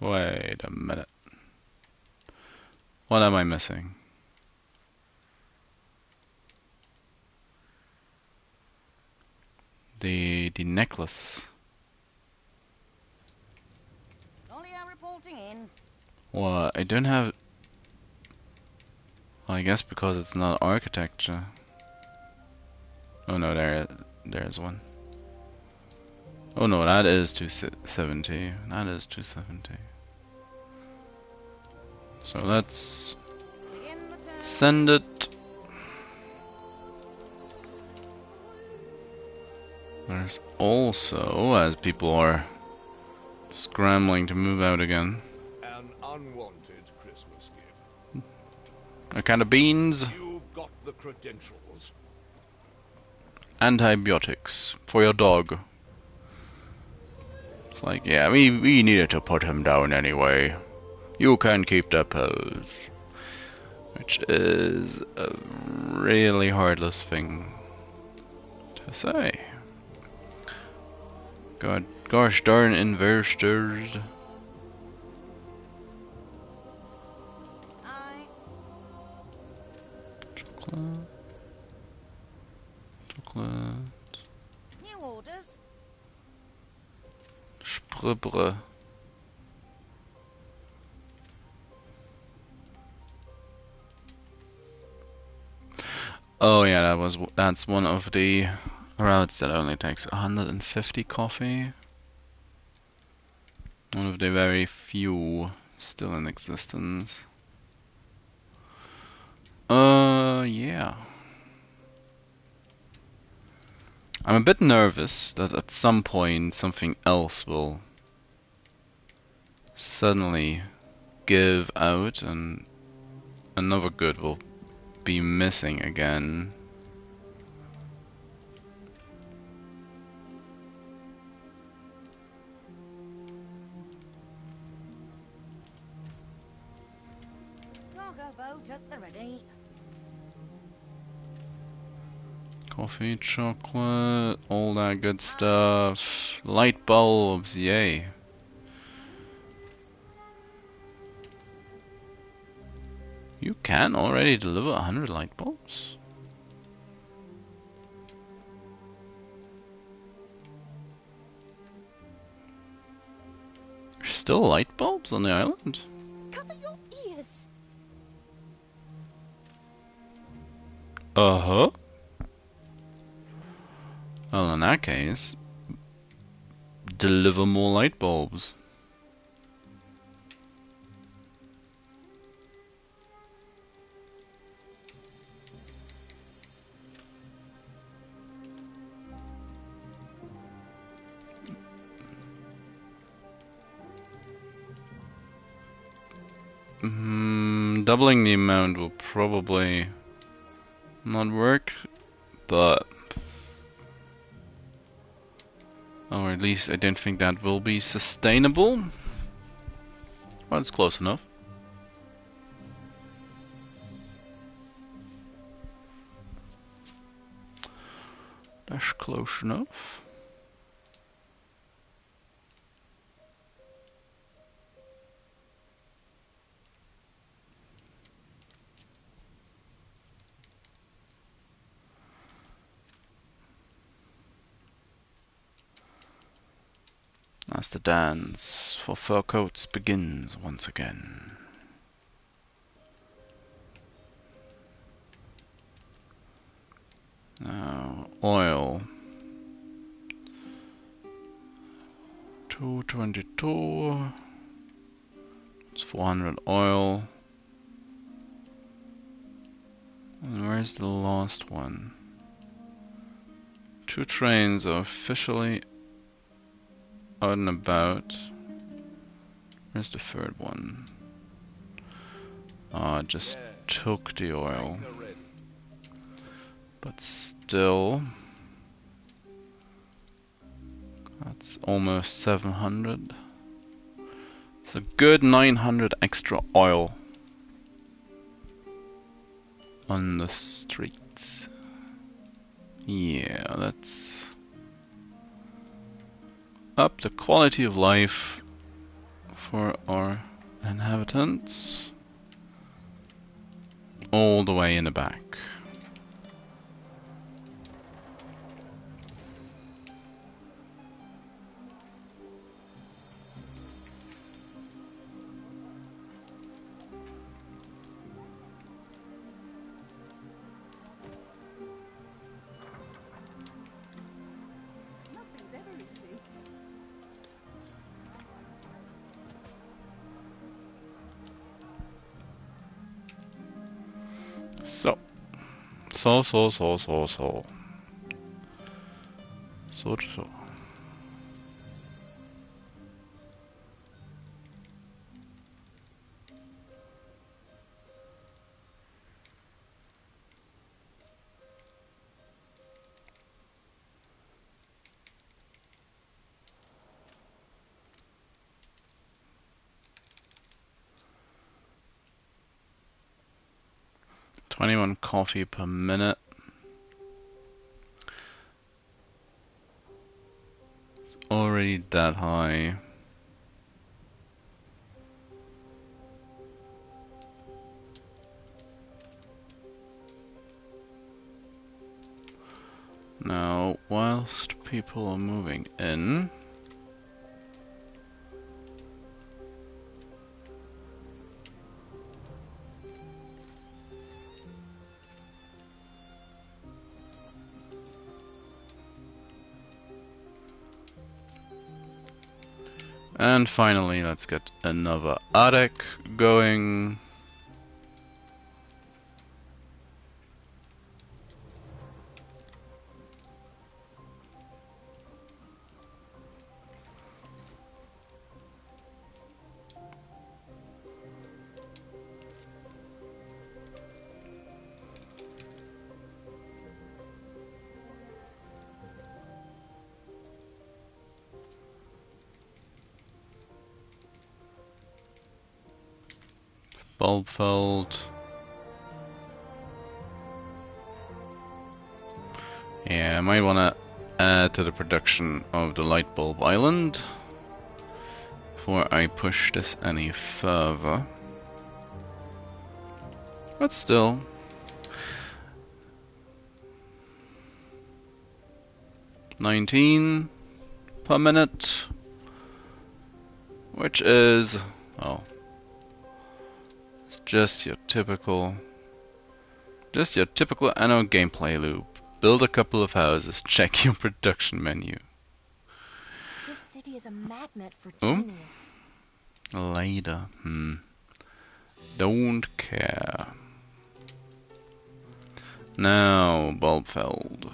Wait a minute. What am I missing? The necklace. Reporting in. Well, I don't have. Well, I guess because it's not architecture. Oh no, there's one. Oh no, that is 270. That is 270. So let's send it. There's also, as people are scrambling to move out again, An unwanted Christmas gift. a can of beans, You've got the credentials. antibiotics for your dog. It's like, yeah, we needed to put him down anyway. You can keep the pose. Which is a really heartless thing to say. God, gosh darn investors. Chocolate. New orders. Sprübre. Oh yeah, that's one of the routes that only takes 150 coffee. One of the very few still in existence. Yeah. I'm a bit nervous that at some point something else will suddenly give out and another good will be missing again. Cargo boat at the ready. Coffee, chocolate, all that good stuff. Light bulbs, yay. You can already deliver 100 light bulbs? There's still light bulbs on the island? Cover your ears. Uh-huh. Well, in that case, deliver more light bulbs. Doubling the amount will probably not work, but or at least I don't think that will be sustainable. Well, it's close enough. That's close enough. as the dance for fur coats begins once again. Now, oil. 222. It's 400 oil. And where's the last one? 2 trains are officially out and about. Where's the third one? Ah, just took the oil. But still, that's almost 700. It's a good 900 extra oil on the streets. Yeah, let's up the quality of life for our inhabitants all the way in the back. Nothing's ever easy. So. 21 coffee per minute. It's already that high. Now, whilst people are moving in, and finally, let's get another attic going. Bulb fold. Yeah, I might want to add to the production of the light bulb island before I push this any further. But still, $19 per minute, which is, oh, it's just your typical Anno gameplay loop. Build a couple of houses, check your production menu. This city is a magnet for Oh? genius. Later, don't care. Now, bulb feld.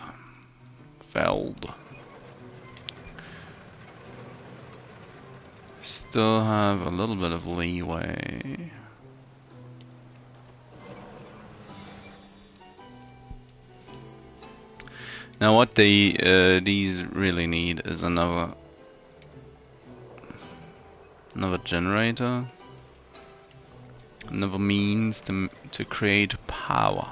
Still have a little bit of leeway. Now what these really need is another generator, another means to create power.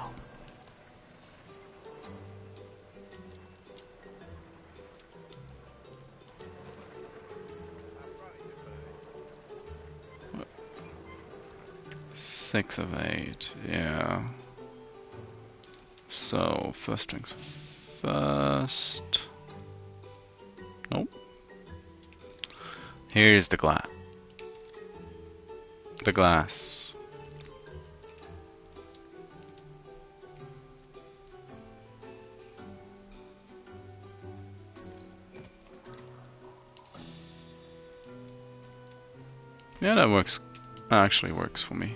Six of 8, yeah. So first things first. Nope. Here's the glass. The glass. Yeah, that works. Actually works for me.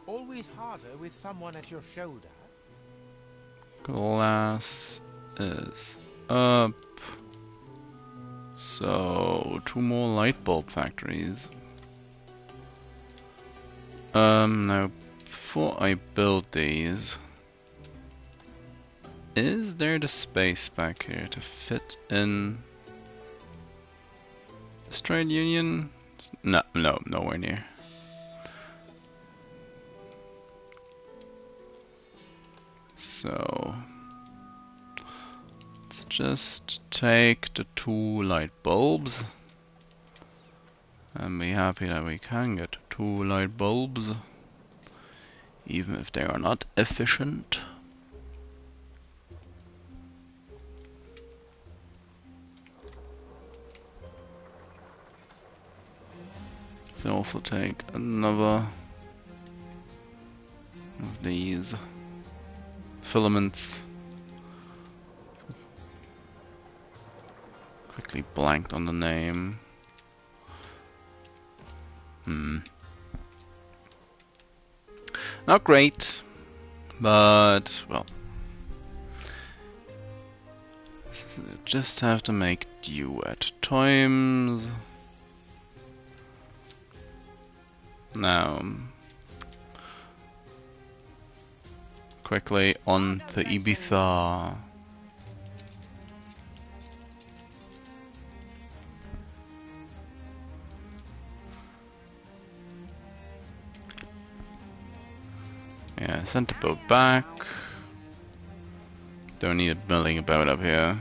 Always harder with someone at your shoulder. Glass is up. So 2 more light bulb factories. Now before I build these, is there the space back here to fit in this trade union? No, nowhere near. So let's just take the 2 light bulbs and be happy that we can get 2 light bulbs, even if they are not efficient. So also take another of these filaments. Quickly blanked on the name. Not great, but well, just have to make do at times. Now, quickly on to Ibiza. Yeah, sent the boat back. Don't need it milling about up here.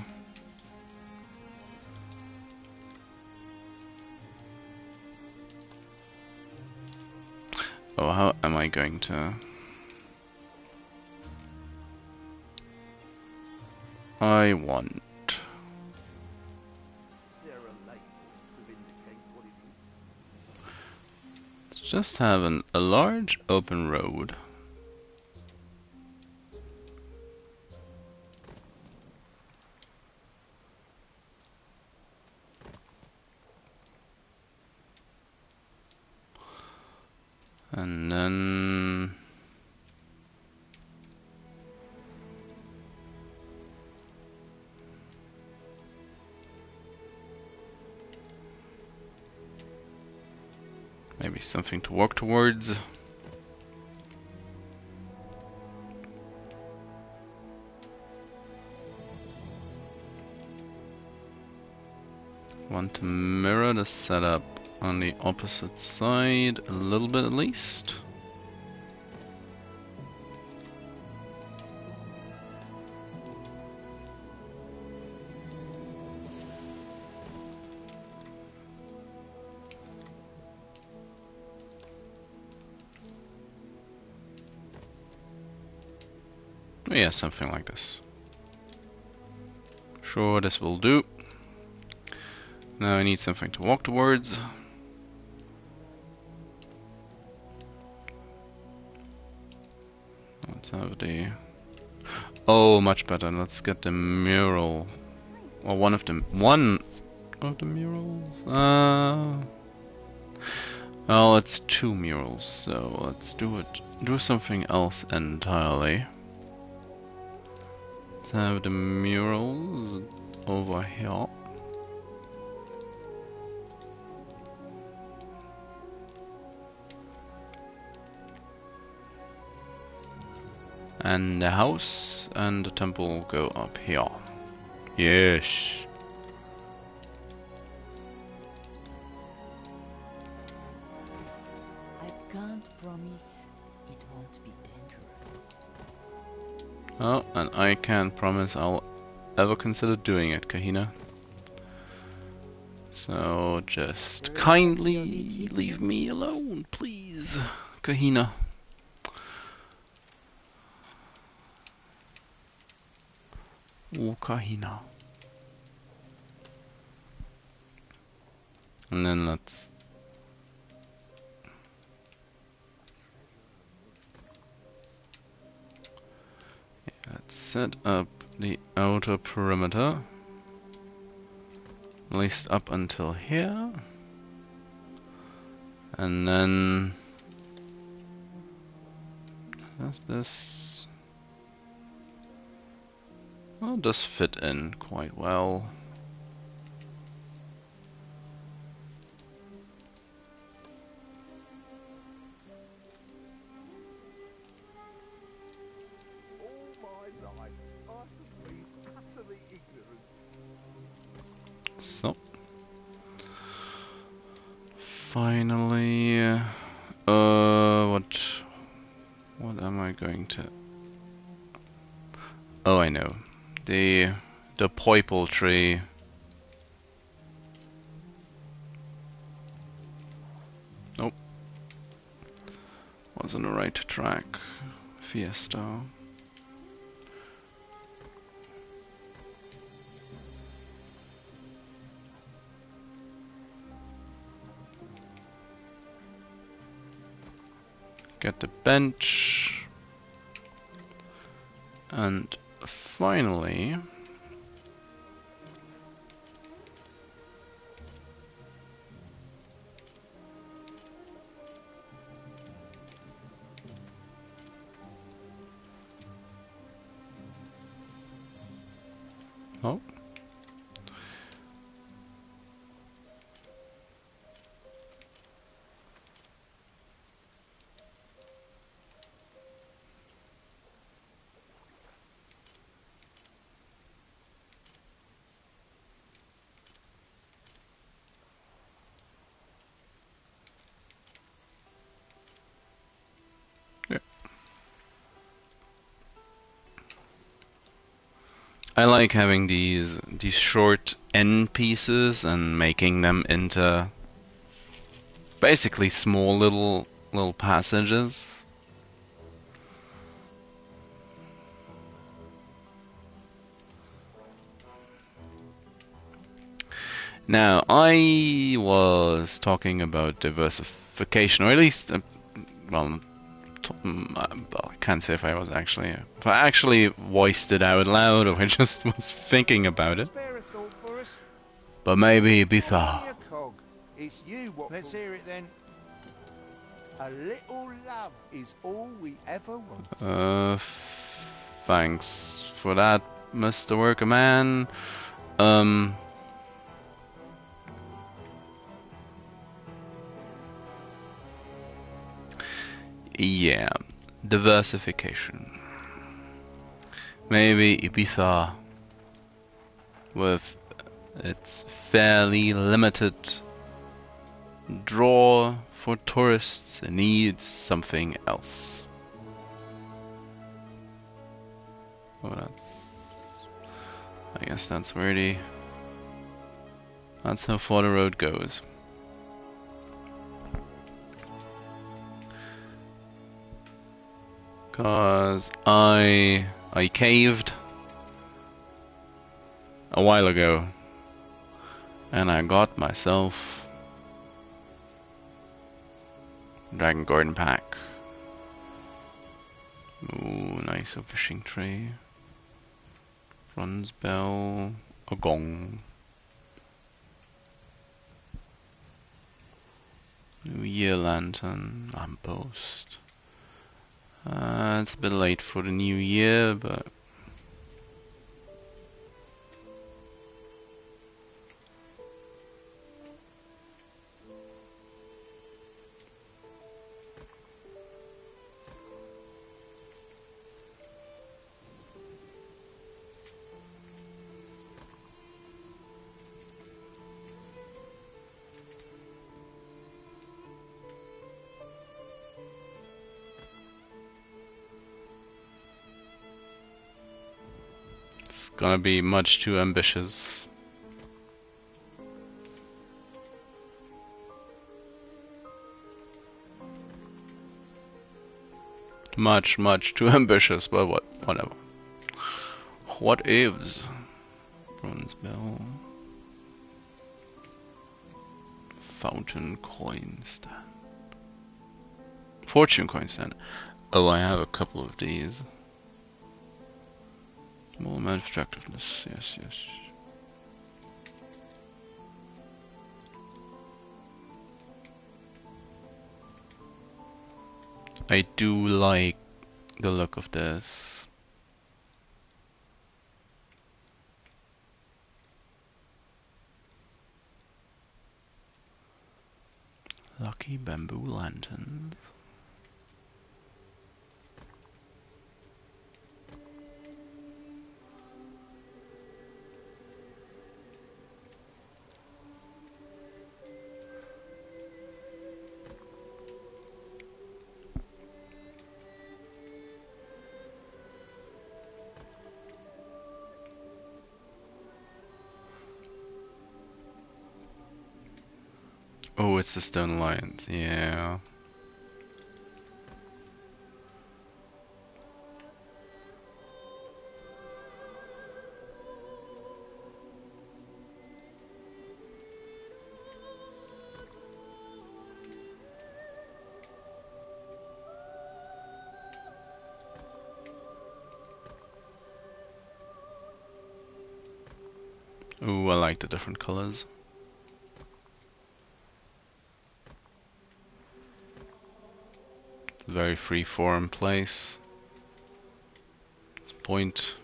Oh, how am I going to... I want... Let's just have a large open road. And then... maybe something to walk towards. Want to mirror the setup on the opposite side a little bit at least. Yeah, something like this. Sure, this will do. Now I need something to walk towards. Let's have the... Oh, much better. Let's get the mural. Or one of the murals. Well, it's 2 murals, so let's do something else entirely. Let's have the murals over here. And the house and the temple go up here. Yes. I can't promise it won't be dangerous. Oh, and I can't promise I'll ever consider doing it, Kahina. So just kindly leave me alone, please, Kahina. Oh, Kahina. And then let's set up the outer perimeter, at least up until here, and then does this? Well, it does fit in quite well. So, finally, what am I going to? Oh, I know, the purple tree. Nope, wasn't the right track. Fiesta. Get the bench, and finally oh. I like having these short end pieces and making them into basically small little passages. Now, I was talking about diversification, or at least, well, I can't say if I actually voiced it out loud or I just was thinking about it. But maybe Ibiza. It's you what. Let's hear it then. A little love is all we ever want. Thanks for that, Mr. Worker Man. Yeah, diversification. Maybe Ibiza, with its fairly limited draw for tourists, needs something else. Oh, I guess that's how far the road goes. Cause I caved a while ago and I got myself Dragon Garden pack. Ooh, nice, a fishing tray. Bronze bell, a gong. New Year lantern, lamppost. It's a bit late for the new year, but it's gonna be much too ambitious. Much too ambitious, but whatever. What ifs? Bronze bell. Fountain coin stand. Fortune coin stand. Oh, I have a couple of these. Small amount of attractiveness. Yes, yes. I do like the look of this. Lucky bamboo lanterns. Oh, it's the stone lions, yeah. Ooh, I like the different colors. It's a very free form place. It's a point.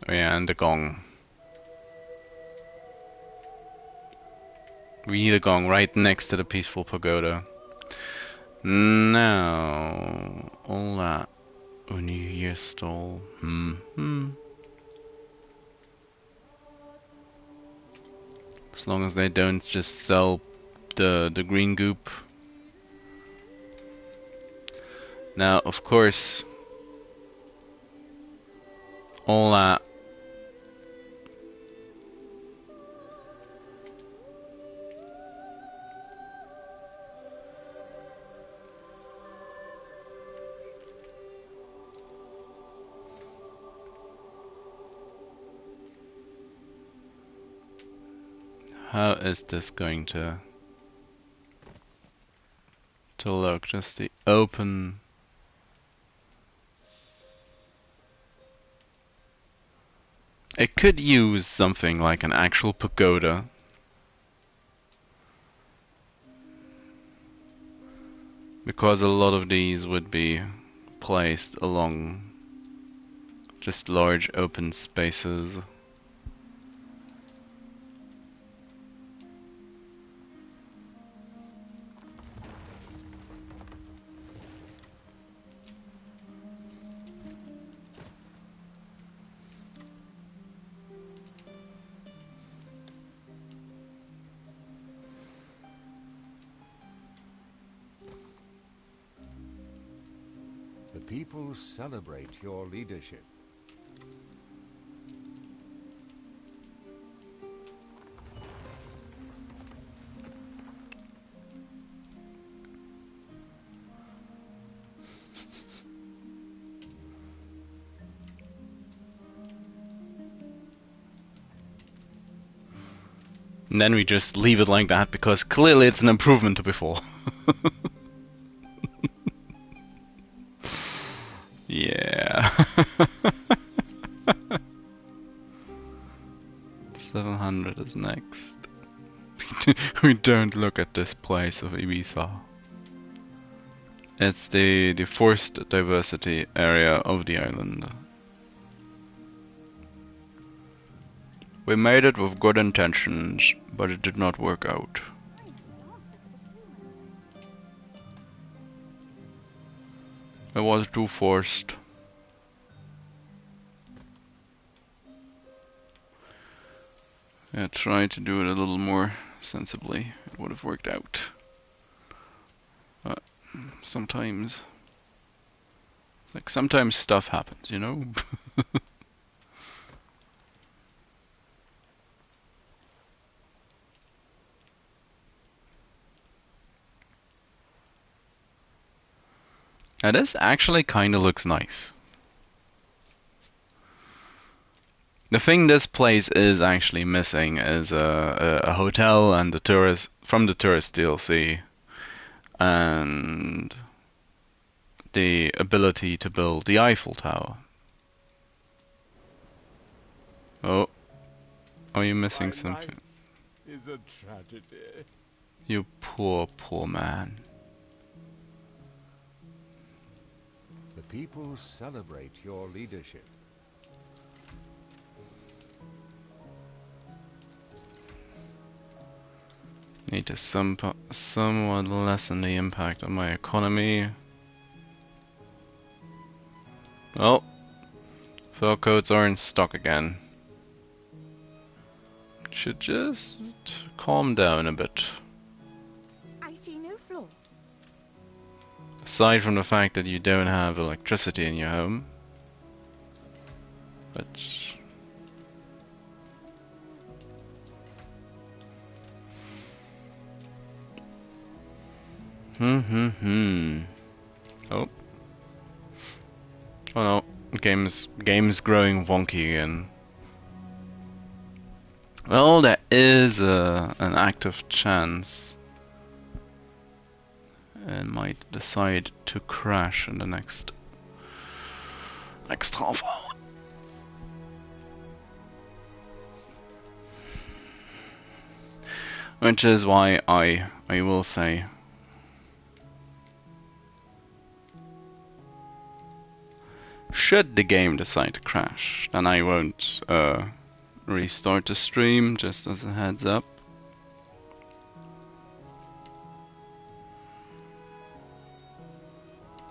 Oh yeah, and the gong. We need a gong right next to the peaceful pagoda. Now, all that. Oh, New Year's stall. As long as they don't just sell the green goop. Now, of course, all that. How is this going to look? Just the open. It could use something like an actual pagoda. Because a lot of these would be placed along just large open spaces. The people celebrate your leadership. And then we just leave it like that because clearly it's an improvement to before. Yeah. 700 is next. We don't look at this place of Ibiza. It's the forced diversity area of the island. We made it with good intentions, but it did not work out. It was too forced. Yeah, try to do it a little more sensibly. It would have worked out. But sometimes, it's like sometimes stuff happens, you know? Now this actually kind of looks nice. The thing this place is actually missing is a hotel and the tourist from the tourist DLC, and the ability to build the Eiffel Tower. Oh, are you missing something? Is a tragedy. You poor, poor man. The people celebrate your leadership. Need to somewhat lessen the impact on my economy. Well, fur coats are in stock again. Should just calm down a bit. I see no flaw. Aside from the fact that you don't have electricity in your home. But Oh. Oh no. Game's growing wonky again. Well, there is an active chance it might decide to crash in the next half hour. Which is why I will say should the game decide to crash, then I won't restart the stream, just as a heads up.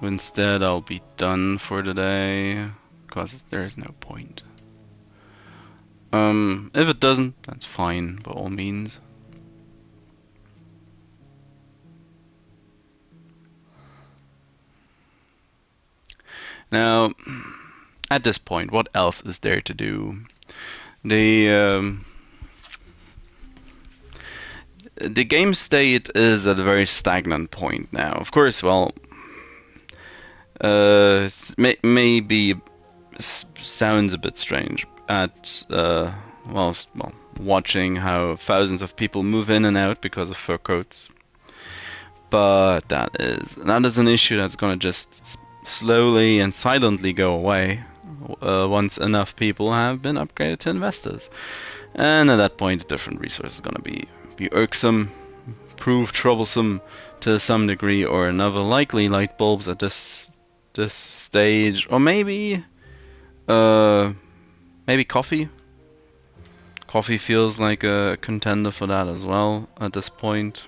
Instead, I'll be done for the day, because there's no point. If it doesn't, that's fine, by all means. Now, at this point, what else is there to do? The game state is at a very stagnant point now. Of course, well, maybe sounds a bit strange at well, watching how thousands of people move in and out because of fur coats, but that is an issue that's gonna just slowly and silently go away once enough people have been upgraded to investors, and at that point, a different resource is gonna be irksome, prove troublesome to some degree or another. Likely light bulbs at this stage, or maybe coffee. Coffee feels like a contender for that as well at this point.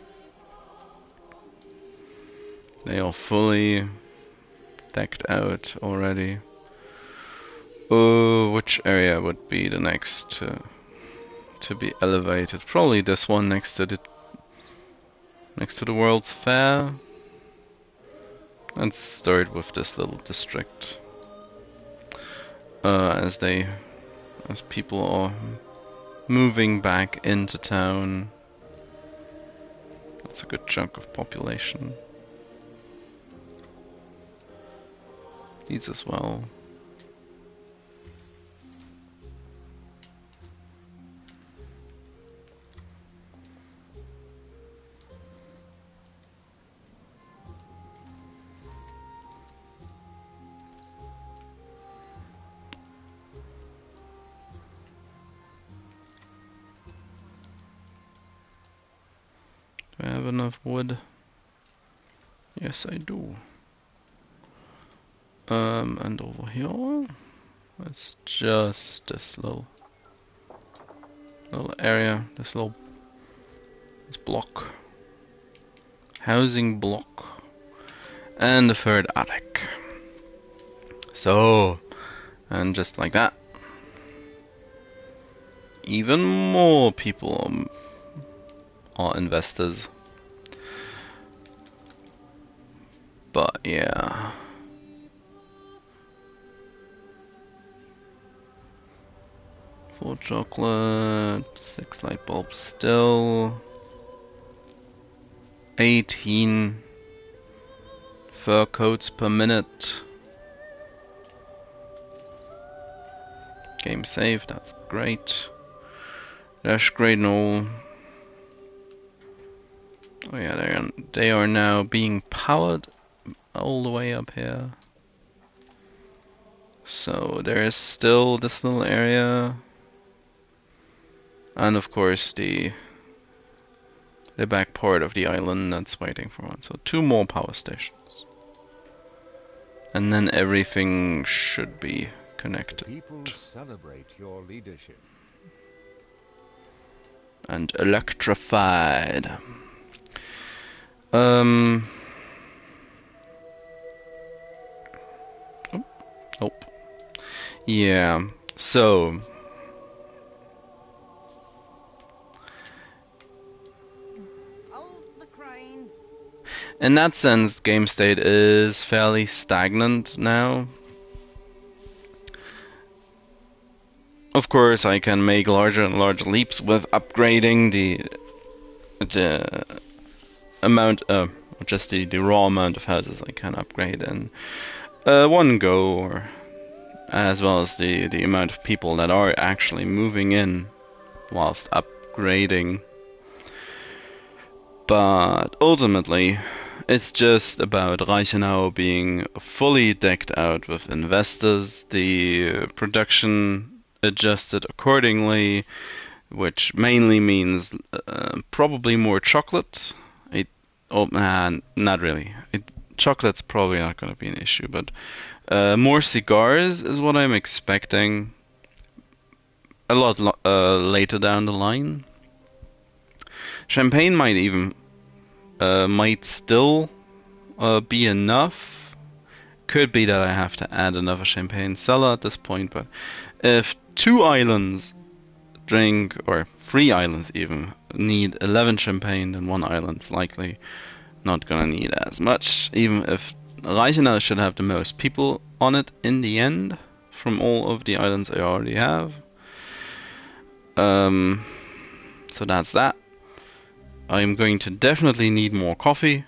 They are fully decked out already. Which area would be the next to be elevated? Probably this one next to the World's Fair. Let's start with this little district. As people are moving back into town. That's a good chunk of population. These as well. Do I have enough wood? Yes, I do. And over here, it's just this little area, this block, housing block, and the third attic. So, and just like that, even more people are investors. But yeah. Full chocolate, 6 light bulbs still. 18 fur coats per minute. Game save, that's great. Dash Reichenau. Oh yeah, they are now being powered all the way up here. So there is still this little area, and of course the back part of the island that's waiting for one. So 2 more power stations, and then everything should be connected. People celebrate your leadership. And electrified. Nope. Yeah. So. In that sense, game state is fairly stagnant now. Of course, I can make larger and larger leaps with upgrading the amount, just the raw amount of houses I can upgrade in one go, or as well as the amount of people that are actually moving in whilst upgrading. But ultimately, it's just about Reichenau being fully decked out with investors, the production adjusted accordingly, which mainly means probably more chocolate. Not really. Chocolate's probably not going to be an issue, but more cigars is what I'm expecting a lot later down the line. Champagne might still be enough. Could be that I have to add another champagne cellar at this point, but if 2 islands drink, or 3 islands even, need 11 champagne, then 1 island's likely not gonna need as much, even if Reichenau should have the most people on it in the end, from all of the islands I already have. So that's that. I'm going to definitely need more coffee.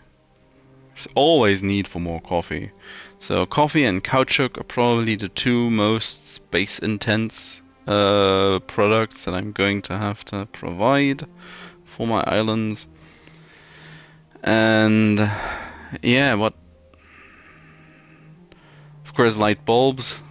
There's always need for more coffee. So coffee and caoutchouc are probably the 2 most space intense products that I'm going to have to provide for my islands. And yeah, of course, light bulbs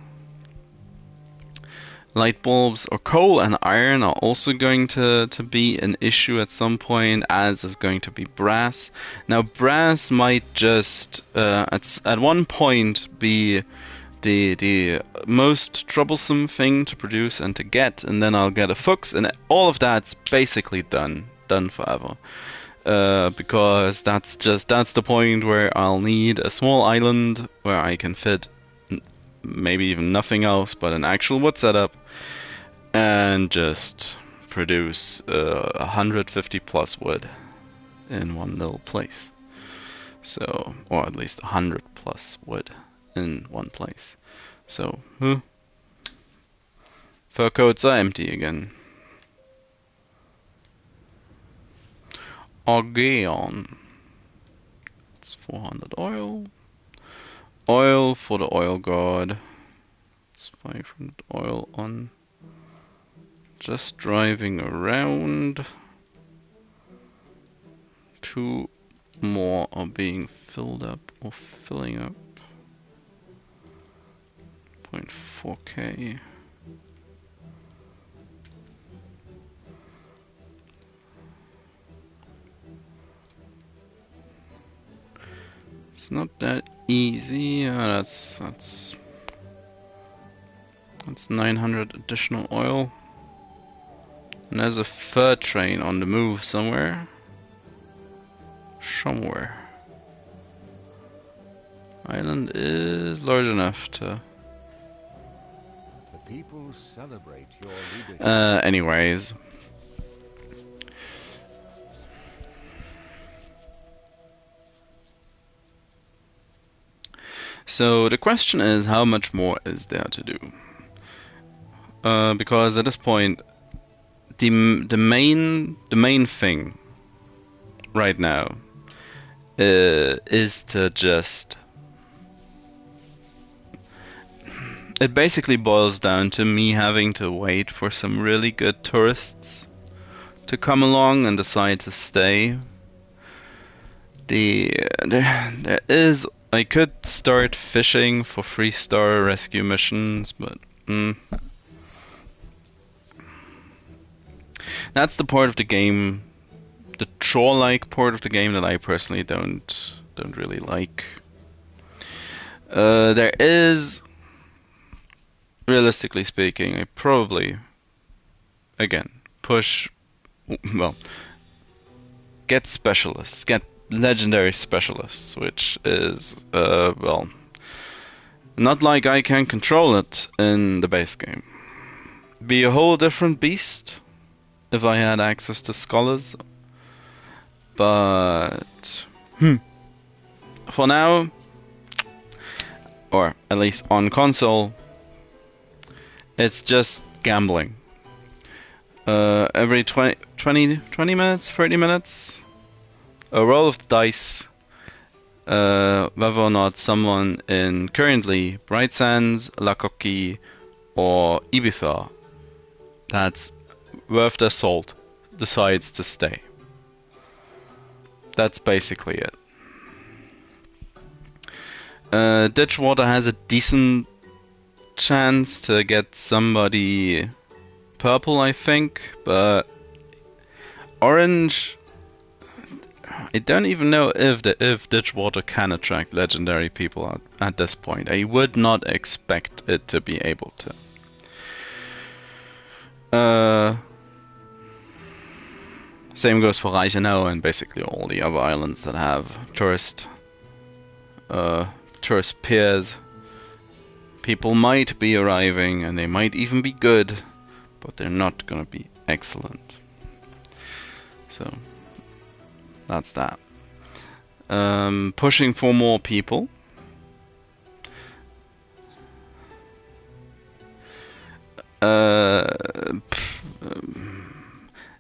or coal and iron are also going to be an issue at some point, as is going to be brass. Now brass might just at one point be the most troublesome thing to produce and to get, and then I'll get a Fuchs, and all of that's basically done forever. Because that's the point where I'll need a small island where I can fit maybe even nothing else but an actual wood setup, and just produce 150 plus wood in one little place. So, or at least 100 plus wood in one place. So, fur coats are empty again. Argeon. It's 400 oil. Oil for the oil guard. It's 500 oil on just driving around. 2 more are being filled up or filling up. 0.4k. It's not that easy. That's 900 additional oil. And there's a fur train on the move somewhere. Island is large enough to. The people celebrate your leadership. Anyways. So the question is, how much more is there to do? Because at this point, the main thing right now is to just it basically boils down to me having to wait for some really good tourists to come along and decide to stay. There is, I could start fishing for 3-star rescue missions, but that's the part of the game, the troll-like part of the game that I personally don't really like. There is, realistically speaking, I probably again push, well, get specialists, get legendary specialists, which is well, not like I can control it in the base game. Be a whole different beast if I had access to scholars, but for now, or at least on console, it's just gambling. Every 20 minutes, 30 minutes, a roll of the dice, whether or not someone in currently Bright Sands, La Coquille, or Ibiza that's worth their salt decides to stay. That's basically it. Ditchwater has a decent chance to get somebody purple, I think, but orange, I don't even know if Ditchwater can attract legendary people at this point. I would not expect it to be able to. Same goes for Reichenau and basically all the other islands that have tourist piers. People might be arriving and they might even be good, but they're not gonna be excellent. So that's that. Pushing for more people.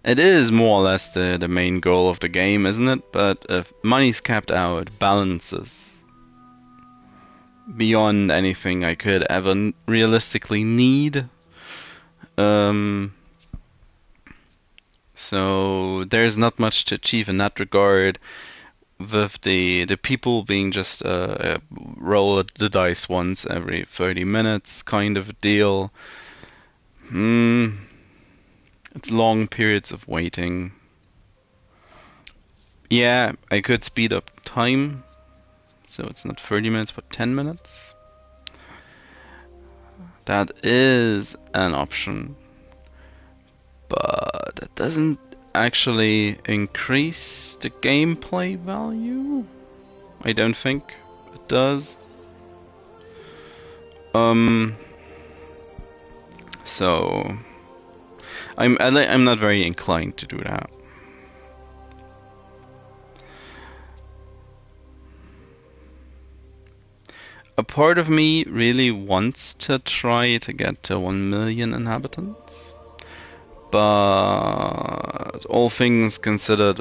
It is more or less the main goal of the game, isn't it? But if money's capped out, balances beyond anything I could ever realistically need. So there's not much to achieve in that regard, with the people being just roll the dice once every 30 minutes kind of deal. It's long periods of waiting. Yeah, I could speed up time, so it's not 30 minutes but 10 minutes. That is an option, but it doesn't actually increase the gameplay value. I don't think it does. So I'm not very inclined to do that. A part of me really wants to try to get to 1 million inhabitants, but all things considered,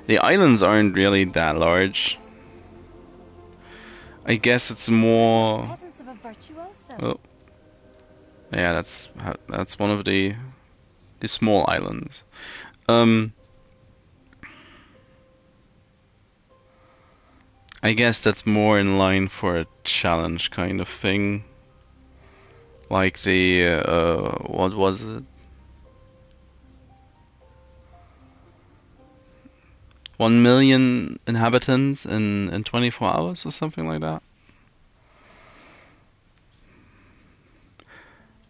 the islands aren't really that large. I guess it's more. Oh, yeah, that's one of the small islands. I guess that's more in line for a challenge kind of thing, like the what was it? 1 million inhabitants in 24 hours or something like that.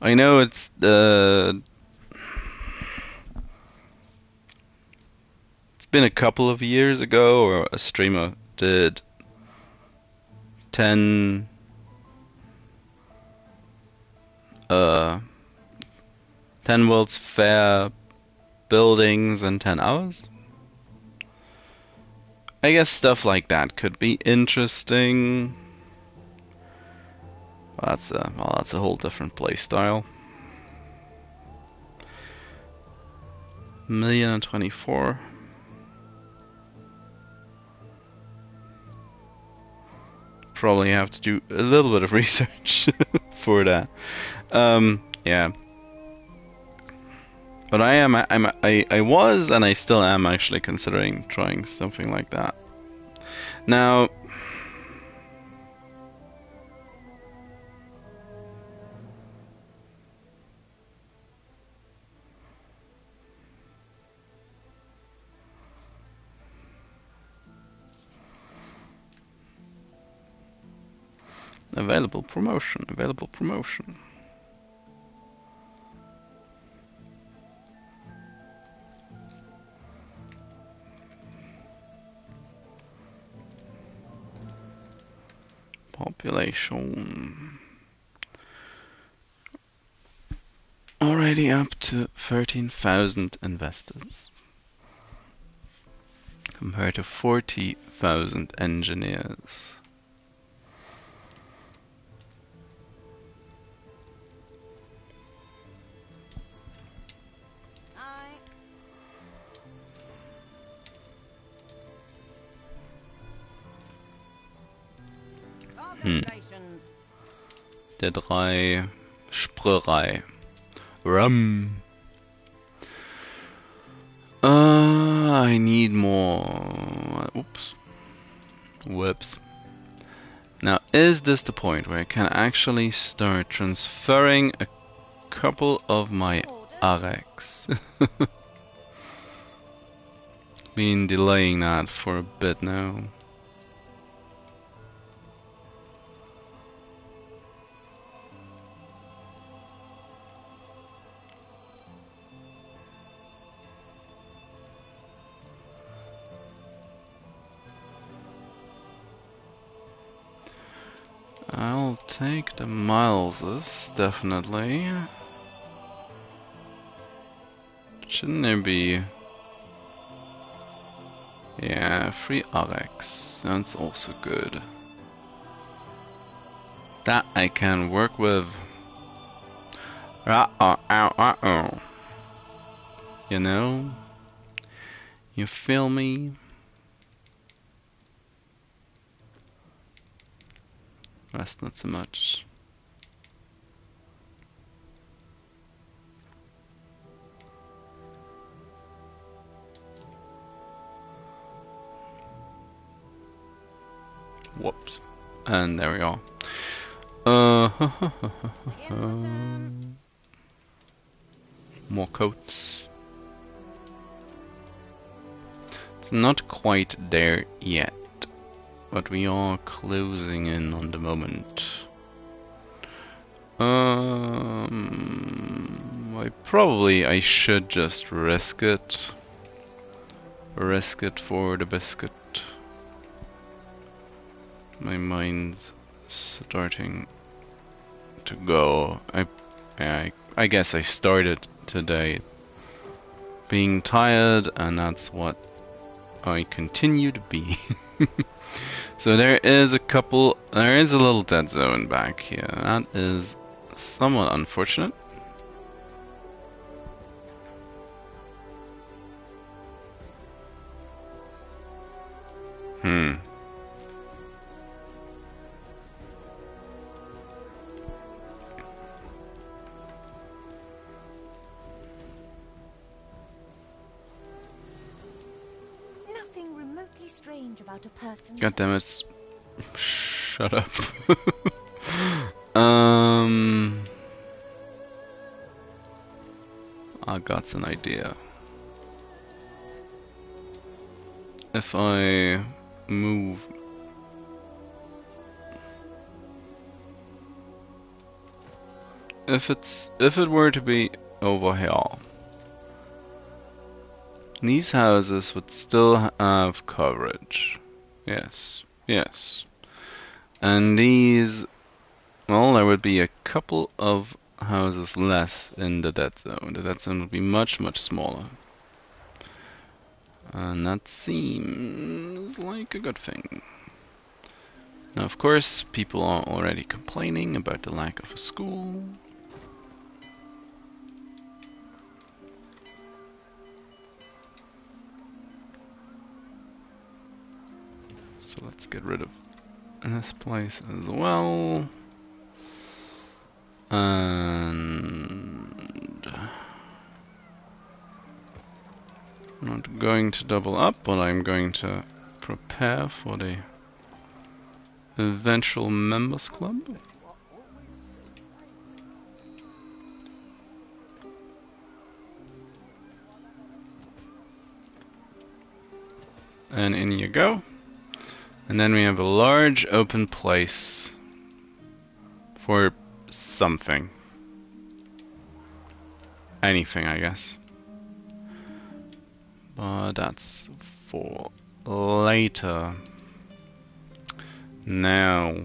I know it's been a couple of years ago, or a streamer did 10 World's Fair buildings in 10 hours. I guess stuff like that could be interesting. Well, that's a whole different play style. 1,024,000. Probably have to do a little bit of research for that. Yeah. But I was and I still am actually considering trying something like that. Now, available promotion, available promotion. Population. Already up to 13,000 investors. Compared to 40,000 engineers. Der 3 Sprörei. Rum. I need more. Oops. Whoops. Now, is this the point where I can actually start transferring a couple of my Arex? Been delaying that for a bit now. I'll take the Mileses, definitely. Shouldn't there be... Yeah, free Arex. That's also good. That I can work with. You know? You feel me? Rest not so much. Whoops. And there we are. More coats. It's not quite there yet. But we are closing in on the moment. I should just risk it. Risk it for the biscuit. My mind's starting to go. I guess I started today being tired, and that's what I continue to be. So there is a little dead zone back here. That is somewhat unfortunate. Nothing remotely strange about a person. God damn it. Shut up. I got an idea. If I move... If it were to be over here, these houses would still have coverage. Yes, yes. And these, well, there would be a couple of houses less in the dead zone. The dead zone would be much, much smaller. And that seems like a good thing. Now, of course, people are already complaining about the lack of a school. So let's get rid of this place as well. And I'm not going to double up, but I'm going to prepare for the eventual members club. And in you go. And then we have a large open place for something. Anything, I guess. But that's for later. Now.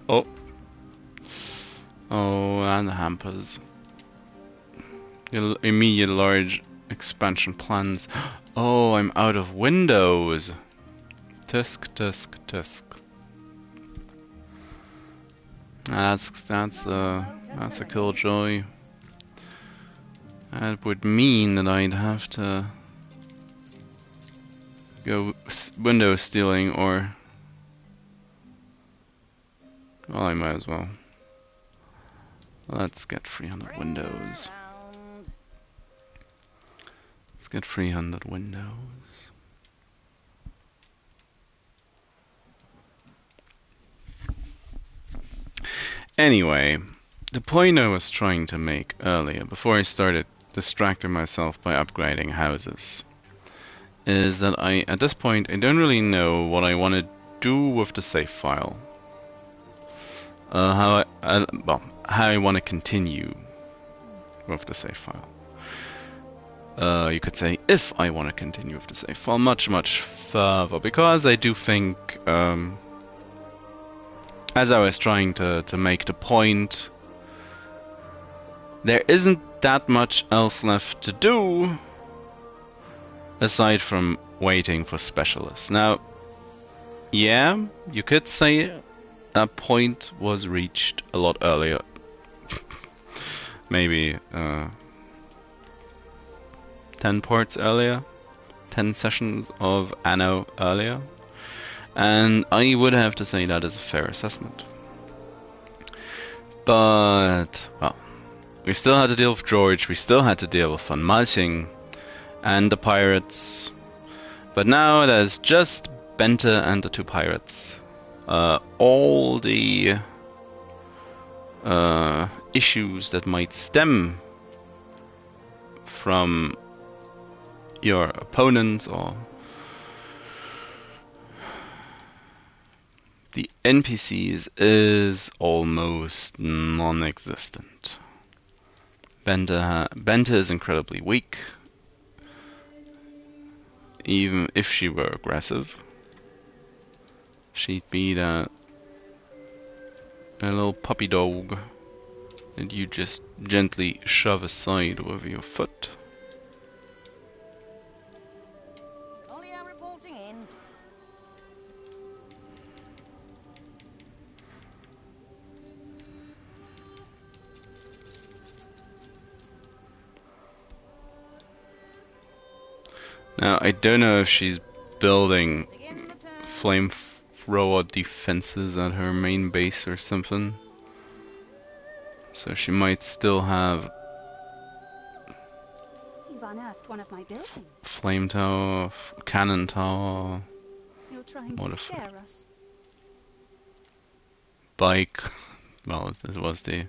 Oh. Oh, and the hampers. Immediate large expansion plans. Oh, I'm out of windows. Tusk. That's a killjoy. That would mean that I'd have to go window stealing, or well, I might as well. Let's get 300 windows. Let's get 300 windows. Anyway, the point I was trying to make earlier, before I started distracting myself by upgrading houses, is that at this point, I don't really know what I want to do with the save file. How I want to continue with the save file. You could say if I want to continue with the save file much further, because I do think, as I was trying to make the point, there isn't that much else left to do aside from waiting for specialists. Now, yeah, you could say that point was reached a lot earlier. Maybe 10 ports earlier, 10 sessions of Anno earlier, and I would have to say that is a fair assessment. But, well, we still had to deal with George, we still had to deal with Von Malching and the pirates, but now there's just Bente and the 2 pirates. All the issues that might stem from your opponents or the NPCs is almost non-existent. Bente is incredibly weak, even if she were aggressive. She'd be that a little puppy dog that you just gently shove aside with your foot. Reporting in. Now, I don't know if she's building flamethrower defenses at her main base or something. So she might still have You've unearthed one of my buildings. flame tower, cannon tower, You're trying to scare us. Bike. Well, this was the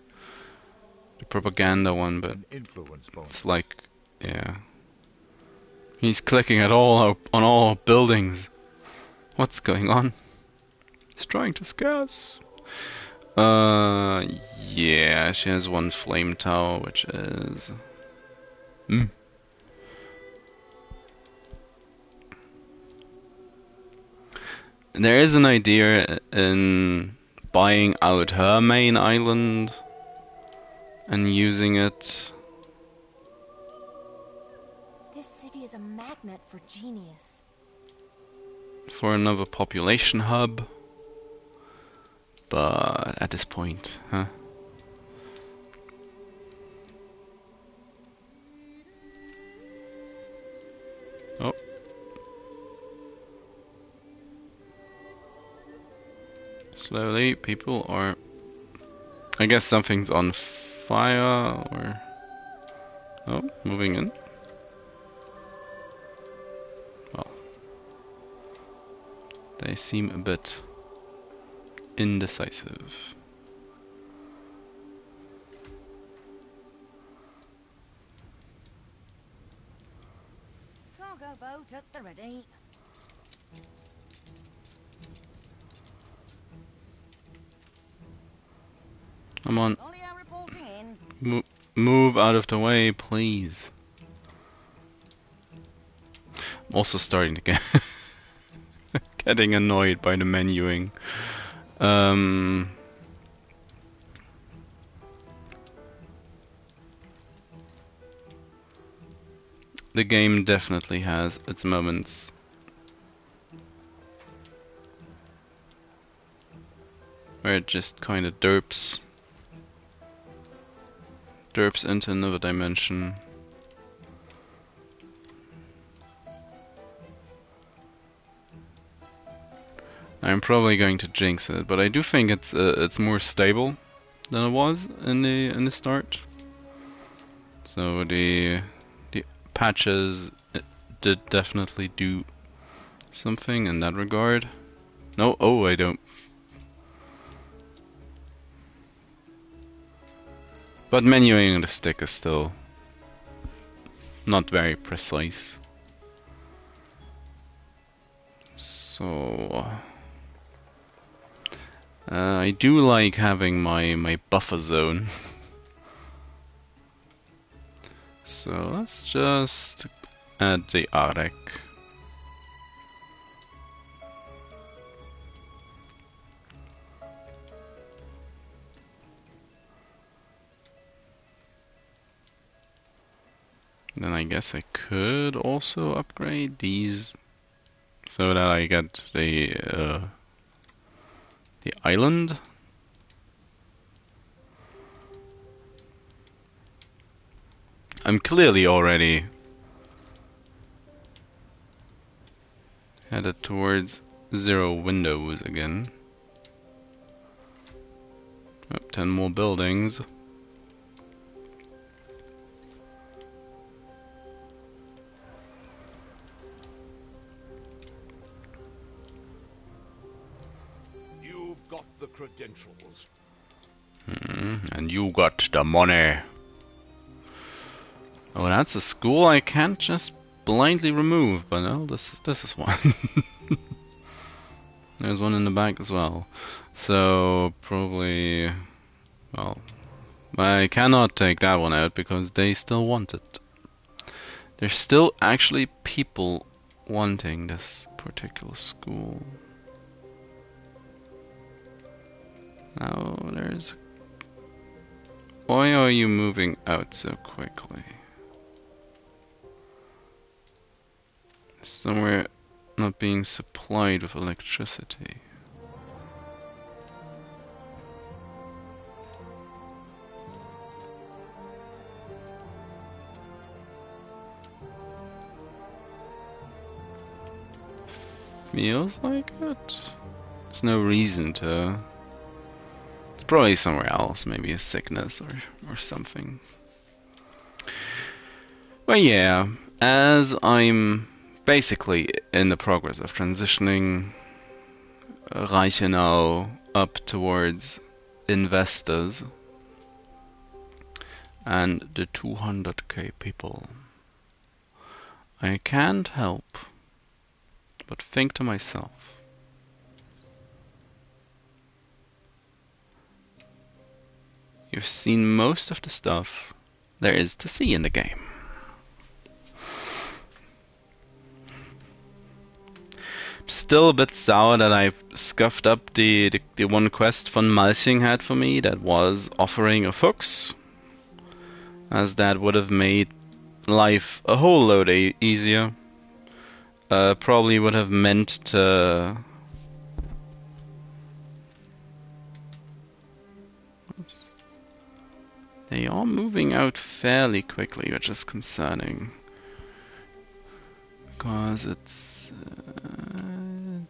propaganda one, but it's like, yeah. He's clicking at on all our buildings. What's going on? He's trying to scare us. Yeah, she has 1 flame tower, which is... There is an idea in buying out her main island and using it. This city is a magnet for genius. For another population hub. But at this point, huh? Slowly, people are... I guess something's on fire, or... Oh, moving in. Well, they seem a bit indecisive. Cargo boat at the ready. Come on. Ollie are reporting in. Move out of the way, please. I'm also starting to get getting annoyed by the menuing. The game definitely has its moments. Where it just kind of derps into another dimension. I'm probably going to jinx it, but I do think it's more stable than it was in the start. So the patches did definitely do something in that regard. No, oh, I don't. But menuing on the stick is still not very precise. So I do like having my buffer zone. So let's just add the Arek. Then I guess I could also upgrade these so that I get the island. I'm clearly already headed towards 0 windows again. Oh, 10 more buildings. You've got the credentials. And you got the money. Oh, that's a school I can't just blindly remove, but no, this is one. There's one in the back as well. So probably, well, I cannot take that one out because they still want it. There's still actually people wanting this particular school. Now there's... Why are you moving out so quickly? Somewhere not being supplied with electricity. Feels like it. There's no reason to. It's probably somewhere else, maybe a sickness or something. But yeah, as I'm basically in the progress of transitioning Reichenau up towards investors and the 200k people, I can't help but think to myself, you've seen most of the stuff there is to see in the game. Still a bit sour that I've scuffed up the one quest von Malching had for me that was offering a Fuchs, as that would have made life a whole load easier. Probably would have meant to... They are moving out fairly quickly, which is concerning. Because it's...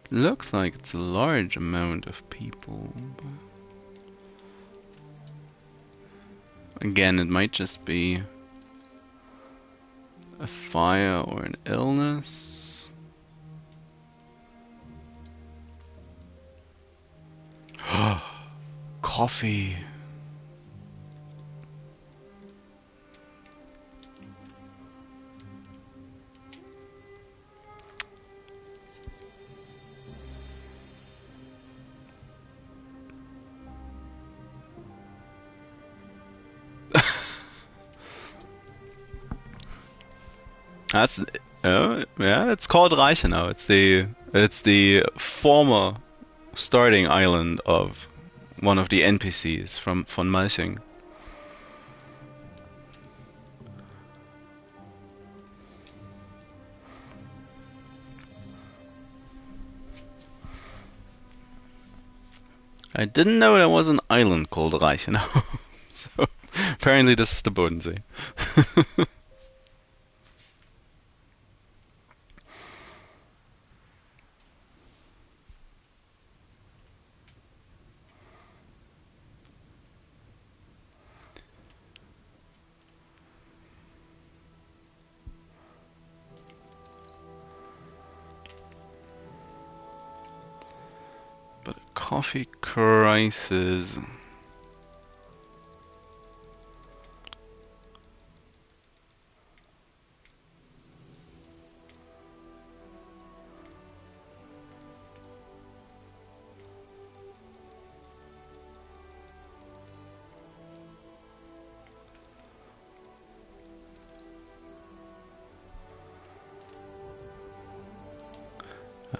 Looks like it's a large amount of people. Again, it might just be a fire or an illness. Coffee. That's yeah, it's called Reichenau. It's the former starting island of one of the NPCs from von Malching. I didn't know there was an island called Reichenau. So apparently this is the Bodensee. But a coffee crisis.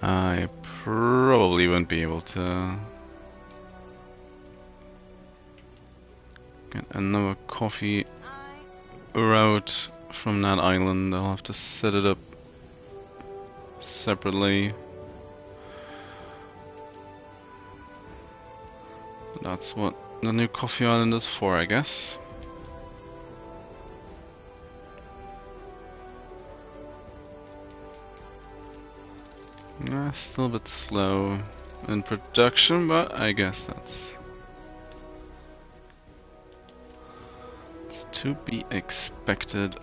I probably won't be able to get another coffee route from that island. I'll have to set it up separately. That's what the new coffee island is for, I guess. Still a bit slow in production, but I guess it's to be expected.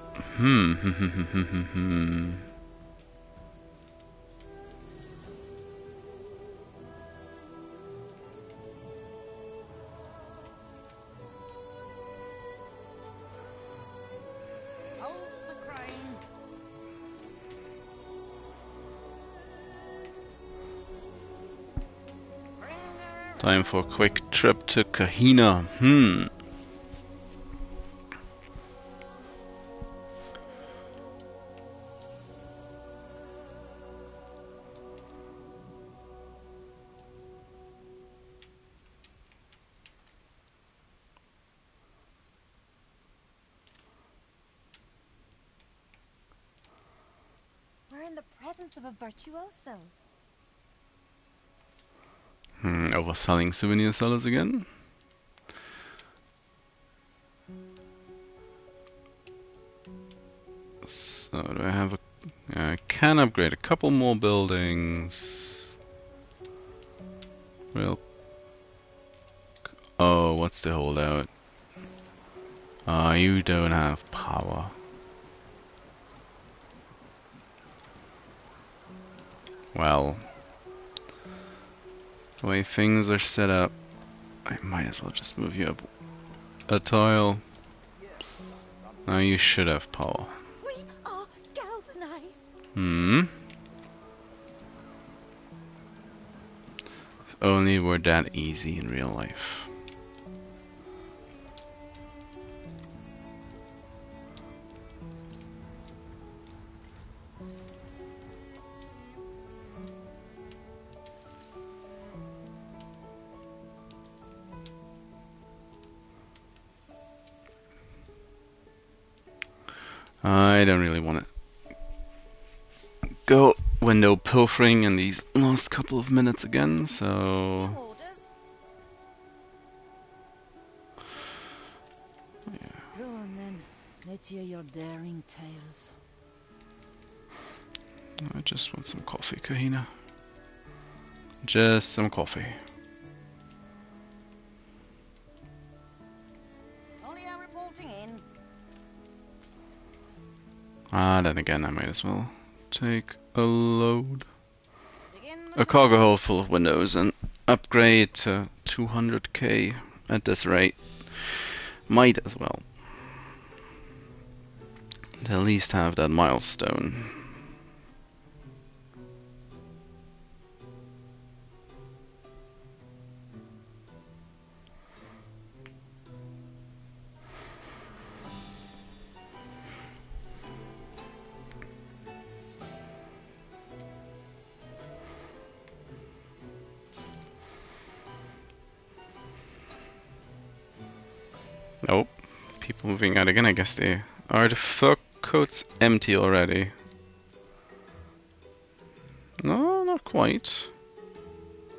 Time for a quick trip to Kahina. We're in the presence of a virtuoso. Overselling souvenir sellers again. So do I have I can upgrade a couple more buildings. Oh, what's the holdout? You don't have power. Well, the way things are set up, I might as well just move you up a tile. Now you should have power. We are galvanized. If only it were that easy in real life. I don't really want to go window pilfering in these last couple of minutes again, so... Yeah. Go on then, let's hear your daring tales. I just want some coffee, Kahina. Just some coffee. Olio reporting in. Then again, I might as well take a load. A cargo hold full of windows and upgrade to 200k at this rate. Might as well. At least have that milestone. Nope. People moving out again, I guess they are. The fur coat's empty already. No, not quite.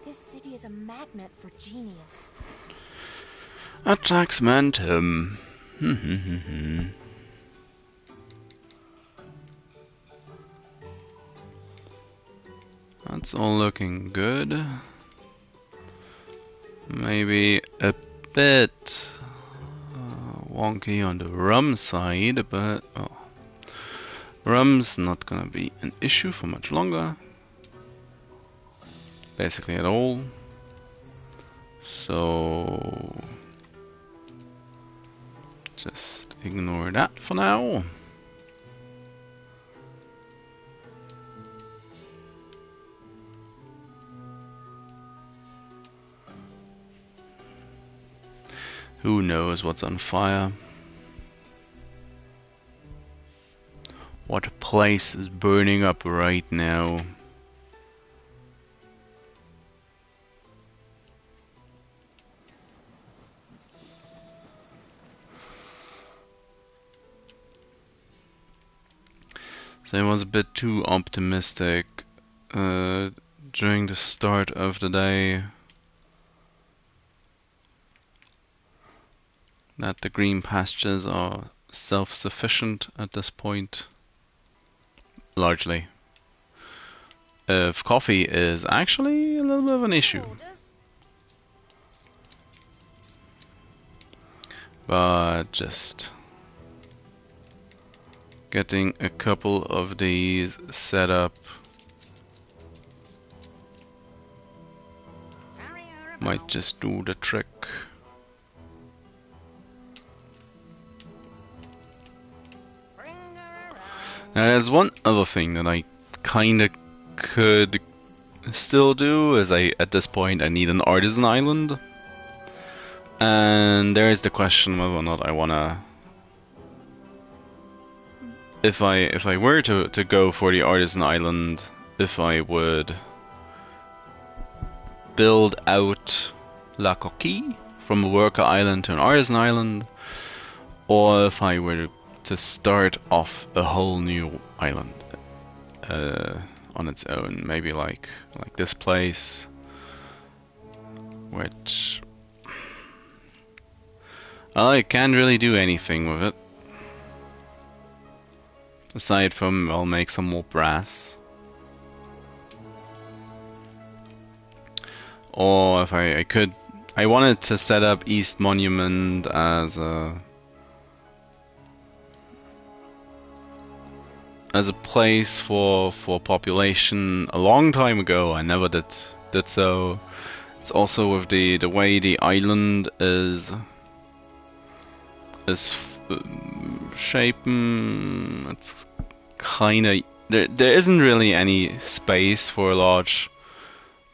This city is a magnet for genius. Attracts momentum. That's all looking good. Maybe a bit wonky on the rum side, but well, rum's not gonna be an issue for much longer. Basically at all. So just ignore that for now. Who knows what's on fire? What place is burning up right now? So I was a bit too optimistic during the start of the day that the green pastures are self-sufficient at this point, largely. If coffee is actually a little bit of an issue. But just getting a couple of these set up might just do the trick. Now there's one other thing that I kinda could still do, is at this point I need an artisan island. And there is the question whether or not I wanna, if I were to go for the artisan island, if I would build out La Coquille from a worker island to an artisan island, or if I were to start off a whole new island on its own, maybe like this place, which I can't really do anything with it aside from, well, make some more brass. Or if I could, I wanted to set up East Monument as a place for population a long time ago. I never did so. It's also with the way the island is shapen. It's kinda there isn't really any space for a large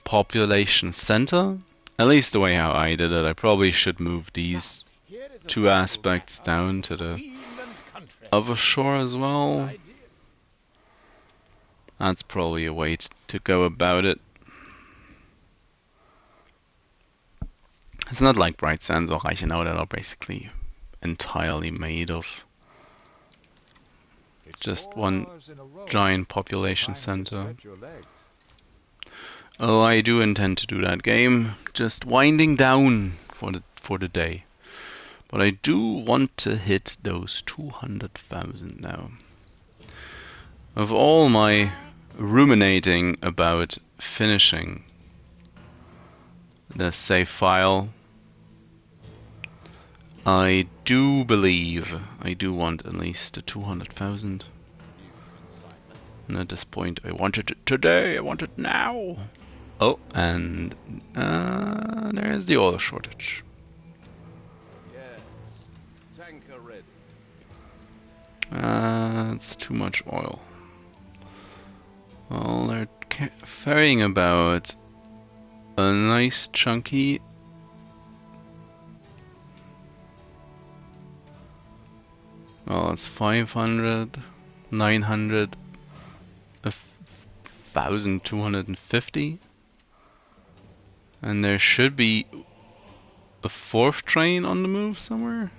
population center. At least the way how I did it. I probably should move these two aspects down to the other shore as well. That's probably a way to go about it. It's not like Bright Sands or Reichenau that are basically entirely made of just one giant population center. Oh, I do intend to do that game. Just winding down for the day. But I do want to hit those 200,000 now. Of all my ruminating about finishing the save file. I do believe I do want at least 200,000. And at this point, I wanted it today. I want it now. Oh, and there's the oil shortage. Yes, tanker ready. It's too much oil. Well, they're ferrying about a nice chunky. Well, it's 500, 900, 1,250. And there should be a fourth train on the move somewhere.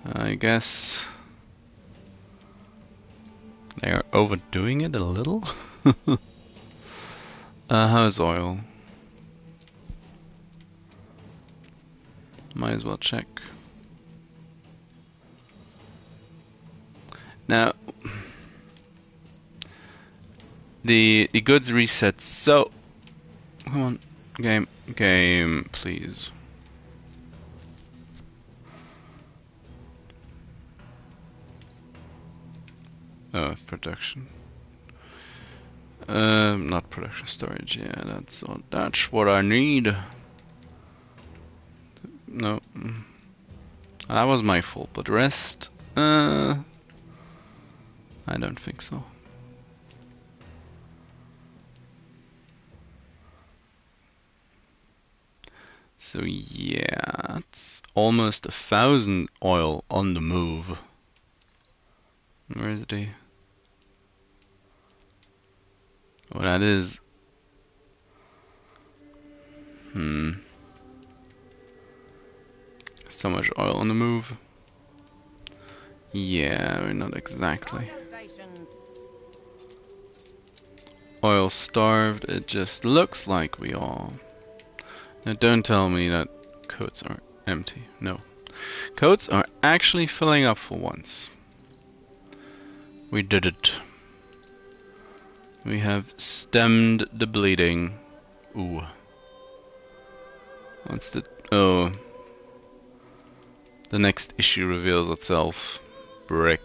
I guess they are overdoing it a little. How's oil? Might as well check. Now, the goods reset. So, come on, game, please. Oh, production. Not production, storage. Yeah, that's what I need. No, that was my fault. But rest, I don't think so. So yeah, it's almost 1,000 oil on the move. Where is it? Oh, that is. So much oil on the move. Yeah, we're not exactly oil starved. It just looks like we are. Now don't tell me that coats are empty. No. Coats are actually filling up for once. We did it. We have stemmed the bleeding. Ooh. What's the... Oh. The next issue reveals itself. Brick.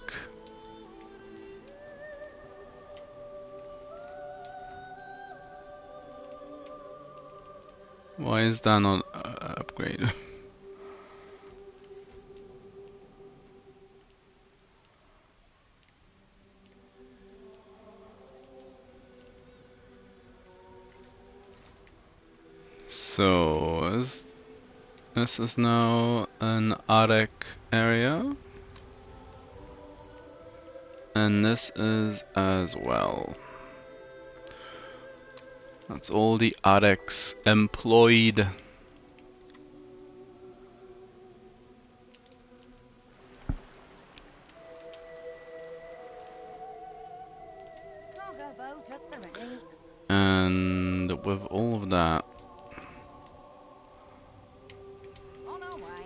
Why is that not upgraded? So, this is now an attic area. And this is as well. That's all the attics employed. And with all of that,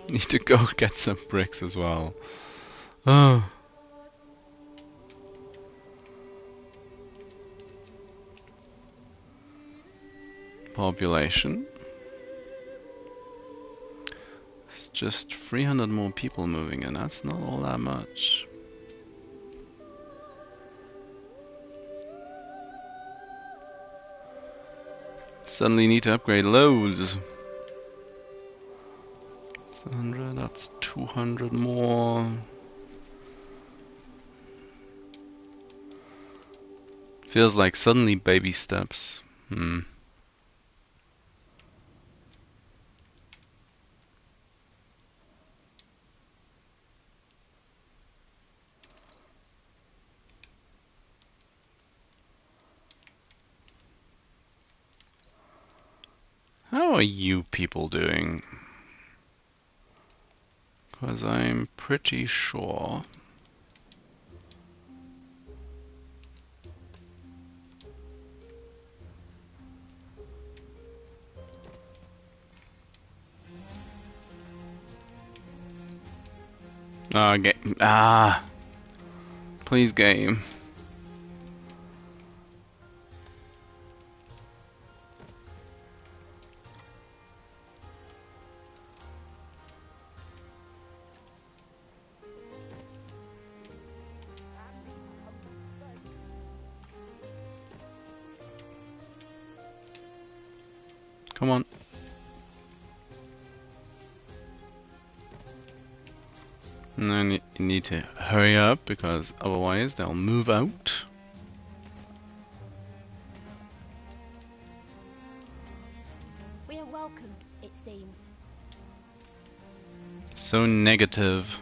need to go get some bricks as well. Oh. Population. It's just 300 more people moving in. That's not all that much. Suddenly need to upgrade loads. 100, that's 200 more. Feels like suddenly baby steps. How are you people doing? Because I'm pretty sure please game. And then you need to hurry up because otherwise they'll move out. We are welcome, it seems. So negative.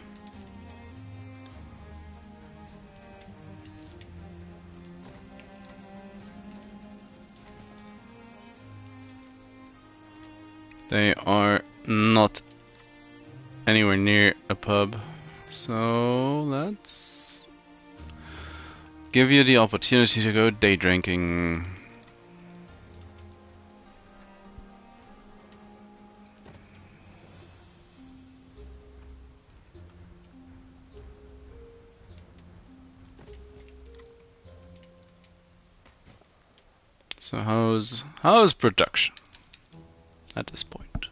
They are not anywhere near a pub, so let's give you the opportunity to go day drinking. So how's production at this point?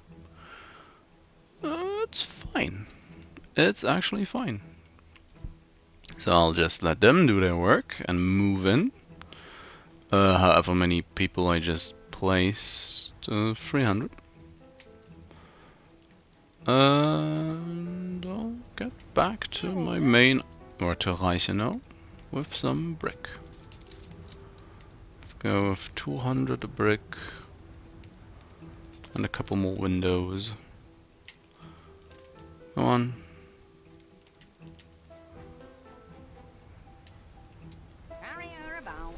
It's fine. It's actually fine. So I'll just let them do their work and move in. However many people I just placed, 300. And I'll get back to my main, or to Reichenau, with some brick. Let's go with 200 a brick and a couple more windows. Go on. Carry her about.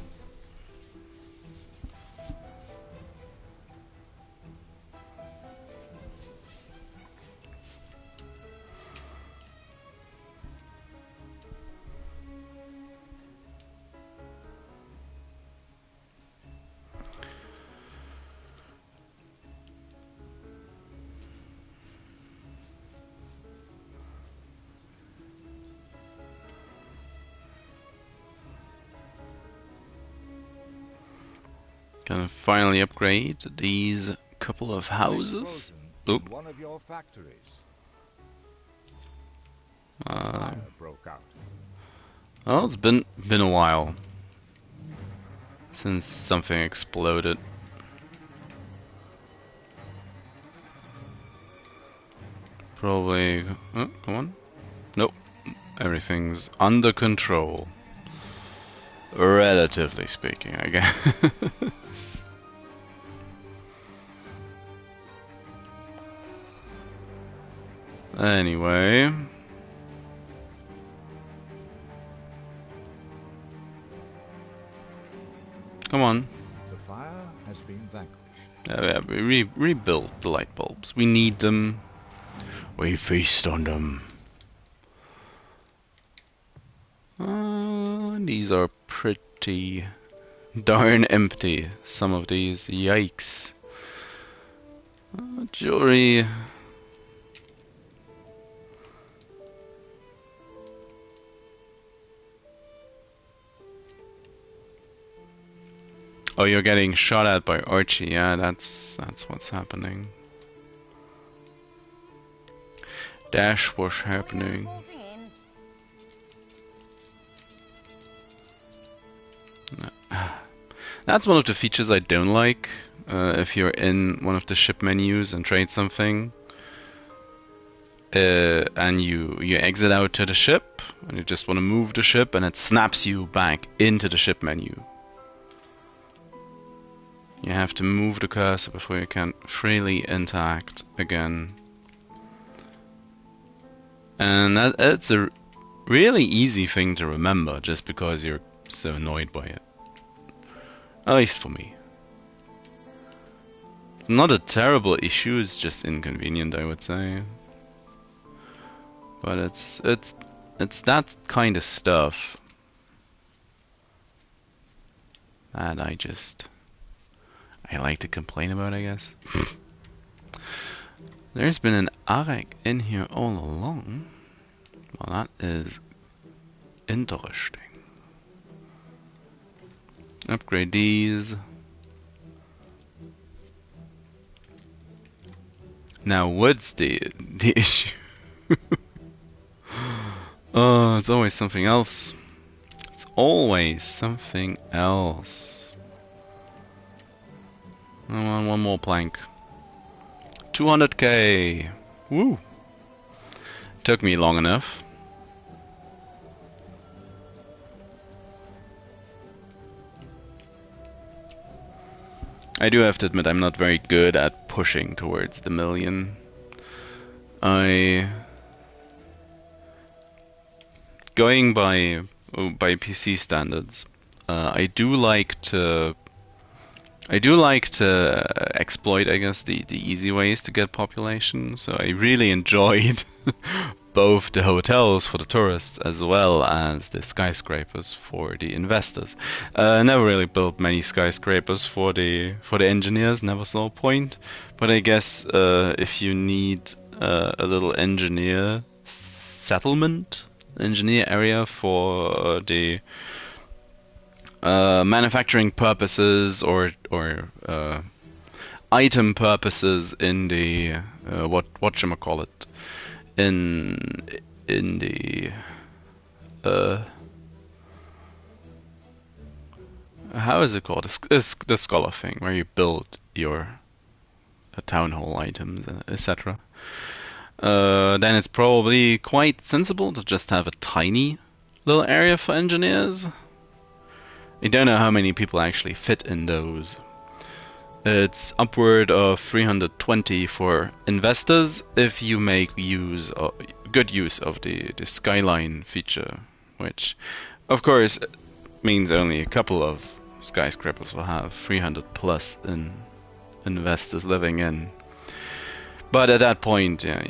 Can finally upgrade these couple of houses. Oop. One of your factories. Uh, Fire broke out. well, it's been a while since something exploded. Probably. Oh, come on. Nope. Everything's under control. Relatively speaking, I guess. Anyway. Come on. The fire has been vanquished. Yeah, we rebuilt the light bulbs. We need them. We feast on them. These are pretty darn empty. Some of these. Yikes. Jewelry. Oh, you're getting shot at by Archie. Yeah, that's what's happening. Dash what's happening. That's one of the features I don't like. If you're in one of the ship menus and trade something, and you exit out to the ship, and you just want to move the ship, and it snaps you back into the ship menu. You have to move the cursor before you can freely interact again. And it's a really easy thing to remember just because you're so annoyed by it. At least for me. It's not a terrible issue, it's just inconvenient, I would say. But it's that kind of stuff that I like to complain about, I guess. There's been an Arek in here all along. Well, that is interesting. Upgrade these. Now, what's the issue? Oh, it's always something else. It's always something else. I want one more plank. 200k. Woo. Took me long enough. I do have to admit I'm not very good at pushing towards the million. Going by PC standards, I do like to exploit, I guess, the easy ways to get population. So I really enjoyed both the hotels for the tourists as well as the skyscrapers for the investors. Never really built many skyscrapers for the engineers. Never saw a point. But I guess if you need a little engineer settlement, engineer area for the manufacturing purposes or item purposes in the whatchamacallit, in the how is it called? The scholar thing where you build your town hall items, etc. Then it's probably quite sensible to just have a tiny little area for engineers. I don't know how many people actually fit in those. It's upward of 320 for investors if you make good use of the skyline feature, which of course means only a couple of skyscrapers will have 300 plus in investors living in. But at that point, yeah,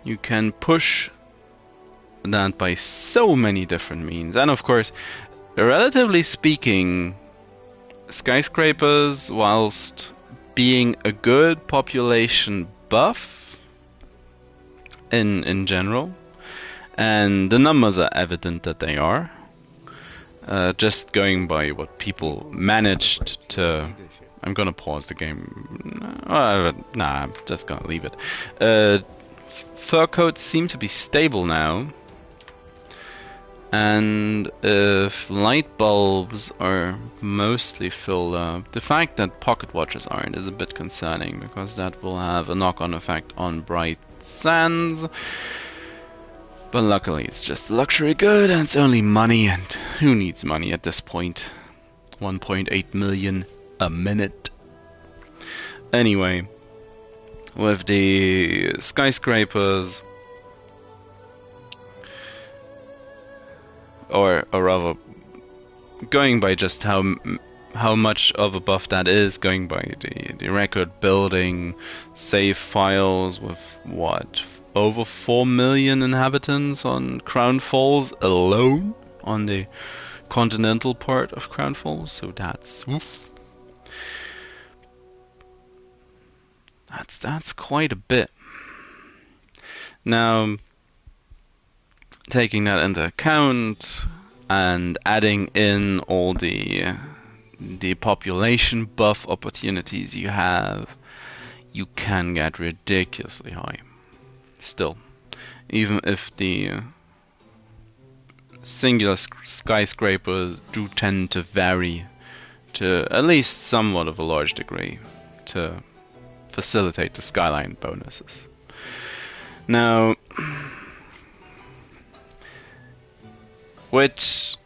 you can push that by so many different means. And of course, relatively speaking, skyscrapers, whilst being a good population buff in general, and the numbers are evident that they are, just going by what people managed to... I'm gonna pause the game. Nah, I'm just gonna leave it. Fur coats seem to be stable now. And if light bulbs are mostly filled up, the fact that pocket watches aren't is a bit concerning, because that will have a knock-on effect on bright sands. But luckily it's just a luxury good and it's only money, and who needs money at this point? 1.8 million a minute. Anyway, with the skyscrapers, or rather, going by just how much of a buff that is, going by the record building save files with what, over 4 million inhabitants on Crown Falls alone, on the continental part of Crown Falls, so that's that's quite a bit. Now, taking that into account and adding in all the population buff opportunities you have, you can get ridiculously high. Still, even if the singular skyscrapers do tend to vary to at least somewhat of a large degree to facilitate the skyline bonuses. Now, which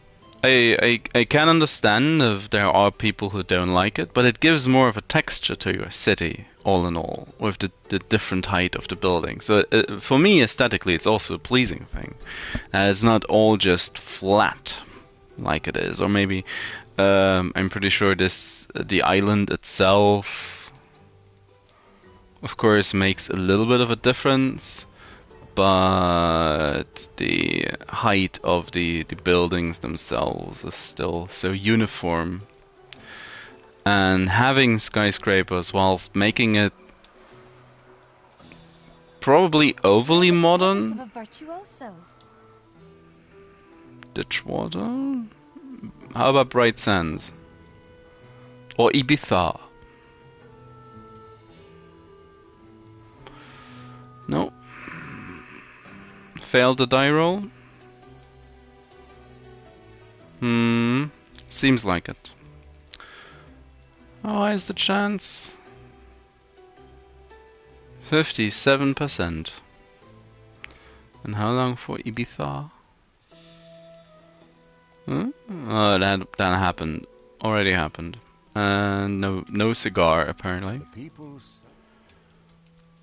I can understand if there are people who don't like it, but it gives more of a texture to your city, all in all, with the different height of the building. So for me, aesthetically, it's also a pleasing thing. It's not all just flat, like it is. Or maybe, I'm pretty sure the island itself, of course, makes a little bit of a difference. But the height of the buildings themselves is still so uniform. And having skyscrapers, whilst making it probably overly modern... Ditchwater? How about Bright Sands? Or Ibiza? No. Failed the die roll? Seems like it. Oh, is the chance? 57%. And how long for Ibiza? Oh, that happened. Already happened. And no cigar, apparently. The people's...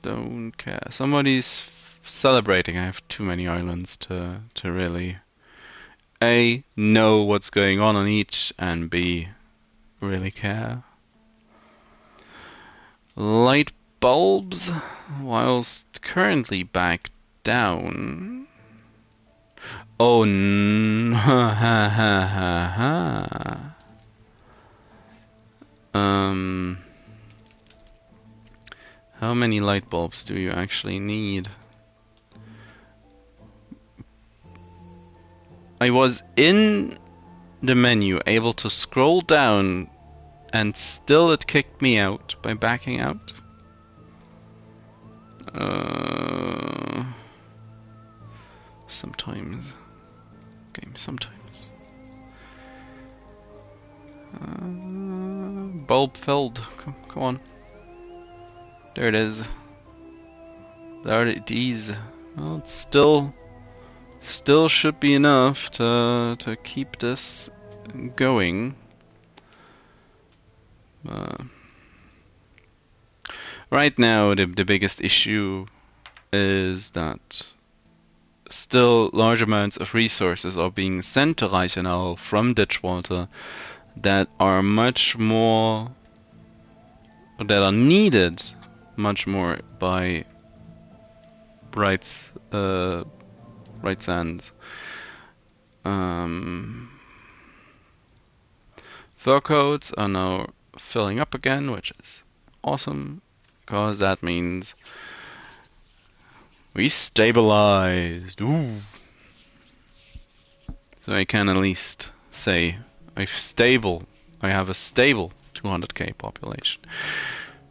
Don't care. Somebody's celebrating. I have too many islands to really A, know what's going on each, and B, really care. Light bulbs, whilst currently back down. Oh, ha ha ha ha. How many light bulbs do you actually need? I was in the menu able to scroll down and still it kicked me out by backing out. Sometimes. Game sometimes. Bulb filled. Come on. There it is. There it is. Well, it's still should be enough to keep this going. Right now, the biggest issue is that still large amounts of resources are being sent to Reichenau from Ditchwater that are much more, that are needed much more by Right Sands. Fur coats are now filling up again, which is awesome, because that means we stabilized. Ooh. So I can at least say I have a stable 200k population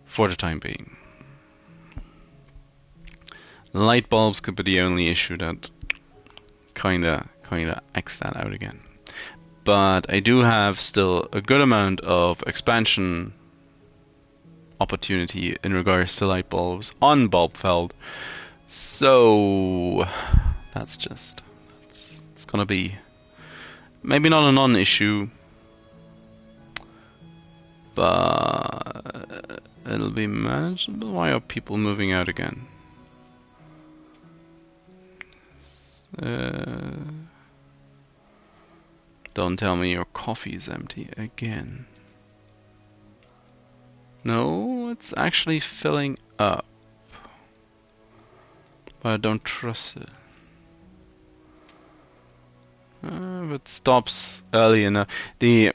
for the time being. Light bulbs could be the only issue that kinda X that out again. But I do have still a good amount of expansion opportunity in regards to light bulbs on Bulbfeld. So that's it's gonna be maybe not a non-issue, but it'll be manageable. Why are people moving out again? Don't tell me your coffee's empty again. No, it's actually filling up. But I don't trust it. If it stops early enough. Yeah,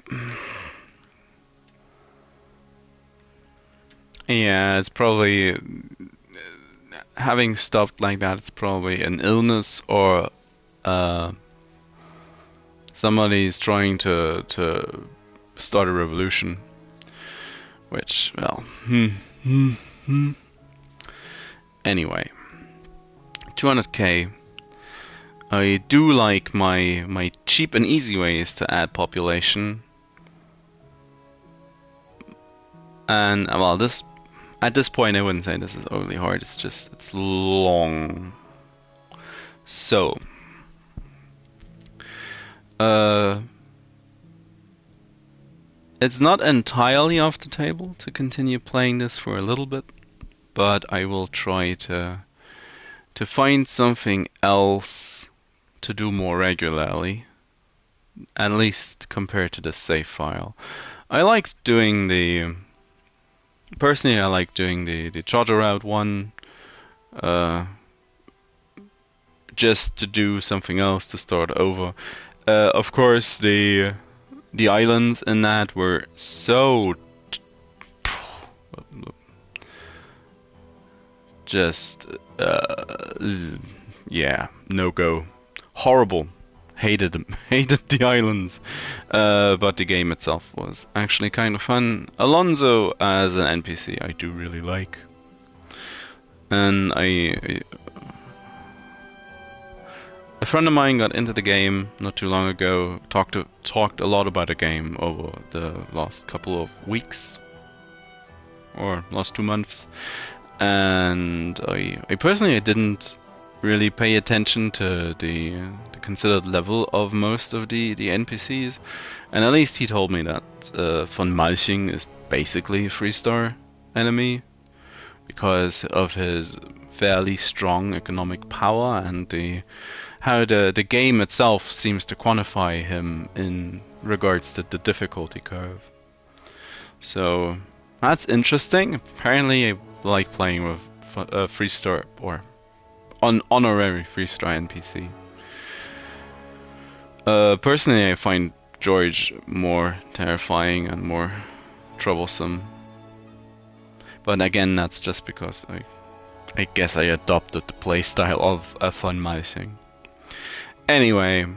it's probably having stopped like that. It's probably an illness or somebody's trying to start a revolution. Which, well, Anyway, 200k. I do like my cheap and easy ways to add population. And well, at this point I wouldn't say this is overly hard, it's long. So it's not entirely off the table to continue playing this for a little bit, but I will try to find something else to do more regularly, at least compared to the save file. I like doing personally I like doing the charter route one, just to do something else to start over. Of course, the islands in that were so just yeah, no go, horrible. Hated the islands, but the game itself was actually kind of fun. Alonso as an NPC I do really like, and a friend of mine got into the game not too long ago. Talked a lot about the game over the last couple of weeks or last 2 months, and I personally didn't really pay attention to the considered level of most of the NPCs, and at least he told me that von Malching is basically a 3-star enemy because of his fairly strong economic power and how the game itself seems to quantify him in regards to the difficulty curve. So that's interesting. Apparently I like playing with a 3-star or honorary 3-star NPC. Personally, I find George more terrifying and more troublesome. But again, that's just because I guess I adopted the playstyle of a von Malching. Anyway,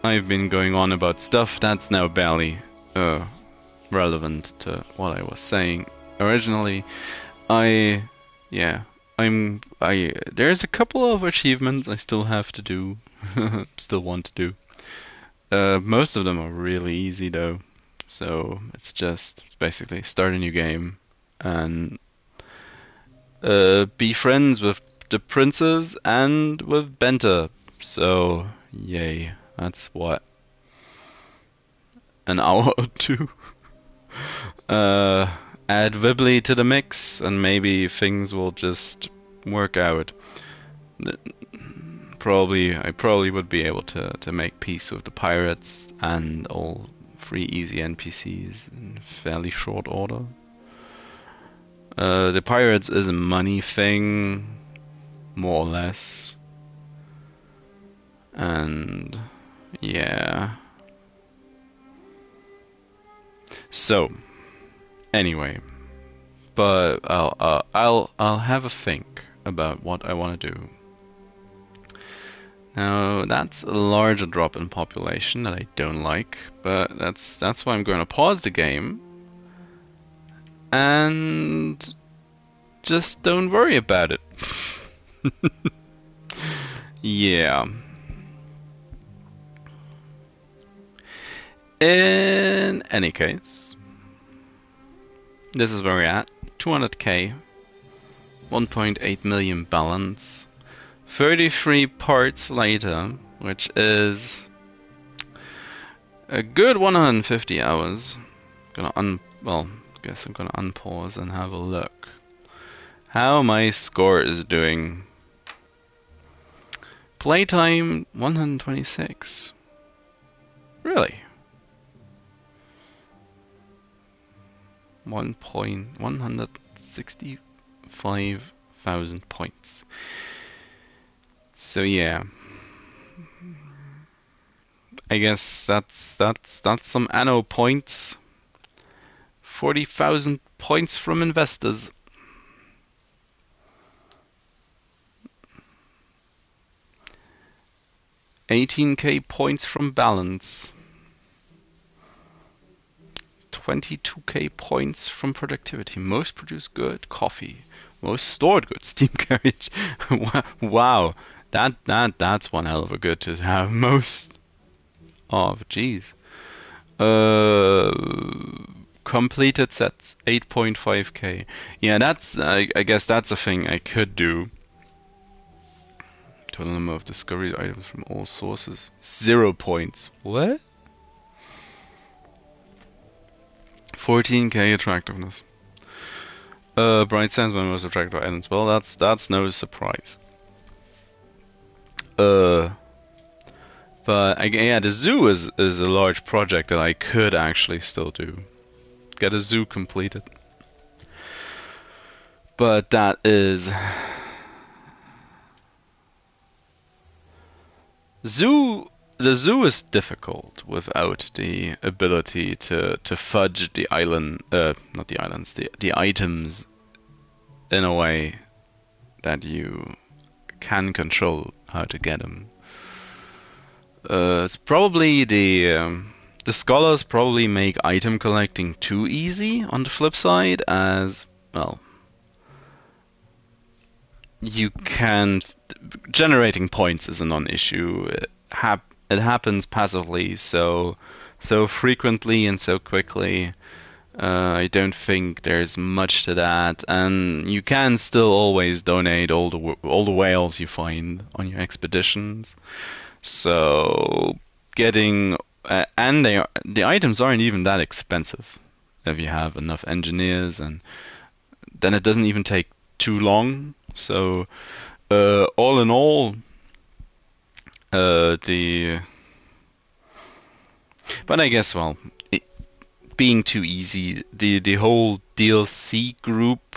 I've been going on about stuff that's now barely relevant to what I was saying originally. There's a couple of achievements I still have to do, still want to do. Most of them are really easy though, so it's just basically start a new game and be friends with the princess and with Benta. So yay, that's what, an hour or two. Add Wibbly to the mix and maybe things will just work out. I probably would be able to make peace with the pirates and all 3 easy NPCs in fairly short order. The pirates is a money thing, more or less. And yeah. So anyway, but I'll have a think about what I want to do. Now that's a larger drop in population that I don't like, but that's why I'm going to pause the game and just don't worry about it. Yeah. In any case, this is where we're at. 200k, 1.8 million balance, 33 parts later, which is a good 150 hours. Guess I'm gonna unpause and have a look how my score is doing. Playtime 126. Really? 165,000 points. So yeah, I guess that's some Anno points. 40,000 points from investors. $18k points from balance. 22k points from productivity. Most produced good, coffee. Most stored good, steam carriage. Wow, that's one hell of a good to have. Most. Oh, jeez. Completed sets, 8.5k. Yeah, that's. I guess that's a thing I could do. Total number of discovery items from all sources, 0 points. What? 14k attractiveness. Bright Sands, my most attractive items. Well, that's no surprise. But yeah, the zoo is a large project that I could actually still do. Get a zoo completed. But that is the zoo is difficult without the ability to fudge the island, not the islands, the items in a way that you can control how to get them. It's probably the scholars probably make item collecting too easy on the flip side, as well. You can generating points is a non-issue. It happens passively so frequently and so quickly. I don't think there's much to that, and you can still always donate all the whales you find on your expeditions. So getting and the items aren't even that expensive if you have enough engineers, and then it doesn't even take too long. So all in all, but I guess, well, being too easy, the whole DLC group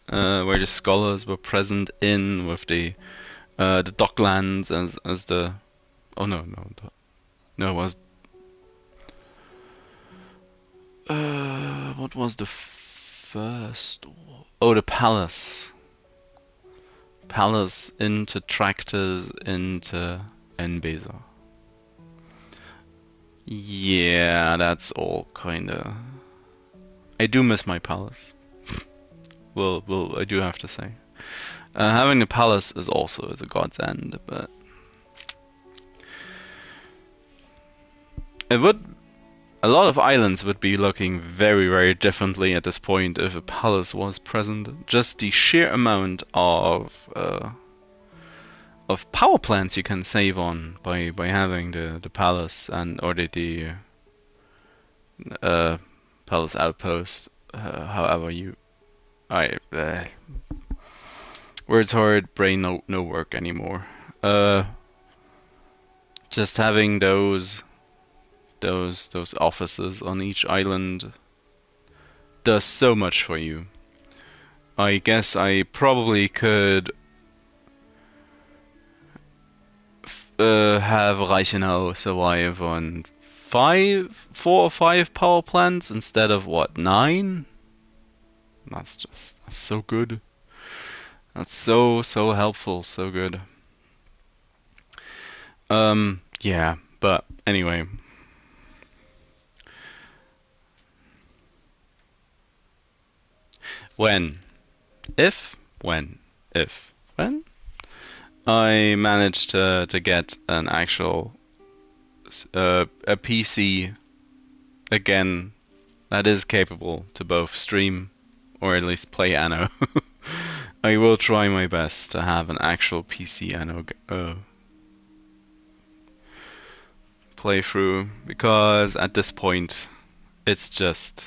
where the scholars were present in with the Docklands as the it was what was the first? Oh, the palace into tractors into Ibiza. Yeah, that's all kinda. I do miss my palace. Well, I do have to say, having a palace is also a godsend, but it would. A lot of islands would be looking very, very differently at this point if a palace was present. Just the sheer amount of power plants you can save on by having the palace or the palace outpost. However you, words hard, brain no work anymore. Just having those offices on each island does so much for you. I guess I probably could have Reichenau survive on 4 or 5 power plants instead of what, 9? That's so good. That's so helpful, so good. Yeah, but anyway. When I managed to get an actual a PC again that is capable to both stream or at least play Anno. I will try my best to have an actual PC Anno playthrough, because at this point it's just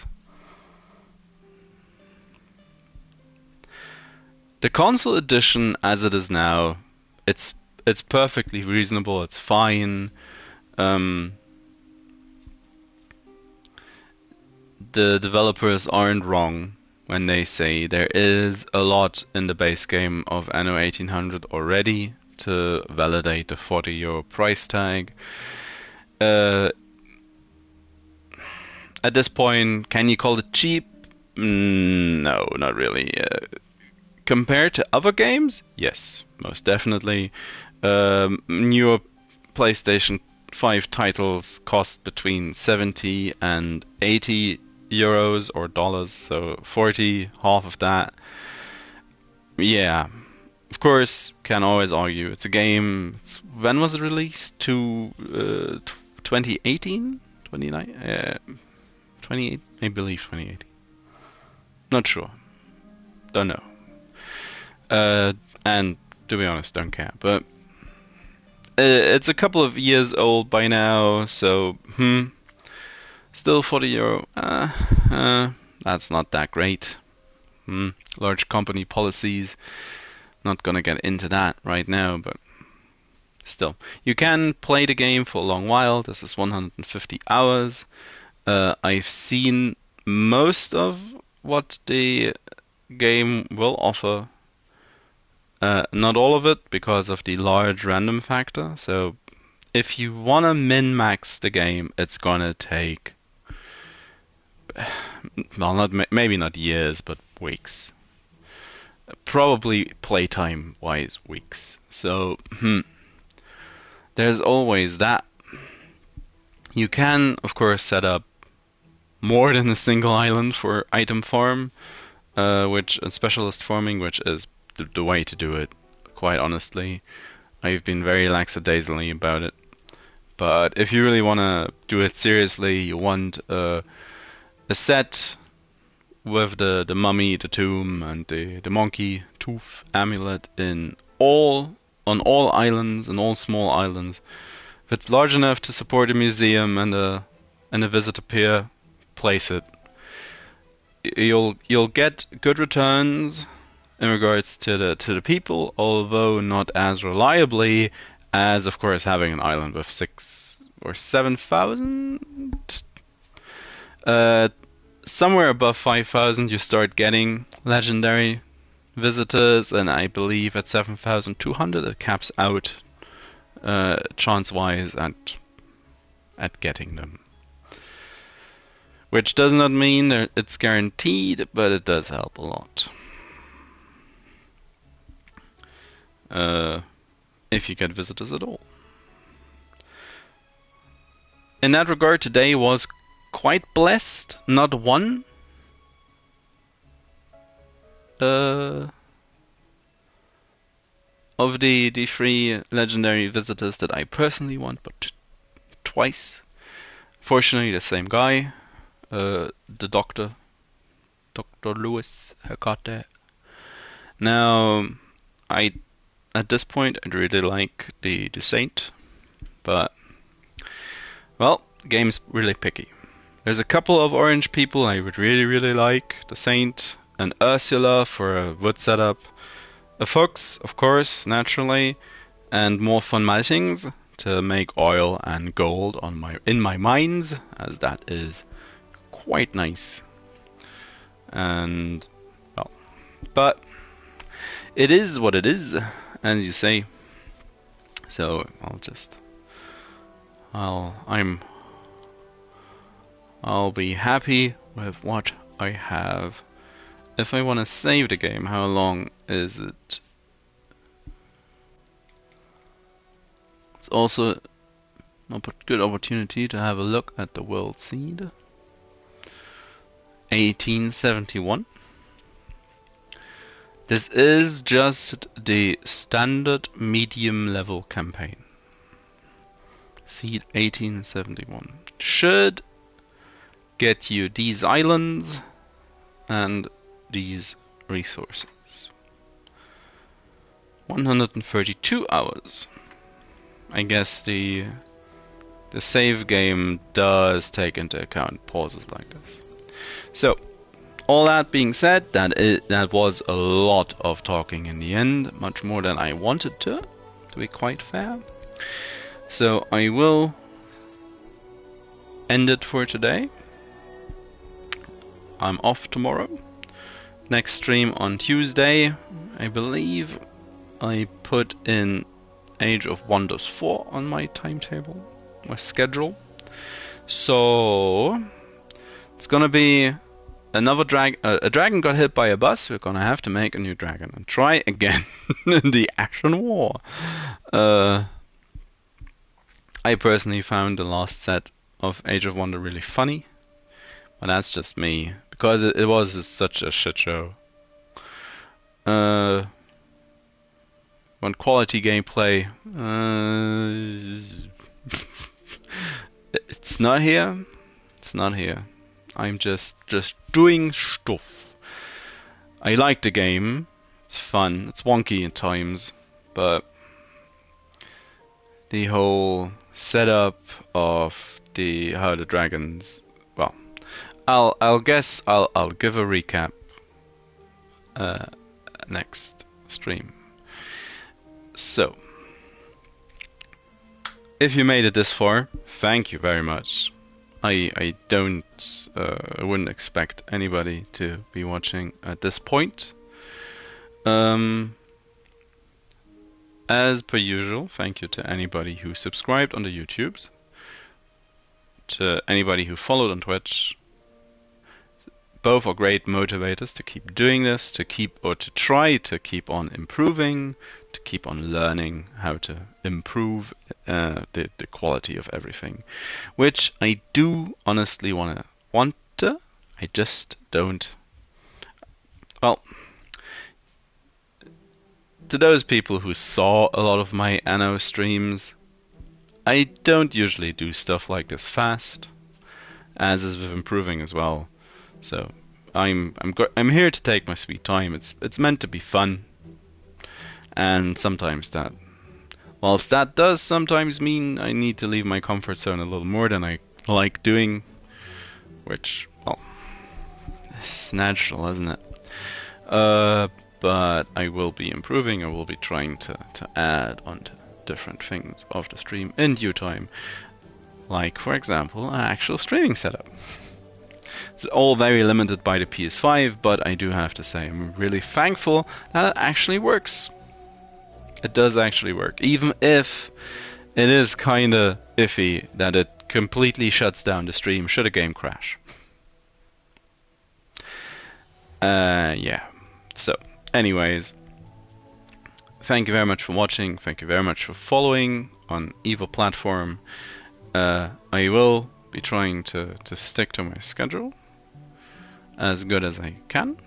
the console edition as it is now. It's perfectly reasonable. It's fine. The developers aren't wrong when they say there is a lot in the base game of Anno 1800 already to validate the €40 price tag. At this point, can you call it cheap? No, not really. Compared to other games, yes, most definitely. Newer PlayStation 5 titles cost between 70 and 80 euros or dollars, so 40, half of that. Yeah, of course, can always argue it's a game. When was it released? 2018? 28? I believe 2018. Not sure. Don't know. And to be honest, don't care. But it's a couple of years old by now, so still €40. That's not that great. Large company policies. Not gonna get into that right now, but still, you can play the game for a long while. This is 150 hours. I've seen most of what the game will offer. Not all of it, because of the large random factor. So if you want to min-max the game, it's gonna take, well, maybe not years, but weeks. Probably playtime-wise, weeks. So there's always that. You can, of course, set up more than a single island for item farm, which specialist farming, which is the way to do it, quite honestly. I've been very lackadaisically about it. But if you really want to do it seriously, you want a a set with the mummy, the tomb, and the monkey tooth amulet on all islands and all small islands. If it's large enough to support a museum and a visitor pier, place it. You'll get good returns in regards to the people, although not as reliably as, of course, having an island with 6,000 or 7,000. Somewhere above 5,000 you start getting legendary visitors, and I believe at 7,200 it caps out chance-wise at getting them. Which does not mean that it's guaranteed, but it does help a lot. If you get visitors at all. In that regard, today was quite blessed. Not one of the 3 legendary visitors that I personally want, but twice. Fortunately, the same guy, the Dr. Lewis Hecate. Now, at this point, I'd really like the Saint, but well, the game's really picky. There's a couple of orange people I would really like. The Saint, an Ursula for a wood setup, a Fox, of course, naturally, and more fun Malchings to make oil and gold in my mines, as that is quite nice. And well, but it is what it is, as you say. So I'll be happy with what I have. If I want to save the game, how long is it? It's also a good opportunity to have a look at the world seed. 1871. This is just the standard medium level campaign. Seed 1871 should get you these islands and these resources. 132 hours. I guess the save game does take into account pauses like this. So, all that being said, that was a lot of talking in the end, much more than I wanted to be quite fair. So I will end it for today. I'm off tomorrow. Next stream on Tuesday. I believe I put in Age of Wonders 4 on my timetable, my schedule. So it's gonna be another a dragon got hit by a bus. We're gonna have to make a new dragon and try again in the Ashen War. I personally found the last set of Age of Wonder really funny, but that's just me because it was such a shit show. When quality gameplay, it's not here. It's not here. I'm just doing stuff. I like the game. It's fun. It's wonky at times, but the whole setup of how the dragons. Well, I'll guess I'll give a recap next stream. So, if you made it this far, thank you very much. I wouldn't expect anybody to be watching at this point. As per usual, thank you to anybody who subscribed on the YouTubes, to anybody who followed on Twitch. Both are great motivators to keep doing this, to try to keep on improving, to keep on learning how to improve the quality of everything, which I do honestly want to. I just don't. Well, to those people who saw a lot of my Anno streams, I don't usually do stuff like this fast, as is with improving as well. So I'm here to take my sweet time. It's meant to be fun, and sometimes that, whilst that does sometimes mean I need to leave my comfort zone a little more than I like doing, which, well, it's natural, isn't it? But I will be improving. I will be trying to add onto different things of the stream in due time. Like, for example, an actual streaming setup. It's all very limited by the PS5, but I do have to say I'm really thankful that it actually works. It does actually work, even if it is kinda iffy that it completely shuts down the stream should a game crash. Yeah. So, anyways, thank you very much for watching. Thank you very much for following on either platform. I will be trying to stick to my schedule as good as I can.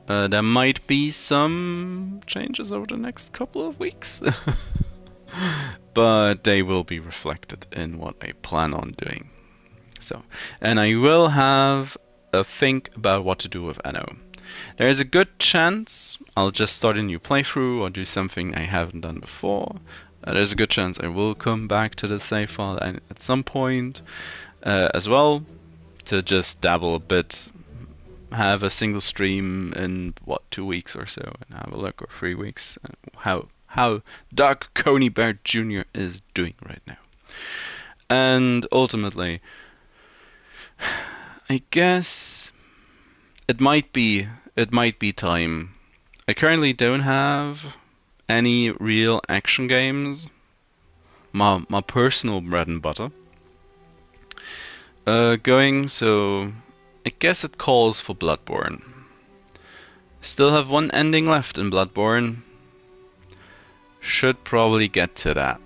There might be some changes over the next couple of weeks, but they will be reflected in what I plan on doing. So, and I will have a think about what to do with Anno. There is a good chance I'll just start a new playthrough or do something I haven't done before. There's a good chance I will come back to the save file at some point as well, to just dabble a bit, have a single stream in 2 weeks or so, and have a look, or 3 weeks, how Doug Coney Bear Jr. is doing right now. And ultimately, I guess it might be time. I currently don't have any real action games. My personal bread and butter going, so I guess it calls for Bloodborne. Still have one ending left in Bloodborne. Should probably get to that.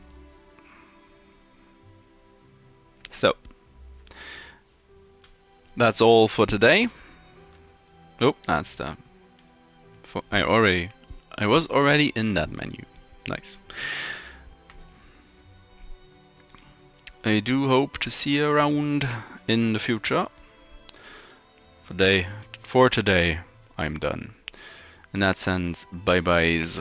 So that's all for today. Oh, that's the. I was already in that menu. Nice. I do hope to see you around in the future. For today, I'm done. In that sense, bye-byes.